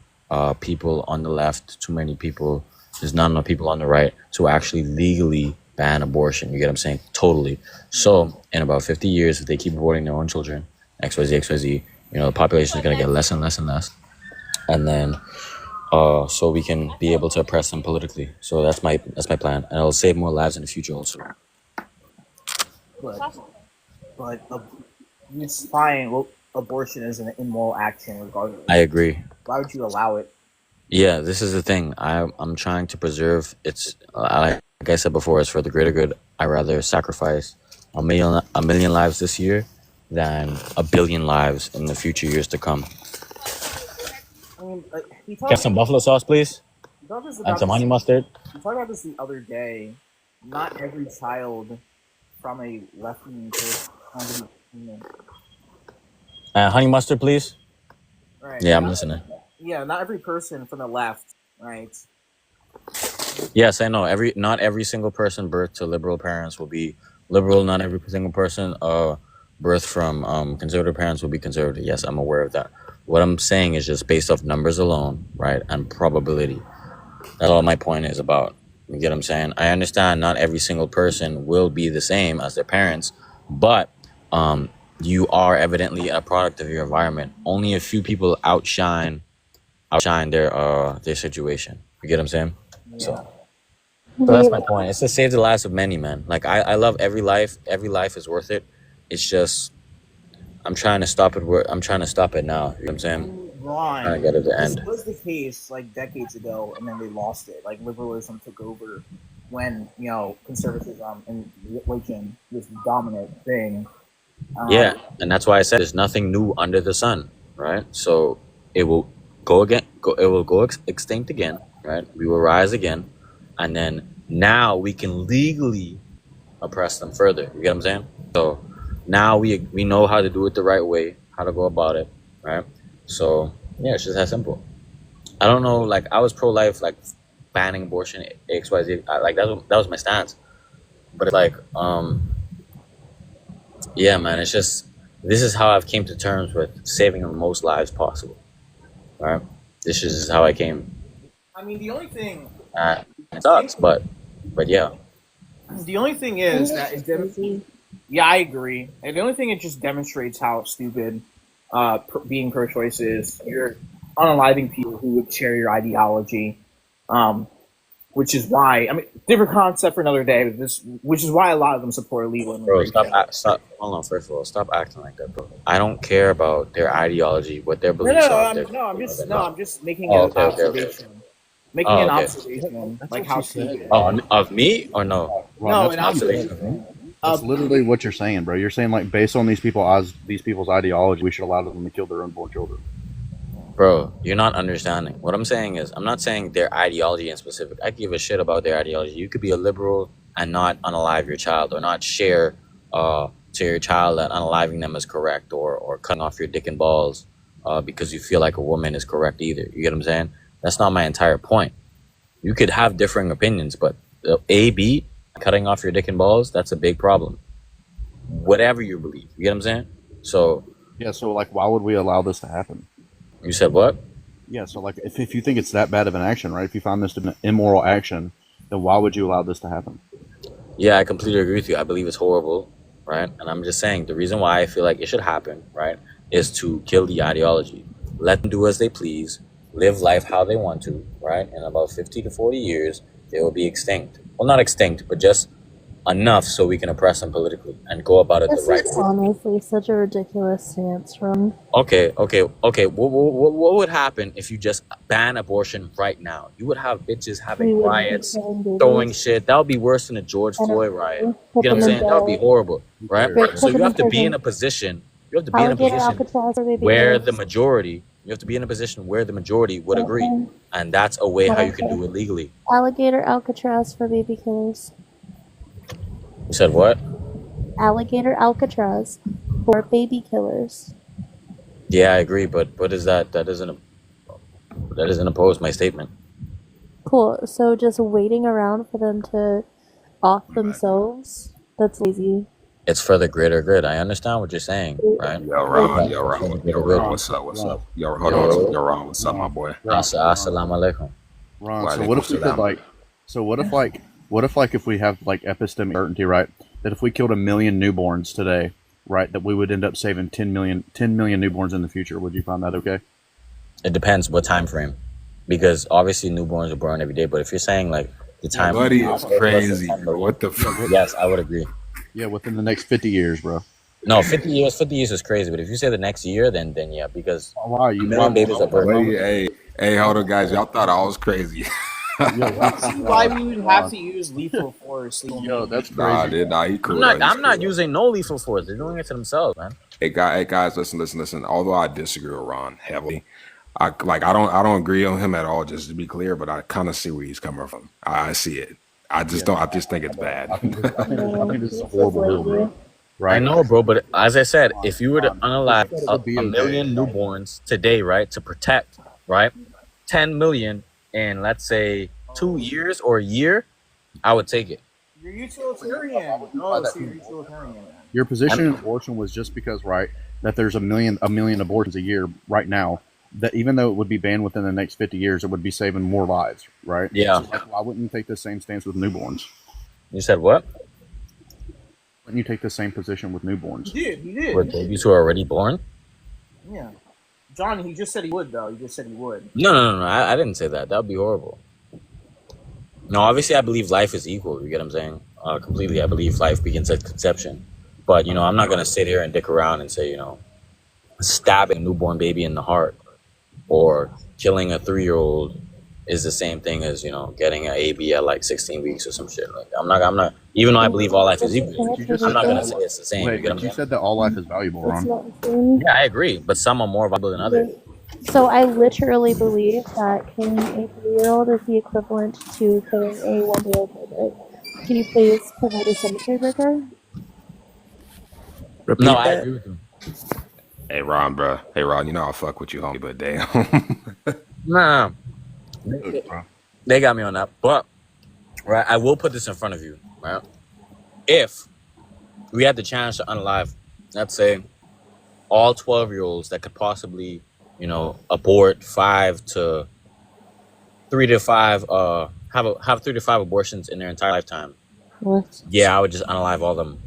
people on the left, there's not enough people on the right to actually legally ban abortion. You get what I'm saying? Totally. So in about 50 years, if they keep aborting their own children, XYZ, you know, the population is going to get less and less and less. And then, so we can be able to oppress them politically. So that's my plan. And it'll save more lives in the future also. But it's fine. Well, abortion is an immoral action regardless. I agree. Why would you allow it? Yeah, this is the thing. I'm trying to preserve. Like I said before, it's for the greater good. I rather sacrifice a million lives this year than a billion lives in the future years to come. I mean, Get some buffalo sauce, please, and some honey mustard. We talked about this the other day. Not every child from a left-wing person. Honey mustard, please. Right. Yeah, I'm listening. Yeah, not every person from the left, right? Yes, I know. Not every single person birthed to liberal parents will be liberal. Not every single person birthed from conservative parents will be conservative. Yes, I'm aware of that. What I'm saying is just based off numbers alone, right, and probability. That's all my point is about. You get what I'm saying? I understand not every single person will be the same as their parents, but you are evidently a product of your environment. Only a few people outshine their situation. You get what I'm saying? Yeah. So that's my point. It's to save the lives of many, man. Like I love every life. Every life is worth it. It's just I'm trying to stop it. I'm trying to stop it now. You know what I'm saying? Ron, Trying to get it to this end. was the case like decades ago, and then they lost it. Like liberalism took over when conservatism and religion was the dominant thing. Yeah, and that's why I said there's nothing new under the sun, right? So it will go again. It will go extinct again, right? We will rise again, and then now we can legally oppress them further. You get what I'm saying? So now we know how to do it the right way, how to go about it, right? So yeah, it's just that simple. I don't know. Like I was pro-life, like banning abortion, XYZ. Like that was my stance. But like yeah, man, it's just this is how I've came to terms with saving the most lives possible. Right? This is just how I came. I mean, the only thing. It sucks, but yeah. The only thing is that yeah, I agree. And the only thing it just demonstrates how stupid being pro-choice is. You're unaliving people who would share your ideology, which is why different concept for another day. But which is why a lot of them support illegal immigration. Bro, stop. Hold on. First of all, stop acting like that, bro. I don't care about their ideology, what their beliefs are. I'm just making an observation. Making an observation, like how stupid. Oh, of me or no? No, an observation. That's literally what you're saying, bro. You're saying like based on these people's ideology, we should allow them to kill their unborn children. Bro, you're not understanding. What I'm saying is, I'm not saying their ideology in specific. I give a shit about their ideology. You could be a liberal and not unalive your child, or not share to your child that unaliving them is correct, or cutting off your dick and balls because you feel like a woman is correct either. You get what I'm saying? That's not my entire point. You could have differing opinions, but B, cutting off your dick and balls, that's a big problem. Whatever you believe. You get what I'm saying? So yeah, so like why would we allow this to happen? You said what? Yeah, so like if you think it's that bad of an action, right? If you find this to be an immoral action, then why would you allow this to happen? Yeah, I completely agree with you. I believe it's horrible, right? And I'm just saying the reason why I feel like it should happen, right, is to kill the ideology. Let them do as they please, live life how they want to, right? In about 50 to 40 years, they will be extinct. Well, not extinct, but just enough so we can oppress them politically and go about it the right This is way. honestly such a ridiculous stance, Ron. Okay. What would happen if you just ban abortion right now? You would have bitches We having wouldn't be riots, killing babies. throwing shit. That would be worse than a George And Floyd riot. You put get what I'm them in saying? That would be jail. horrible, right? Put So you them in have to be in prison. a position. You have to be in a Alligator position Alcatraz for baby where girls. the majority. You have to be in a position where the majority would agree, Okay. and that's a way how you can Okay. do it legally. Alligator Alcatraz for baby killers. You said what? Alligator Alcatraz for baby killers. Yeah, I agree, but what is that? That doesn't oppose my statement. Cool. So just waiting around for them to off themselves, that's lazy. It's for the greater good. I understand what you're saying, right? Yo, Ron, what's up? Yo, hold on. Yo, Ron, what's up, my boy? Assalamu alaikum. Ron, so what if we could what if if we have like epistemic certainty, right? That if we killed 1 million newborns today, right, that we would end up saving 10 million newborns in the future. Would you find that okay? It depends what time frame, because obviously newborns are born every day. But if you're saying like the time, Buddy is crazy. What the fuck? Yes, I would agree. Yeah, within the next 50 years, bro. No, 50 years. 50 years is crazy. But if you say the next year, then yeah, because why you 1 million babies are born. Hey, hold on, guys. Y'all thought I was crazy. Why we would have to use lethal force? Yo, that's crazy. Nah, he cool. I'm not using no lethal force. They're doing it to themselves, man. Hey guys, listen. Although I disagree with Ron heavily, I don't agree on him at all. Just to be clear, but I kind of see where he's coming from. I see it. I just think it's bad. I think this is a horrible rule, bro. Right? I know, bro, but as I said, if you were to unalive a million newborns today, right, to protect, right, 10 million in, let's say, 2 years or a year, I would take it. You're utilitarian. No, so you're utilitarian. Your position in abortion was just because, right, that there's a million abortions a year right now, that even though it would be banned within the next 50 years, it would be saving more lives, right? Yeah. So, like, why wouldn't you take the same stance with newborns? You said what? Wouldn't you take the same position with newborns? He did. With babies who are already born? Yeah. John, he just said he would, though. He just said he would. No. I didn't say that. That would be horrible. No, obviously I believe life is equal. You get what I'm saying? Completely. I believe life begins at conception. But, I'm not going to sit here and dick around and say, stabbing a newborn baby in the heart or killing a 3-year-old is the same thing as, you know, getting an AB at like 16 weeks or some shit. Like I'm not. Even though I believe all life is equal, You just I'm said not gonna that. say it's the same. You Wait, get what but I'm you saying? said that all life is valuable, That's Ron. not the same. Yeah, I agree, but some are more valuable than others. So I literally believe that killing a 3-year-old is the equivalent to killing a 1-year-old baby. Can you please provide a cemetery breaker? No, Repeat I that. agree with you. Hey Ron, bro. Hey Ron, you know I'll fuck with you, homie, but damn. Nah, Look, bro. they got me on that. But right, I will put this in front of you. Right, if we had the chance to unalive, let's say, all 12-year-olds that could possibly, you know, abort 3 to 5, have 3 to 5 abortions in their entire lifetime. What? Yeah, I would just unalive all of them.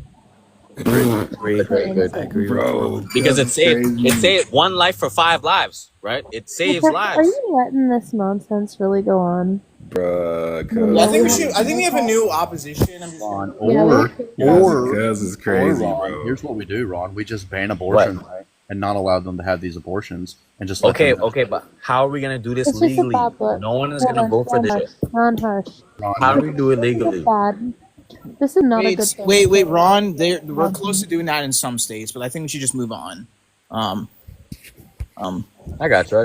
Agree. Good. I agree with Bro, you. Because it that's saved crazy. one life for 5 lives, right? It saves Are lives. you letting this nonsense really go on? Bruh, Yeah, I think we cuz. should. I think we have a new opposition. I'm just. Ron, Yeah, we or could- Cuz is crazy, Ron, bro. here's what we do, Ron. We just ban abortion, right? And not allow them to have these abortions, and just let Okay, them. okay, but how are we gonna do this It's just a legally? bad look. No one is Hold gonna on, vote for hold this on. shit. Non-harsh. How do we do it This is legally? bad. This is not a good thing. Wait, Ron. We're close to doing that in some states, but I think we should just move on. I got you.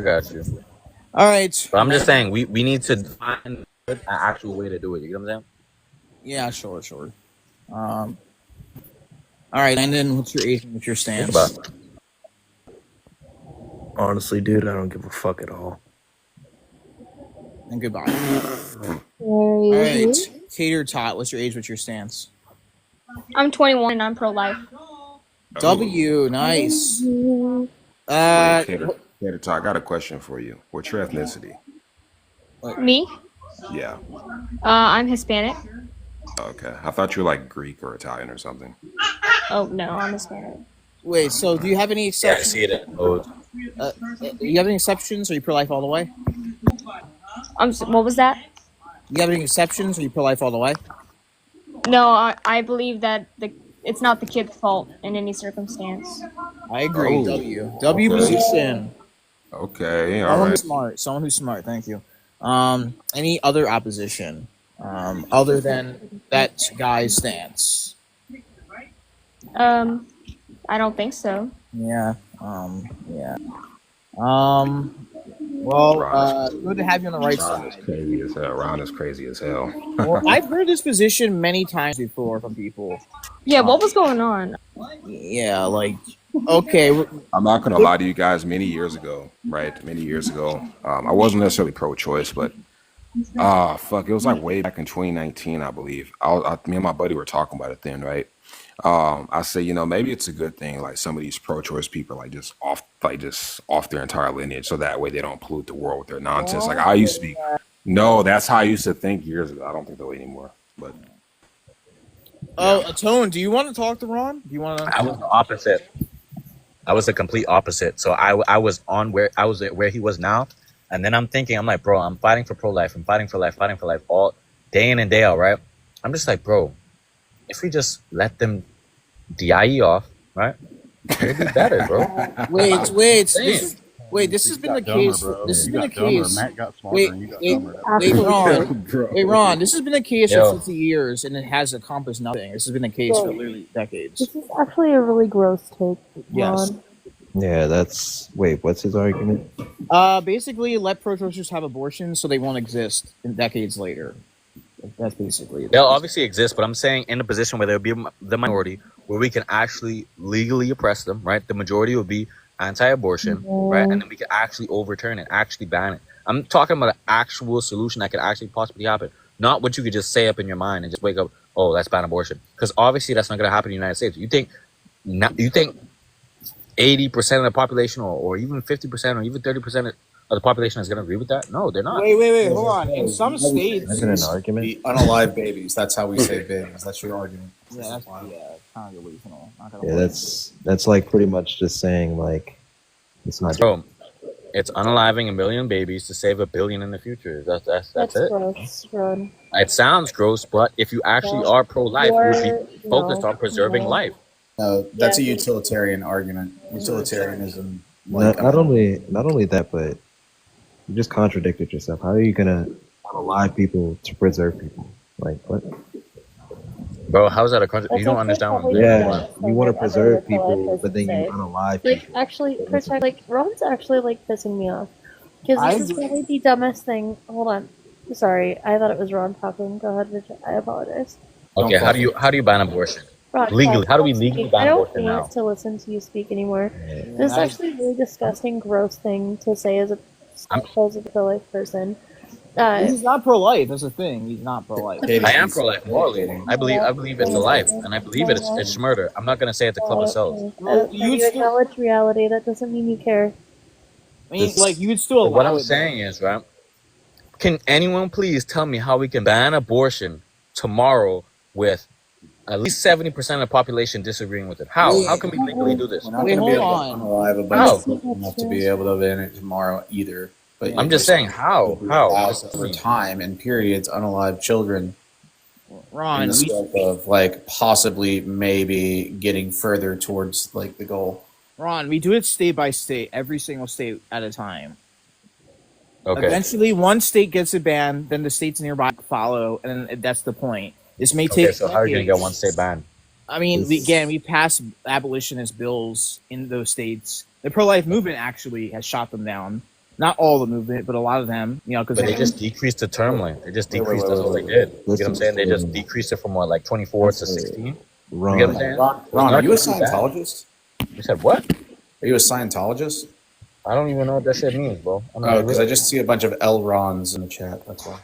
All right. But I'm just saying, we need to find an actual way to do it. You get what I'm saying? Yeah, sure. All right, Landon. What's your age and what's your stance? But Honestly, dude, I don't give a fuck at all. And goodbye. Very All right, easy. Tater Tot. What's your age? What's your stance? I'm 21 and I'm pro-life. W. Nice. Wait, Tater Tot, I got a question for you. What's your ethnicity? Me? Yeah. I'm Hispanic. Okay. I thought you were like Greek or Italian or something. Oh no, I'm Hispanic. Wait. So, do you have any yeah, I exceptions? see it in code. Do you have any exceptions? Are you pro life all the way? What was that? Do you have any exceptions? Are you pro life all the way? No, I believe that it's not the kid's fault in any circumstance. I agree. Oh, W okay. position. Okay, all Someone right. who's smart. Someone who's smart. Thank you. Any other opposition? Other than that guy's stance. I don't think so. Yeah. Yeah. Well, good to have you on the right Ron is side. crazy as hell. Ron is crazy as hell. Well, I've heard this position many times before from people. Yeah, what was going on? Yeah, like, okay. I'm not gonna lie to you guys. Many years ago, I wasn't necessarily pro-choice, but fuck, it was like way back in 2019, I believe. Me and my buddy were talking about it then, right? I say, you know, maybe it's a good thing, like some of these pro-choice people, like just off their entire lineage, so that way they don't pollute the world with their nonsense. Like I used to be. No, that's how I used to think years ago. I don't think that way anymore. But Oh, Tone, do you want to talk to Ron? Do you want to? I was the opposite. I was the complete opposite. So I was where he was now, and then I'm thinking, I'm like, bro, I'm fighting for pro-life. I'm fighting for life all day in and day out, right? I'm just like, bro, if we just let them DIE off, right? It'd be better, bro. Wait, this has been the case. This has been the case. Matt got smarter Wait, and you got wait, dumber. wait, Ron. This has been the case Yo. for 50 years, and it has accomplished nothing. This has been the case for literally decades. This is actually a really gross take, Yes. Ron. Yeah, that's. Wait, what's his argument? Basically, let pro-choicers have abortions so they won't exist in decades later. That's basically it. They'll obviously exist, but I'm saying in a position where there'll be the minority, where we can actually legally oppress them, right? The majority will be anti-abortion, right? And then we can actually overturn it, actually ban it. I'm talking about an actual solution that could actually possibly happen, not what you could just say up in your mind and just wake up, oh, let's ban abortion, because obviously that's not going to happen in the United States. You think 80% of the population, or even 50%, or even 30% of the population is going to agree with that? No, they're not. Wait, hold on. In some states, Isn't it an argument? The unalive babies. That's how we say babies. That's your argument. yeah, that's kind of delusional. Not gonna Yeah, lie. that's like pretty much just saying like it's not. Bro, it's unaliving 1 million babies to save 1 billion in the future. That's it. Gross, Ron. It sounds gross, but if you actually Well, are pro-life, you would you're- be focused no, on preserving no. life. No, that's a Yeah. utilitarian argument. Utilitarianism, Not, not only that, but you just contradicted yourself. How are you gonna unalive people to preserve people? Like what? Bro, how's that a country? You That's don't actually understand what I'm probably saying. the Yeah, dumbest you thing want I've to ever preserve heard a pro-life people, but person then you say. unalive Like, people. actually, protect. Like, Ron's actually like pissing me off because I this is agree. probably the dumbest thing. Hold on, sorry, I thought it was Ron talking. Go ahead, Richard. I apologize. Don't Okay, fuck how do you ban abortion Ron, legally? How do we stop legally speaking. I ban don't abortion want now? to listen to you speak anymore. Yeah, This is I, actually a really disgusting, gross thing to say as a I'm pro-life person. he's not pro-life. That's the thing. He's not pro-life. I am pro-life morally. I believe it's a life, and I believe it's murder. I'm not gonna say it's a club of cells. Well, You acknowledge reality. That doesn't mean you care. I mean, like you would still But what allow I'm it. saying is, right? Can anyone please tell me how we can ban abortion tomorrow with at least 70% of the population disagreeing with it? How? How can we legally do this? We're not going to be able to unalive a bunch How? of people enough to be able to ban it tomorrow either. But I'm just saying, how? How? Over time and periods, unalive children. Ron, in the scope of like possibly maybe getting further towards like the goal. Ron, we do it state by state, every single state at a time. Okay. Eventually, one state gets it banned, then the states nearby follow, and then that's the point. This may take. Okay, so how are you gonna get one state banned? I mean, we passed abolitionist bills in those states. The pro-life movement actually has shot them down. Not all the movement, but a lot of them. You know, because But they just decreased the term length. They just decreased. That's what they did. You get what I'm saying? They just decreased it from what, like 24 to 16. You get what I'm saying? Ron, are you a Scientologist? You said what? Are you a Scientologist? I don't even know what that shit means, bro. Oh, because I just see a bunch of L Rons in the chat. That's why.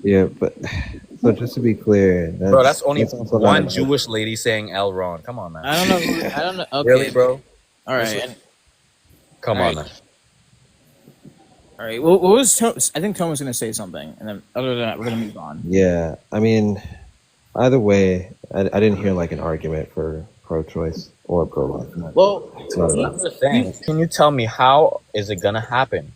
Yeah, but so just to be clear, Bro, that's only also not one about- Jewish lady saying L. Ron. Come on, man. I don't know. Okay. Really, bro? All right. Come All on, right. man. All right. What was Tom? I think Tom was going to say something, and then other than that, we're going to move on. Yeah, I mean, either way, I didn't hear like an argument for pro-choice or pro-life. Well, It's not I'm about- just saying, can you tell me how is it gonna happen?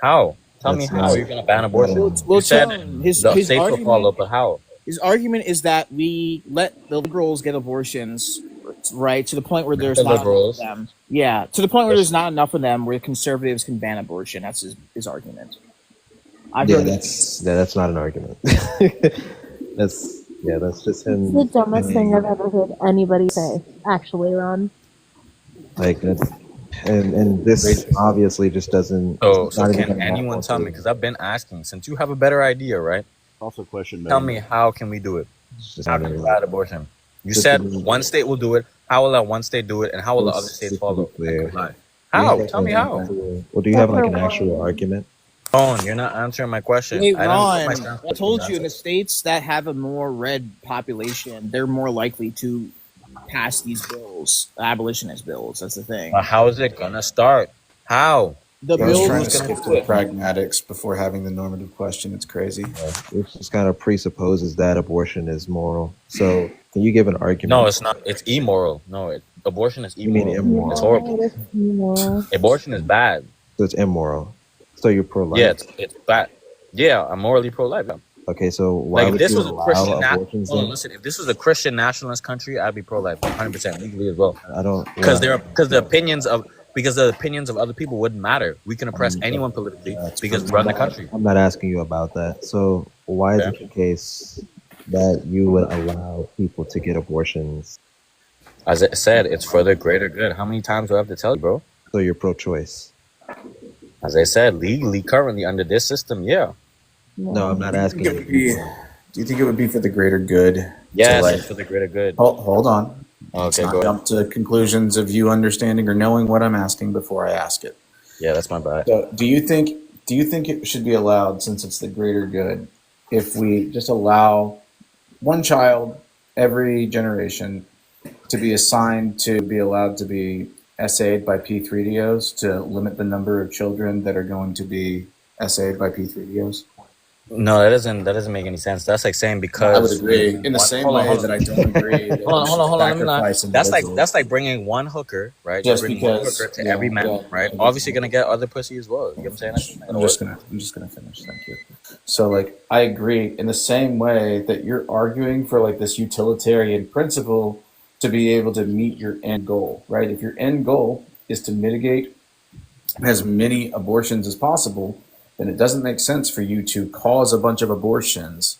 How? Tell me That's how not- you're gonna ban abortion. Well, You said Tom, the states will follow, but how? His argument is that we let the liberals get abortions, right, to the point where there's The not liberals. enough of them. Yeah, to the point where there's not enough of them where conservatives can ban abortion. That's his argument. I've Yeah, heard that's not an argument. that's just him. It's the dumbest thing I've ever heard anybody say. Actually, Ron. Like that's and this obviously just doesn't. So, it's not even can gonna anyone happen. tell me? Because I've been asking since you have a better idea, right? Also, question. Tell me how can we do it? just How not can we gonna ban abortion? You Just said to be- one state will do it. How will that one state do it, and how will the other states follow? How? Tell me how. Well, do you have like an actual argument? Owen, you're not answering my question. Hey, I don't know Ron, my stance, I but told you're you in not. the states that have a more red population, they're more likely to pass these bills, abolitionist bills. That's the thing. But how is it gonna start? How? The I was bill trying was to gonna skip do to the it. pragmatics before having the normative question. It's crazy. Which just kind of presupposes that abortion is moral. So, can you give an argument? No, it's not. It's immoral. No, abortion is You mean immoral. immoral? It's horrible. Abortion is bad. So it's immoral. So you're pro-life. Yeah, it's bad. Yeah, I'm morally pro-life. Yeah. Okay, so why Like if would this you was a allow Christian, abortions hold on, then? listen. If this was a Christian nationalist country, I'd be pro-life, 100% legally as well. I don't. Because yeah. the opinions of other people wouldn't matter. We can oppress anyone politically because we run the country. I'm not asking you about that. So why is it the case that you would allow people to get abortions? As I said, it's for the greater good. How many times do I have to tell you, bro? So you're pro-choice? As I said, legally, currently under this system, yeah. No, I'm not asking you. Do you think it would be for the greater good? Yes, to, like, it's for the greater good. hold on. Let's Okay, not go ahead. jump to conclusions of you understanding or knowing what I'm asking before I ask it. Yeah, that's my bad. So, do you think it should be allowed, since it's the greater good, if we just allow one child every generation to be assigned to be allowed to be SA'd by P3DOs to limit the number of children that are going to be SA'd by P3DOs? No, that doesn't make any sense. That's like saying because I would agree. In the same way that I don't agree that hold on. Let me not. sacrifice That's individuals. like bringing one hooker, right? Just You bring one because- hooker to yeah, every man, yeah. right? Obviously, gonna get other pussy as well. You know what I'm saying? I'm just gonna finish. Thank you. So, like, I agree in the same way that you're arguing for like this utilitarian principle to be able to meet your end goal, right? If your end goal is to mitigate as many abortions as possible, then it doesn't make sense for you to cause a bunch of abortions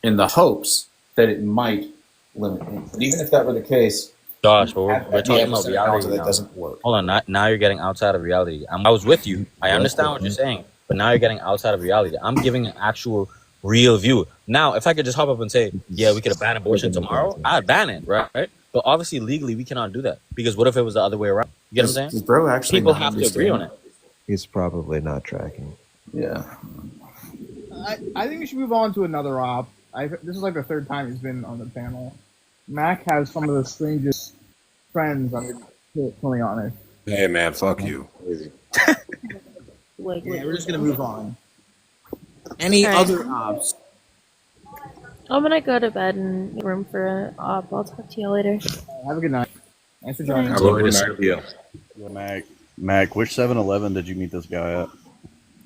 in the hopes that it might limit it. But even if that were the case, Josh, but we're at talking the about epicenter reality that now. doesn't work. Hold on, now you're getting outside of reality. I was with you. I understand what you're saying, but now you're getting outside of reality. I'm giving an actual real view. Now, if I could just hop up and say, yeah, we could ban abortion tomorrow, I'd ban it, right? But obviously, legally, we cannot do that. Because what if it was the other way around? You get what I'm saying? Does bro actually People not have to agree on understand? it. He's probably not tracking. Yeah. I think we should move on to another op. This is like the third time he's been on the panel. Mac has some of the strangest friends, I'm totally honest. Hey man, fuck you. Yeah, we're just gonna move on. Any Alright. other ops? I'm gonna go to bed and make room for a op. I'll talk to you later. Have a good night. Thanks for joining us. Glory to Serbia. Yeah, Mac, which 7-Eleven did you meet this guy at?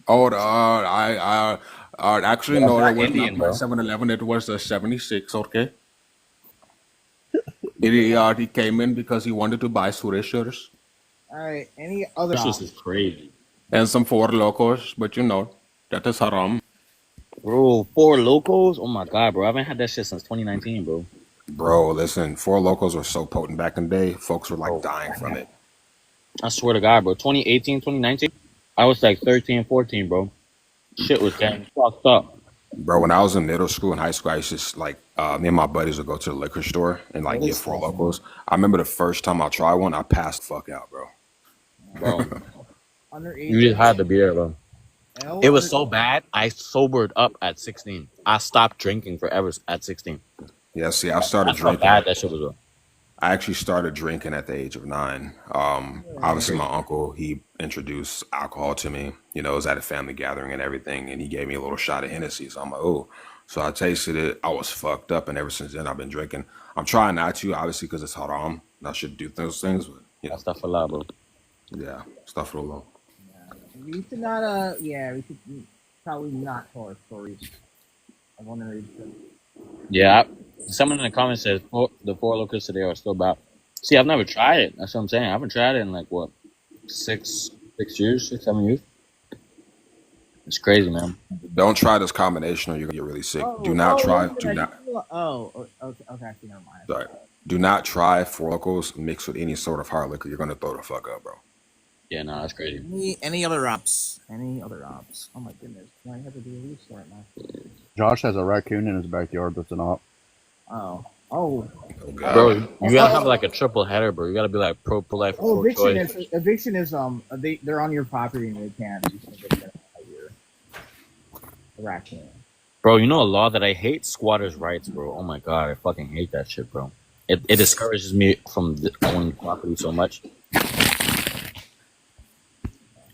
Oh, I actually Yeah, know Black it was Indian, not my bro. 7-Eleven. It was the 76. Okay. He came in because he wanted to buy Surishers Alright, any other This ops? is crazy. and some Four Locos, but you know that is haram. Bro, 4 Locos? Oh my god, bro. I haven't had that shit since 2019, bro. Bro, listen, Four Locos were so potent back in the day. Folks were like dying from it. I swear to God, bro. 2018, 2019, I was like 13, 14, bro. Shit was getting fucked up. Bro, when I was in middle school and high school, I used to just like me and my buddies would go to the liquor store and like get Four Locos. I remember the first time I tried one, I passed the fuck out, bro. Bro, Underage. you just had to be there, bro. L It was so bad, I sobered up at 16. I stopped drinking forever at 16. Yeah, see, I started That's how drinking. bad that shit was, bro. I actually started drinking at the age of 9. Obviously, my uncle, he introduced alcohol to me. You know, it was at a family gathering and everything, and he gave me a little shot of Hennessy. So I'm like, oh. So I tasted it. I was fucked up, and ever since then, I've been drinking. I'm trying not to, obviously, because it's haram. And I should do those things, but, you know. That's stuff a lot, bro. Yeah, stuff it alone. We should not, yeah, we should probably not tell our stories of underage. Yeah, someone in the comments said the 4 Locos today are still bad. See, I've never tried it. That's what I'm saying. I haven't tried it in like, what, 6 years, 6, 7 years? It's crazy, man. Don't try this combination or you're going to get really sick. Do not try. Do not. Okay, actually, never mind. Sorry. Do not try Four Locos mixed with any sort of hard liquor. You're going to throw the fuck up, bro. Yeah, no, that's crazy. Any other ops? Any other ops? Oh my goodness. Can I have to do a restart now? Josh has a raccoon in his backyard that's an op. Oh. Oh. Bro, you gotta have like a triple header, bro. You gotta be like pro-life, Oh, pro-choice. eviction is they're on your property and they can't. You can get them out of your raccoon. Bro, you know a law that I hate? Squatters' rights, bro. Oh my god, I fucking hate that shit, bro. It discourages me from owning property so much.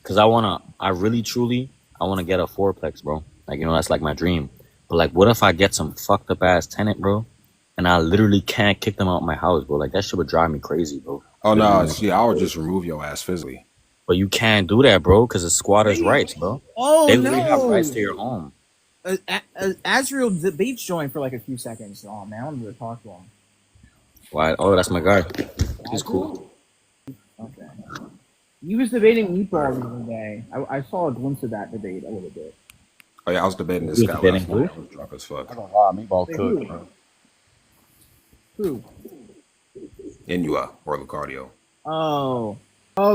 Cause I really truly wanna get a fourplex, bro. Like, you know, that's like my dream. But like, what if I get some fucked up ass tenant, bro? And I literally can't kick them out of my house, bro. Like, that shit would drive me crazy, bro. Oh, no. See, I would just remove your ass physically. But you can't do that, bro, because it's squatters' rights, bro. Oh, They literally have no. rights to your home. Azriel debates joined for like a few seconds. Oh man, I wanted to talk to him. Why? Oh, that's my guy. He's cool. Okay. He was debating meatballs the other day. I saw a glimpse of that debate a little bit. Oh, yeah, I was debating this You guy was debating last night. who? I was drunk as fuck. I don't lie, meatball Hey, cooked, who? bro. Who? Inua or Lucardio. Oh,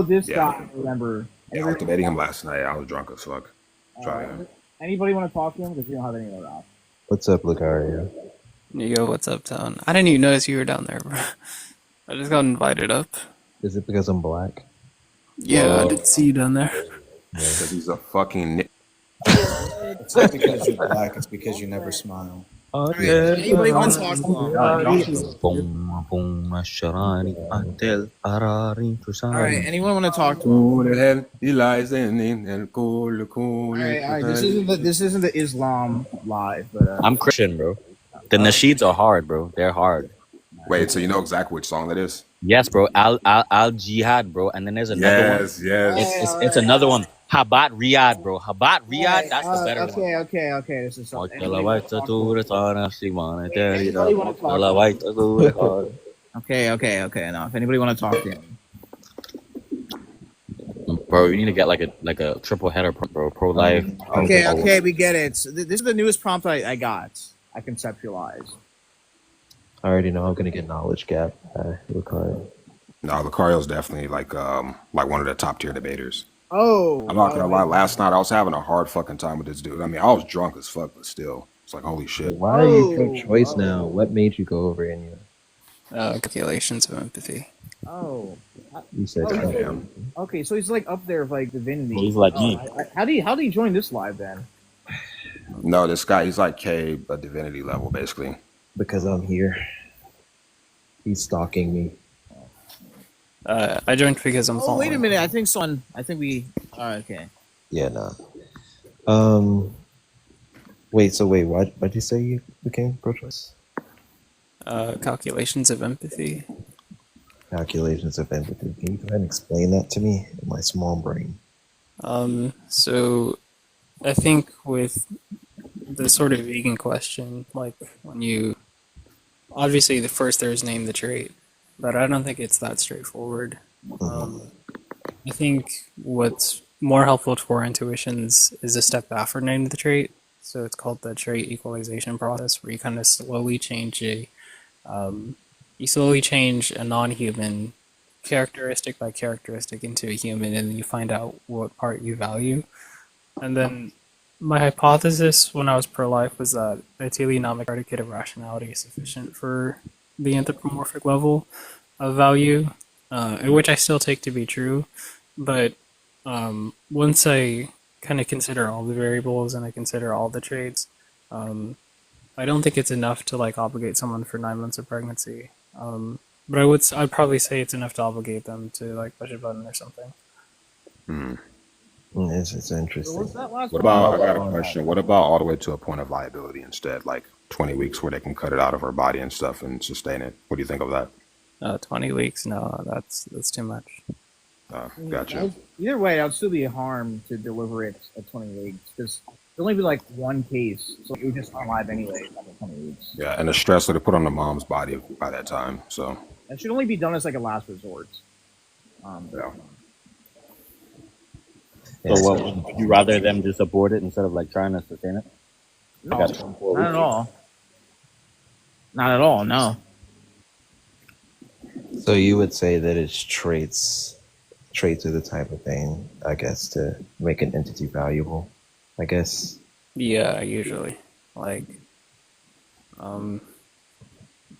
this Yeah. guy. I remember. Yeah, I was debating him last night. I was drunk as fuck. Try him. Anybody want to talk to him? Because we don't have any other options. What's up, Lucario? Yo, what's up, Town? I didn't even notice you were down there, bro. I just got invited up. Is it because I'm black? Yeah, I did see you down there. Because he's a fucking. It's not because you're black, it's because you never smile. Anybody want to talk to him? Alright, anyone want to talk to him? He lies in el cool. Alright, this isn't the Islam live, but I'm Christian, bro. The nasheeds are hard, bro. They're hard. Wait, so you know exactly which song that is? Yes, bro. Al Jihad, bro. And then there's another one. Yes. It's another one. Habat Riyadh, bro. Habat Riyadh, that's the better one. Okay. This is something. Anybody wanna talk to him? Okay. Now, if anybody want to talk to him, Bro, you need to get like a triple header, bro. Pro life. okay, we get it. So this is the newest prompt I got. I conceptualized. I already know I'm gonna get knowledge gap. Lucario. No, Lucario's definitely like one of the top tier debaters. Oh, I'm not gonna lie. Last night I was having a hard fucking time with this dude. I mean, I was drunk as fuck, but still, it's like holy shit. Why are you pro-choice now? What made you go over Enya? Calculations of empathy. Oh. You said Okay, so he's like up there with like divinity. He's like me. How do you join this live then? No, this guy, he's like K, but divinity level basically. because I'm here. He's stalking me. I joined because I'm Oh, following. wait a minute. I think we. Okay. Yeah, nah. Wait, why'd you say you became pro-choice? Calculations of empathy. Calculations of empathy. Can you go ahead and explain that to me in my small brain? So I think with the sort of vegan question, like when you obviously the first there's name the trait, but I don't think it's that straightforward. I think what's more helpful to our intuitions is a step after name the trait. So it's called the trait equalization process, where you kind of slowly change a non-human characteristic by characteristic into a human, and then you find out what part you value. And then my hypothesis when I was pro-life was that the teleonomic predicate of rationality is sufficient for the anthropomorphic level of value, which I still take to be true. But once I kind of consider all the variables and I consider all the traits, I don't think it's enough to like obligate someone for 9 months of pregnancy. But I'd probably say it's enough to obligate them to like push a button or something. It's interesting. What about, I got a question. What about all the way to a point of liability instead, like 20 weeks where they can cut it out of her body and stuff and sustain it? What do you think of that? 20 weeks? No, that's too much. Gotcha. Either way, that would still be a harm to deliver it at 20 weeks because there'll only be like one case, so it would just unalive anyway after 20 weeks. Yeah, and the stress that they put on the mom's body by that time. So That should only be done as like a last resort. yeah. So what, would you rather them just abort it instead of like trying to sustain it? No, Like, after 4 not at weeks? all. Not at all. No. So you would say that it's traits are the type of thing, I guess, to make an entity valuable, I guess. Yeah, usually. Like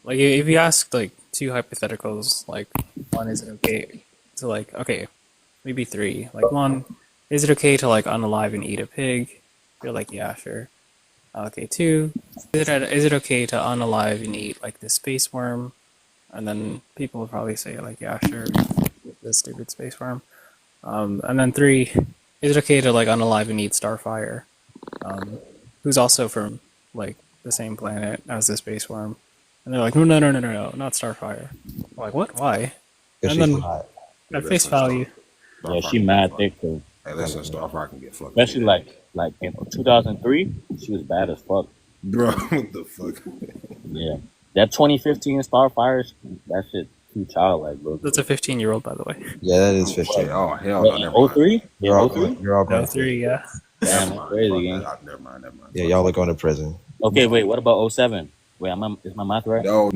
if you ask like two hypotheticals, like one, is it okay to like, okay, maybe three. Like one, is it okay to like unalive and eat a pig? You're like, yeah, sure. Okay, two, is it okay to unalive and eat like the space worm? And then people would probably say like, yeah, sure, the stupid space worm. And then three, is it okay to like unalive and eat Starfire? Who's also from like the same planet as the space worm? And they're like, no, not Starfire. I'm like, what? Why? Because And she's then hot. at face value, Yeah, she mad thick too. Hey, listen, Starfire can get fucked. Especially like in 2003, she was bad as fuck. Bro, what the fuck? Yeah, that 2015 Starfire, that shit too childlike, bro. that's a 15-year-old, by the way. Yeah, that is 15. Oh, hell no, never mind. 03? You're all, 03? you're all going. 3, yeah. Damn, that's crazy, gang. Never mind. Yeah, y'all are going to prison. Okay, wait, what about 07? Wait, is my math right? No.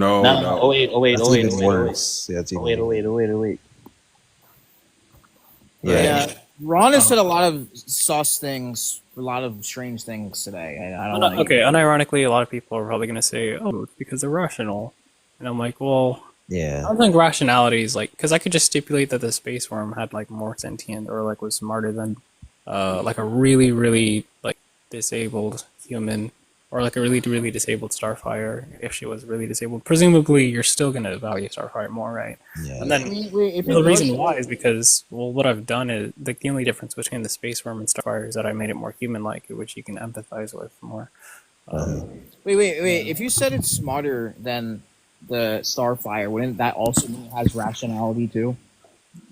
08, That's even worse. Yeah, it's even 08. Yeah. Ron has said a lot of sus things, a lot of strange things today. I don't know. Okay, unironically, a lot of people are probably going to say, oh, it's because they're rational. And I'm like, well, I Yeah. don't think rationality is like, because I could just stipulate that the space worm had like more sentient or like was smarter than like a really, really like disabled human or like a really, really disabled Starfire if she was really disabled. Presumably, you're still going to value Starfire more, right? Yeah. And then If the reason why is because, well, what I've done is the only difference between the space worm and Starfire is that I made it more human-like, which you can empathize with more. Wait. If you said it's smarter than the Starfire, wouldn't that also mean it has rationality too?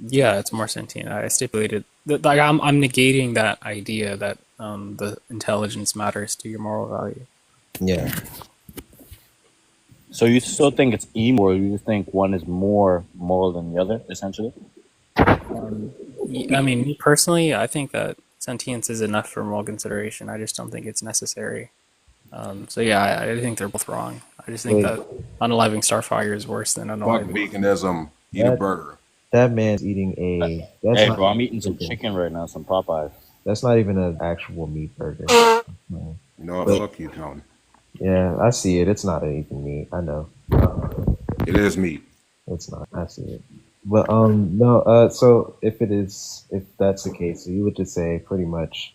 Yeah, it's more sentient. I stipulated that like I'm negating that idea that the intelligence matters to your moral value. Yeah. So you still think it's evil, or you think one is more moral than the other, essentially? I mean, me personally, I think that sentience is enough for moral consideration. I just don't think it's necessary. So yeah, I think they're both wrong. I just think Wait, that unaliving Starfire is worse than Fuck unaliving. veganism. Eat a that burger. that man's eating a. That's Hey, not bro, I'm eating some chicken. chicken right now, some Popeyes. That's not even an actual meat burger. No. You know what? But Fuck you, Tony. yeah, I see it. It's not even meat. I know. It is meat. It's not. I see it. But no. So if that's the case, so you would just say pretty much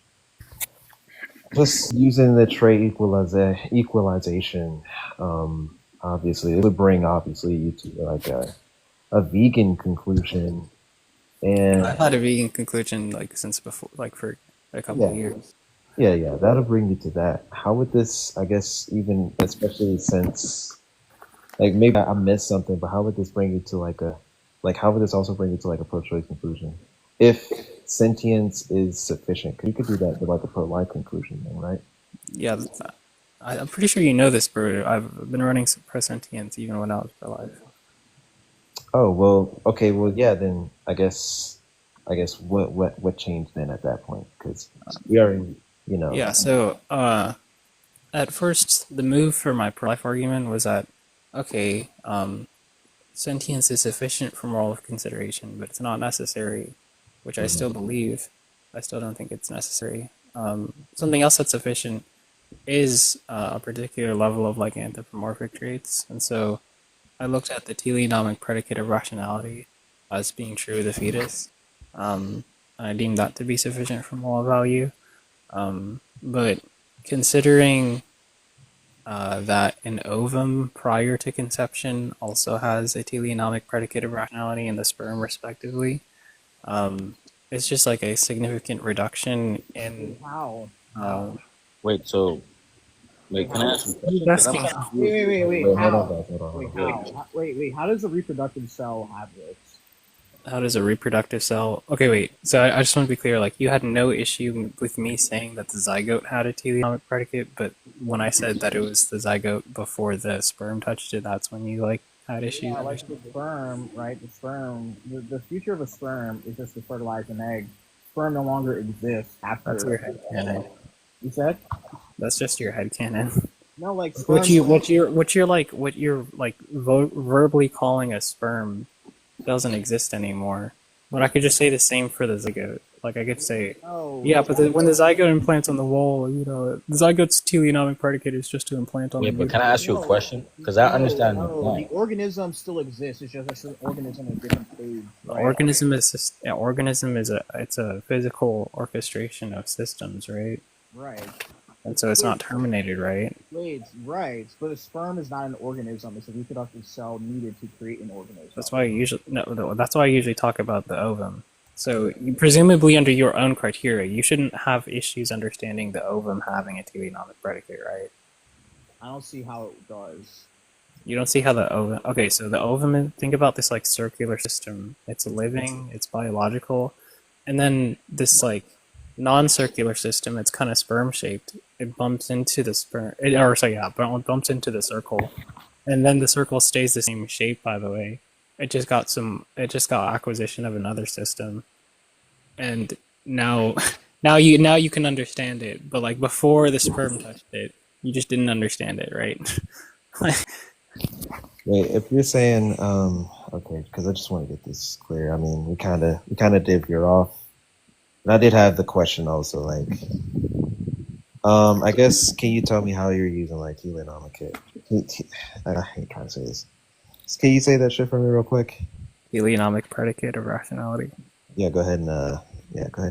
just using the trait equalization. Obviously, it would bring obviously you to like a vegan conclusion, and I've had a vegan conclusion like since before, like for a couple of yeah, years. yeah, that'll bring you to that. How would this? I guess even especially since like maybe I missed something, but how would this bring you to how would this also bring you to like a pro-choice conclusion? If sentience is sufficient, 'cause you could do that with like a pro-life conclusion, then, right? Yeah, I'm pretty sure you know this, bro. I've been running pro-sentience even when I was pro-life. Oh well, okay, well yeah, then I guess what changed then at that point? Because we already, you know, Yeah, so at first the move for my pro-life argument was that okay, sentience is sufficient for moral consideration, but it's not necessary, which I still believe. I still don't think it's necessary. Something else that's sufficient is a particular level of like anthropomorphic traits, and so I looked at the teleonomic predicate of rationality as being true of the fetus. And I deemed that to be sufficient for moral value. But considering that an ovum prior to conception also has a teleonomic predicate of rationality and the sperm respectively, it's just like a significant reduction in Wow. Wait, can I ask you a question? That's 'Cause I'm being- confused. Wait, How? hold on, guys, hold on. Wait. How does a reproductive cell have this? How does a reproductive cell? Okay, wait. So I just want to be clear. Like, you had no issue with me saying that the zygote had a teleonomic predicate, but when I said that it was the zygote before the sperm touched it, that's when you like had issues. Yeah, like the sperm, right? The sperm. The future of a sperm is just to fertilize an egg. Sperm no longer exists after. That's your headcanon. You said? That's just your headcanon. No, like sperm. What you're verbally calling a sperm doesn't exist anymore. But I could just say the same for the zygote. Like I could say, No. yeah, but when the zygote implants on the wall, you know, the zygote's teleonomic predicate is just to implant on the Wait, but can I ask you a question? Because I understand your The point. organism still exists. It's just an organism in a different stage. The organism is a physical orchestration of systems, right? Right. And so it's not terminated, right? Wait, right. But a sperm is not an organism. It's a reproductive cell needed to create an organism. That's why that's why I usually talk about the ovum. So presumably under your own criteria, you shouldn't have issues understanding the ovum having a teleonomic predicate, right? I don't see how it does. You don't see how the ovum. Okay, so the ovum. Think about this like circular system. It's living. It's biological, and then this like non-circular system. It's kind of sperm shaped. It bumps into the bumps into the circle, and then the circle stays the same shape. By the way, it just got acquisition of another system, and now you can understand it. But like before the sperm touched it, you just didn't understand it, right? Wait, if you're saying okay, because I just want to get this clear. I mean, we kind of did veer off, and I did have the question also. Like, I guess can you tell me how you're using like teleonomic? I hate trying to say this. Can you say that shit for me real quick? Teleonomic predicate of rationality. Yeah, go ahead and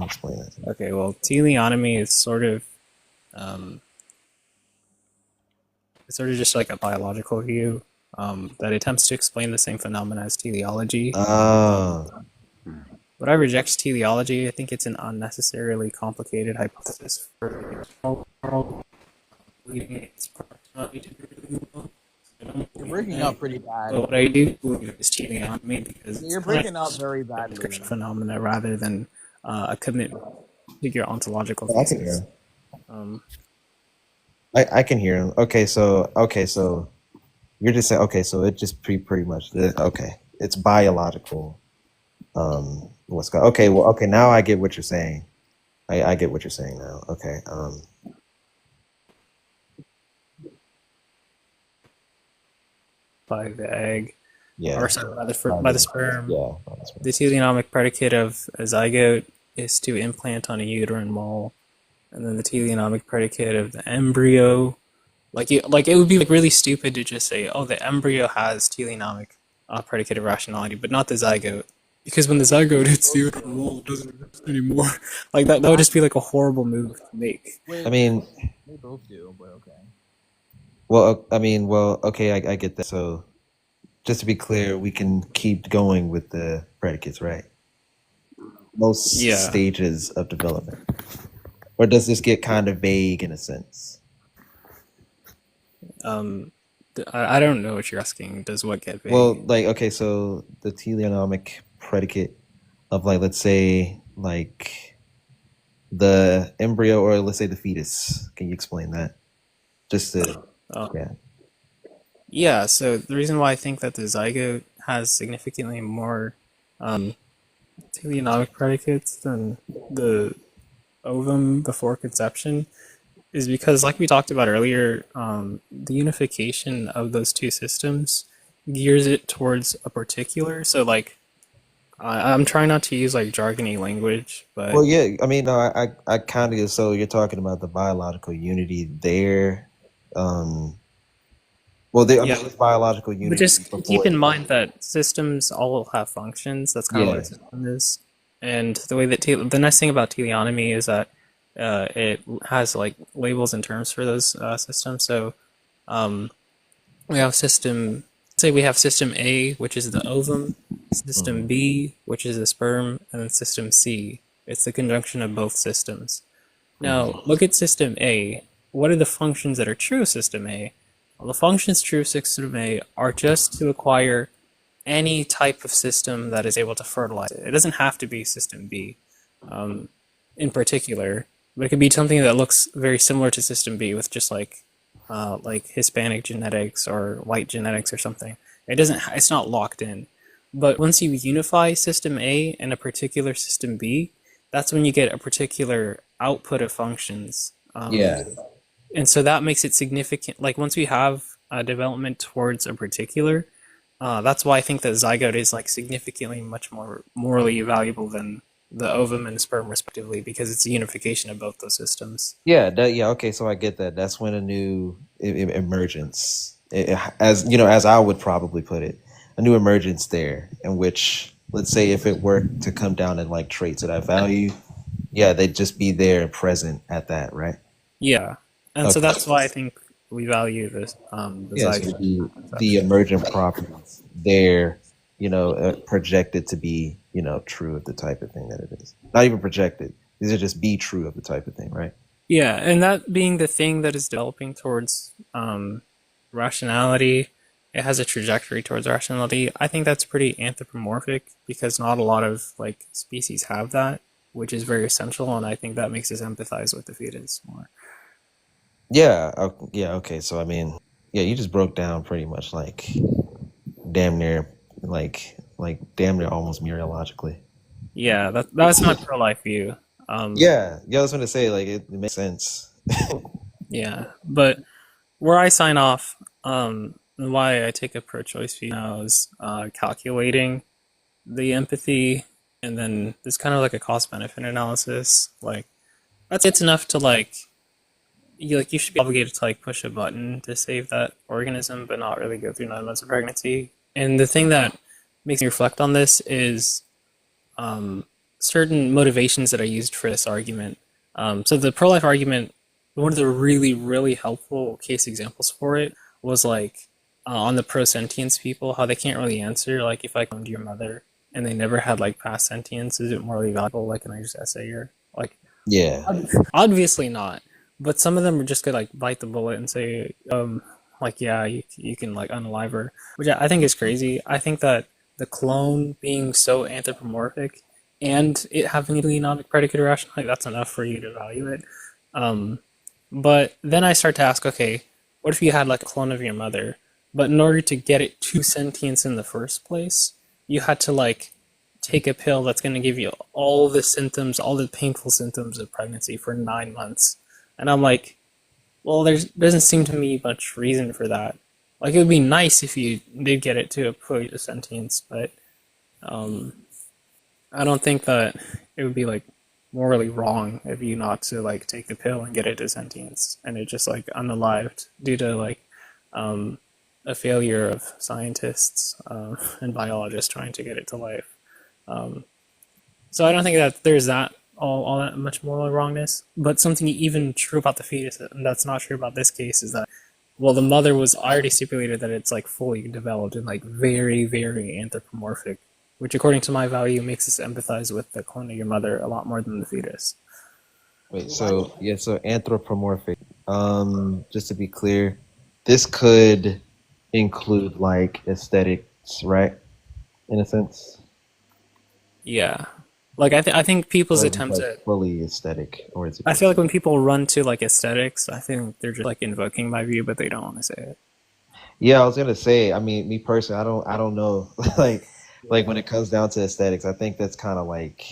explain that. Okay, well, teleonomy is sort of it's sort of just like a biological view that attempts to explain the same phenomena as teleology. But I reject teleology. I think it's an unnecessarily complicated hypothesis for You're breaking up pretty bad. But what I do believe is teleonomy because You're breaking up very badly. Phenomena rather than a commitment to your ontological I can hear thesis. him. I can hear him. Okay, so You're just saying, okay, so it just pretty much, okay, it's biological. What's called, okay, well, okay, now I get what you're saying. I get what you're saying now. Okay. By the egg, Yeah. or sorry, by the sperm. Yeah. The teleonomic predicate of a zygote is to implant on a uterine mole, and then the teleonomic predicate of the embryo, like it would be like really stupid to just say, oh, the embryo has teleonomic predicate of rationality, but not the zygote, because when the zygote hits the uterine mole, it doesn't exist anymore. Like that would just be like a horrible move to make. I mean, They both do, but okay. well, I mean, well, okay, I get that. So, just to be clear, we can keep going with the predicates, right? Most Yeah. stages of development. Or does this get kind of vague in a sense? I don't know what you're asking. Does what get vague? Well, like, okay, so the teleonomic predicate of, like, let's say, like, the embryo, or let's say the fetus. Can you explain that? Just to, yeah. Yeah, so the reason why I think that the zygote has significantly more teleonomic predicates than the ovum before conception is because, like we talked about earlier, the unification of those two systems gears it towards a particular. So, like, I'm trying not to use like jargony language, but Well, yeah, I mean, no, I kind of, so you're talking about the biological unity there. Well, I mean, yeah. it's biological unity. But just before keep in it- mind that systems all have functions. That's kind of what a system is. And the way that the nice thing about teleonomy is that it has like labels and terms for those systems. So we have system. Say we have system A, which is the ovum, system B, which is the sperm, and then system C. It's the conjunction of both systems. Now look at system A. What are the functions that are true of system A? Well, the functions true of system A are just to acquire any type of system that is able to fertilize it. It doesn't have to be system B in particular, but it could be something that looks very similar to system B with just like Hispanic genetics or white genetics or something. It's not locked in. But once you unify system A and a particular system B, that's when you get a particular output of functions. Yeah. And so that makes it significant. Like once we have a development towards a particular, that's why I think that zygote is like significantly much more morally valuable than the ovum and sperm respectively, because it's a unification of both those systems. Yeah, yeah, okay, so I get that. That's when a new emergence, as you know, as I would probably put it, a new emergence there, in which, let's say, if it were to come down to like traits that I value, yeah, they'd just be there and present at that, right? Yeah, and so Okay. that's why I think we value this. The Yeah, so zygote. the emergent properties there, you know, projected to be, you know, true of the type of thing that it is. Not even projected. These are just be true of the type of thing, right? Yeah, and that being the thing that is developing towards rationality, it has a trajectory towards rationality. I think that's pretty anthropomorphic because not a lot of like species have that, which is very essential, and I think that makes us empathize with the fetus more. Yeah, yeah, okay. So I mean, yeah, you just broke down pretty much like damn near damn near almost mereologically. Yeah, that's my pro-life view. Yeah, I was gonna say like it makes sense. Yeah, but where I sign off, and why I take a pro-choice view now is calculating the empathy, and then there's kind of like a cost-benefit analysis. Like, it's enough to like you should be obligated to like push a button to save that organism, but not really go through 9 months of pregnancy. And the thing that makes me reflect on this is certain motivations that I used for this argument. So the pro-life argument, one of the really, really helpful case examples for it was like on the pro-sentience people, how they can't really answer, like if I cloned your mother and they never had like past sentience, is it morally valuable? Like, can I just essay her? Like, Yeah. obviously not. But some of them are just gonna like bite the bullet and say, like, yeah, you can like unalive her, which I think is crazy. I think that the clone being so anthropomorphic and it having a teleonomic predicate irrational, like that's enough for you to value it. But then I start to ask, okay, what if you had like a clone of your mother, but in order to get it to sentience in the first place, you had to like take a pill that's going to give you all the symptoms, all the painful symptoms of pregnancy for 9 months. And I'm like, well, there doesn't seem to me much reason for that. Like, it would be nice if you did get it to a point of sentience, but I don't think that it would be like morally wrong of you not to like take the pill and get it to sentience, and it just like unalived due to like a failure of scientists and biologists trying to get it to life. So I don't think that there's that all that much moral wrongness. But something even true about the fetus, and that's not true about this case, is that, well, the mother was already stipulated that it's like fully developed and like very, very anthropomorphic, which according to my value makes us empathize with the clone of your mother a lot more than the fetus. Wait, so yeah, so anthropomorphic. Just to be clear, this could include like aesthetics, right? In a sense. Yeah, like I think people's Or is it, attempts like, at fully aesthetic, or is it? I feel like when people run to like aesthetics, I think they're just like invoking my view, but they don't want to say it. Yeah, I was gonna say. I mean, me personally, I don't know. like when it comes down to aesthetics, I think that's kind of like,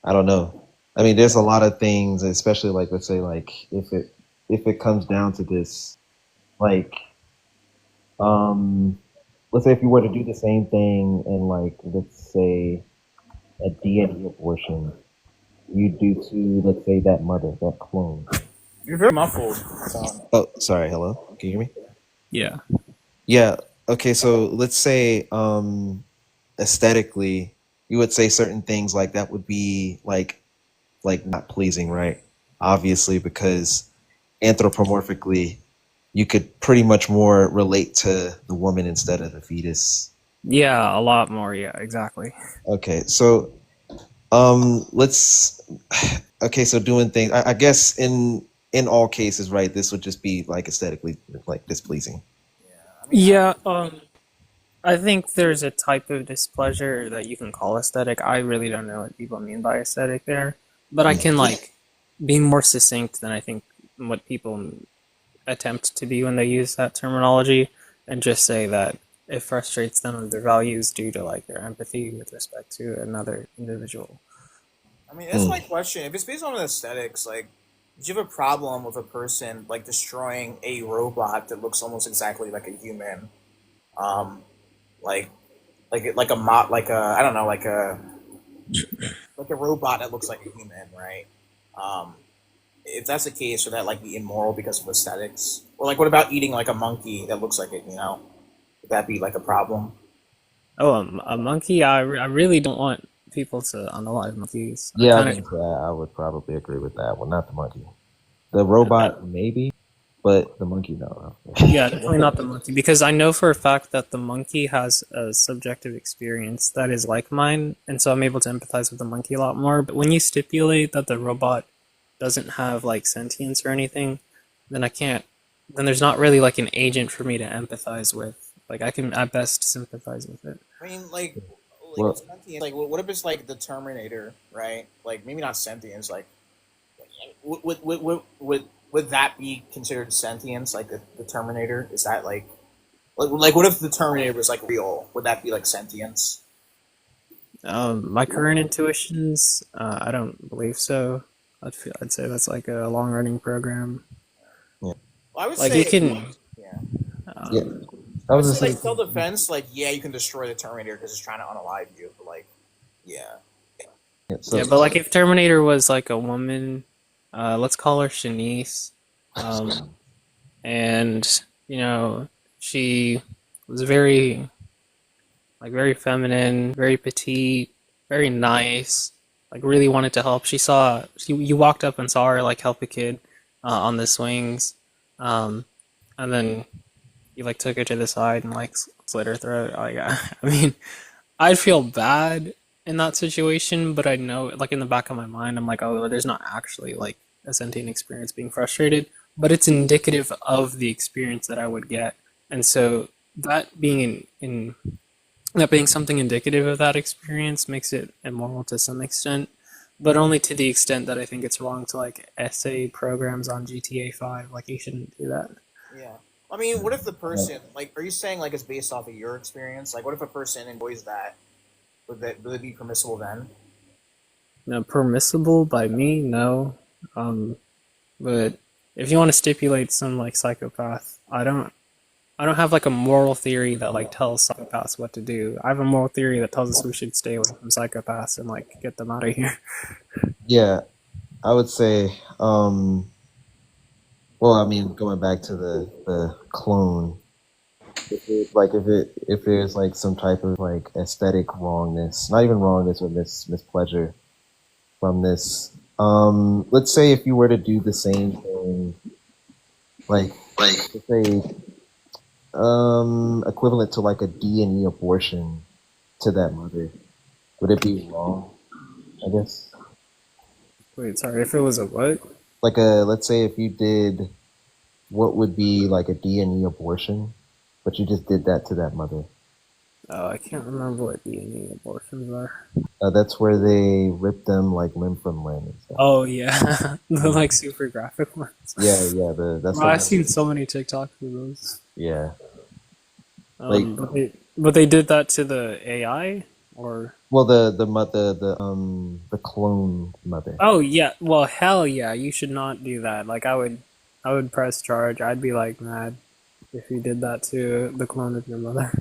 I don't know. I mean, there's a lot of things, especially like, let's say like if it comes down to this, like, let's say if you were to do the same thing and like, let's say a DNA abortion, you do to, let's say, that mother, that clone. You're very muffled. So. Oh, sorry. Hello. Can you hear me? Yeah. Yeah. Okay. So let's say, aesthetically, you would say certain things like that would be like not pleasing, right? Obviously, because anthropomorphically, you could pretty much more relate to the woman instead of the fetus. Yeah, a lot more. Yeah, exactly. Okay, so let's okay, so doing things, I guess in all cases, right, this would just be like aesthetically like displeasing. Yeah, I think there's a type of displeasure that you can call aesthetic. I really don't know what people mean by aesthetic there, but I can like be more succinct than I think what people attempt to be when they use that terminology, and just say that it frustrates them of their values due to like their empathy with respect to another individual. I mean, that's my question. If it's based on aesthetics, like, do you have a problem with a person like destroying a robot that looks almost exactly like a human? Like a mod, like a, I don't know, like a robot that looks like a human, right? If that's the case, would that like be immoral because of aesthetics? Or like, what about eating like a monkey that looks like it? You know, would that be like a problem? Oh, a monkey? I really don't want people to unalive monkeys. Yeah, I would probably agree with that. Well, not the monkey. The robot, maybe, but the monkey, no. Yeah, definitely not the monkey, because I know for a fact that the monkey has a subjective experience that is like mine, and so I'm able to empathize with the monkey a lot more. But when you stipulate that the robot doesn't have like sentience or anything, then then there's not really like an agent for me to empathize with. Like, I can at best sympathize with it. I mean, like Well, sentience, like, what if it's like the Terminator, right? Like, maybe not sentience. Like, would that be considered sentience? Like the Terminator? Is that like what if the Terminator was like real? Would that be like sentience? My current intuitions, I don't believe so. I'd say that's like a long running program. Well, I would Like, say you can. yeah. Yeah, I would say, like, self-defense, like, yeah, you can destroy the Terminator because it's trying to unalive you, but like, yeah. Yeah, but like if Terminator was like a woman, let's call her Shanice, and you know, she was very feminine, very petite, very nice, like really wanted to help. You walked up and saw her like help a kid on the swings, and then you like took her to the side and like slit her throat. Like, I mean, I'd feel bad in that situation, but I know, like, in the back of my mind, I'm like, oh, there's not actually like a sentient experience being frustrated, but it's indicative of the experience that I would get. And so that being that being something indicative of that experience makes it immoral to some extent, but only to the extent that I think it's wrong to like essay programs on GTA 5. Like, you shouldn't do that. Yeah. I mean, what if the person, like, are you saying like it's based off of your experience? Like, what if a person enjoys that? Would it be permissible then? No, permissible by me, no. But if you want to stipulate some like psychopath, I don't have like a moral theory that like tells psychopaths what to do. I have a moral theory that tells us we should stay away from psychopaths and like get them out of here. Yeah, I would say. Well, I mean, going back to the clone, if there's like some type of like aesthetic wrongness, not even wrongness, but mispleasure from this. Let's say if you were to do the same thing, like let's say equivalent to like a D&E abortion to that mother, would it be wrong? I guess. Wait, sorry, if it was a what? Like let's say if you did what would be like a D&E abortion, but you just did that to that mother. Oh, I can't remember what D&E abortions are. That's where they rip them like limb from limb and stuff. Oh yeah, the like super graphic ones. Yeah, that's. Bro, I've seen so many TikToks of those. Yeah. Like, but they did that to the AI, or well, the clone mother. oh yeah, well hell yeah, you should not do that. Like I would press charge. I'd be like mad if you did that to the clone of your mother.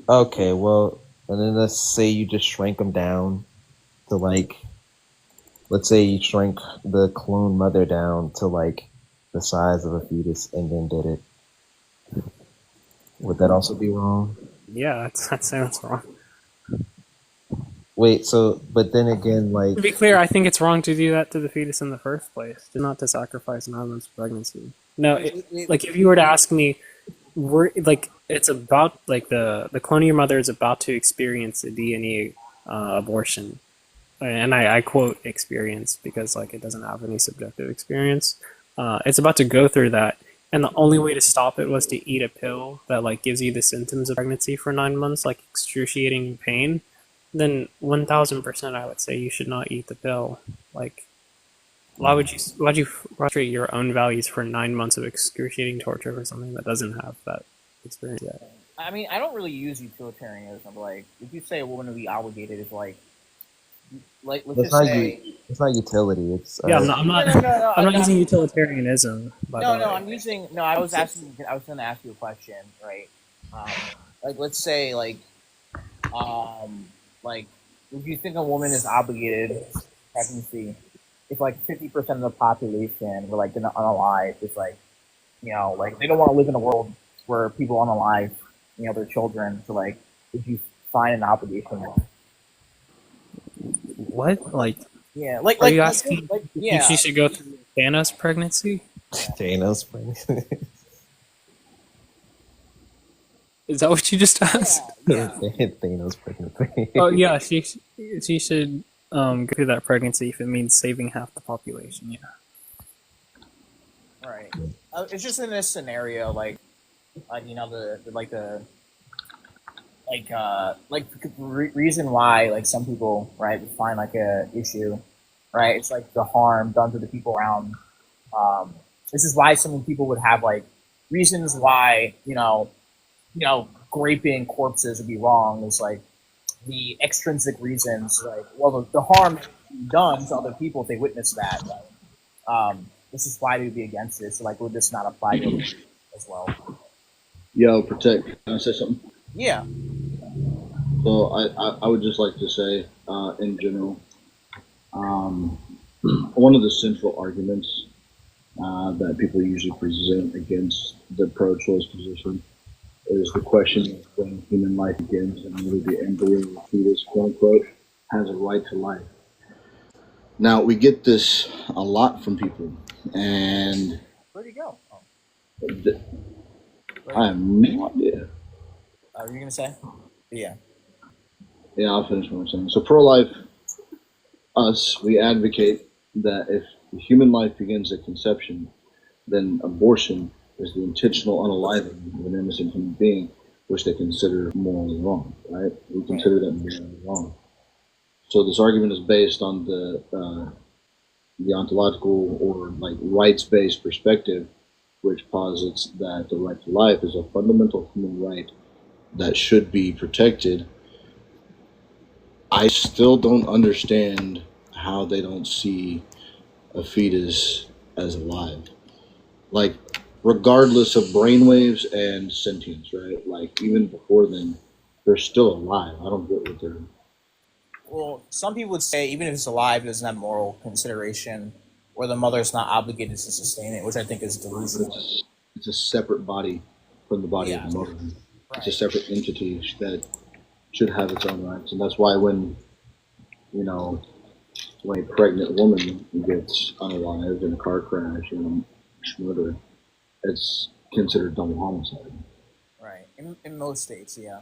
Okay, well, and then let's say you just shrank them down to like, let's say you shrank the clone mother down to like the size of a fetus and then did it. Would that also be wrong? Yeah, that sounds wrong. Wait, so, but then again, like... To be clear, I think it's wrong to do that to the fetus in the first place, not to sacrifice 9 months of pregnancy. No, like, if you were to ask me, it's about, like, the clone of your mother is about to experience a D&E abortion. And I quote experience because, like, it doesn't have any subjective experience. It's about to go through that. And the only way to stop it was to eat a pill that like gives you the symptoms of pregnancy for 9 months, like excruciating pain. Then 1000% I would say you should not eat the pill. Like, why'd you frustrate your own values for 9 months of excruciating torture for something that doesn't have that experience yet? I mean, I don't really use utilitarianism. Like, if you say a woman would be obligated, it's like let's It's just not say. it's not utility. It's Yeah, I'm not I'm not using utilitarianism. By the way. I'm using. No, I was going to ask you a question, right? Like, let's say, like, if you think a woman is obligated to pregnancy, if like 50% of the population were like gonna unalive, it's like, like they don't want to live in a world where people unalive, their children. So like, would you find an obligation there? What? Like, Yeah, are you asking like, if she should go through Thanos pregnancy? Thanos pregnancy. Is that what you just asked? Thanos pregnancy. Oh yeah, she should go through that pregnancy if it means saving half the population. Yeah. Right. It's just in this scenario, like reason why like some people would find like a issue, right? It's like the harm done to the people around. This is why some people would have like reasons why graping corpses would be wrong. Is like the extrinsic reasons, like the harm done to other people if they witness that. Right? This is why we'd be against this. So, like, would this not apply to them as well? Yo, Protect, can I say something? Yeah. So I would just like to say, in general, one of the central arguments that people usually present against the pro-choice position is the question of when human life begins and whether the embryo or fetus, quote unquote, has a right to life. Now, we get this a lot from people, and Where'd he go? I have no idea. Were you gonna say? Yeah. Yeah, I'll finish what I'm saying. So pro-life, we advocate that if human life begins at conception, then abortion is the intentional unaliving of an innocent human being, which they consider morally wrong, right? We consider that morally wrong. So this argument is based on the ontological or like rights-based perspective which posits that the right to life is a fundamental human right that should be protected, I still don't understand how they don't see a fetus as alive. Like, regardless of brainwaves and sentience, right? Like, even before then, they're still alive. I don't get what they're. Well, some people would say even if it's alive, it doesn't have moral consideration, or the mother's not obligated to sustain it, which I think is delusional. It's a separate body from the body Yeah. of the mother. Right. It's a separate entity that should have its own rights, and that's why when when a pregnant woman gets unalived in a car crash and murder, it's considered double homicide. Right. In most states, yeah.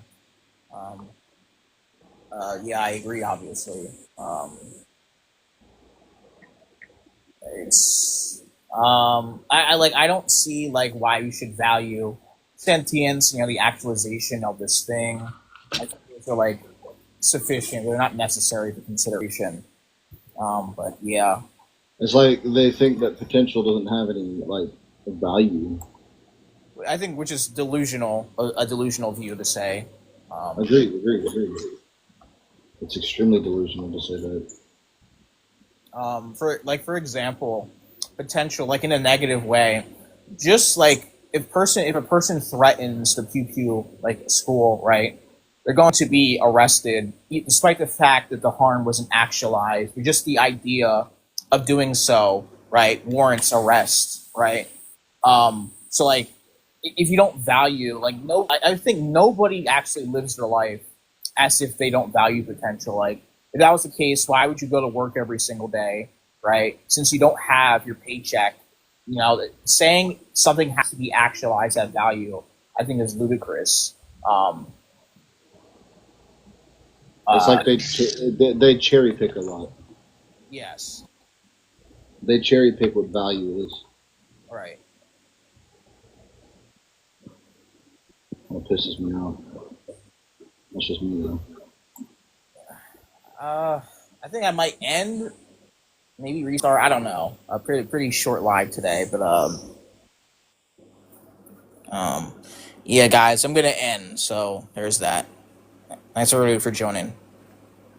Yeah, I agree. Obviously, it's I don't see like why we should value sentience. The actualization of this thing. I think those are like sufficient. They're not necessary for consideration. But yeah, It's like they think that potential doesn't have any like value. I think which is delusional, a delusional view to say. Agree. It's extremely delusional to say that. For example, potential, like in a negative way, just like if a person threatens the pew like school, right? They're going to be arrested, despite the fact that the harm wasn't actualized. Just the idea of doing so, right, warrants arrest, right? So like, if you don't value, like, I think nobody actually lives their life as if they don't value potential. Like, if that was the case, why would you go to work every single day, right? Since you don't have your paycheck, saying something has to be actualized at value, I think is ludicrous. It's like they cherry pick a lot. Yes. They cherry pick what value is. Right. That pisses me off. That's just me though. I think I might end, maybe restart. I don't know. A pretty short live today, but yeah, guys, I'm gonna end. So there's that. Thanks everybody for joining.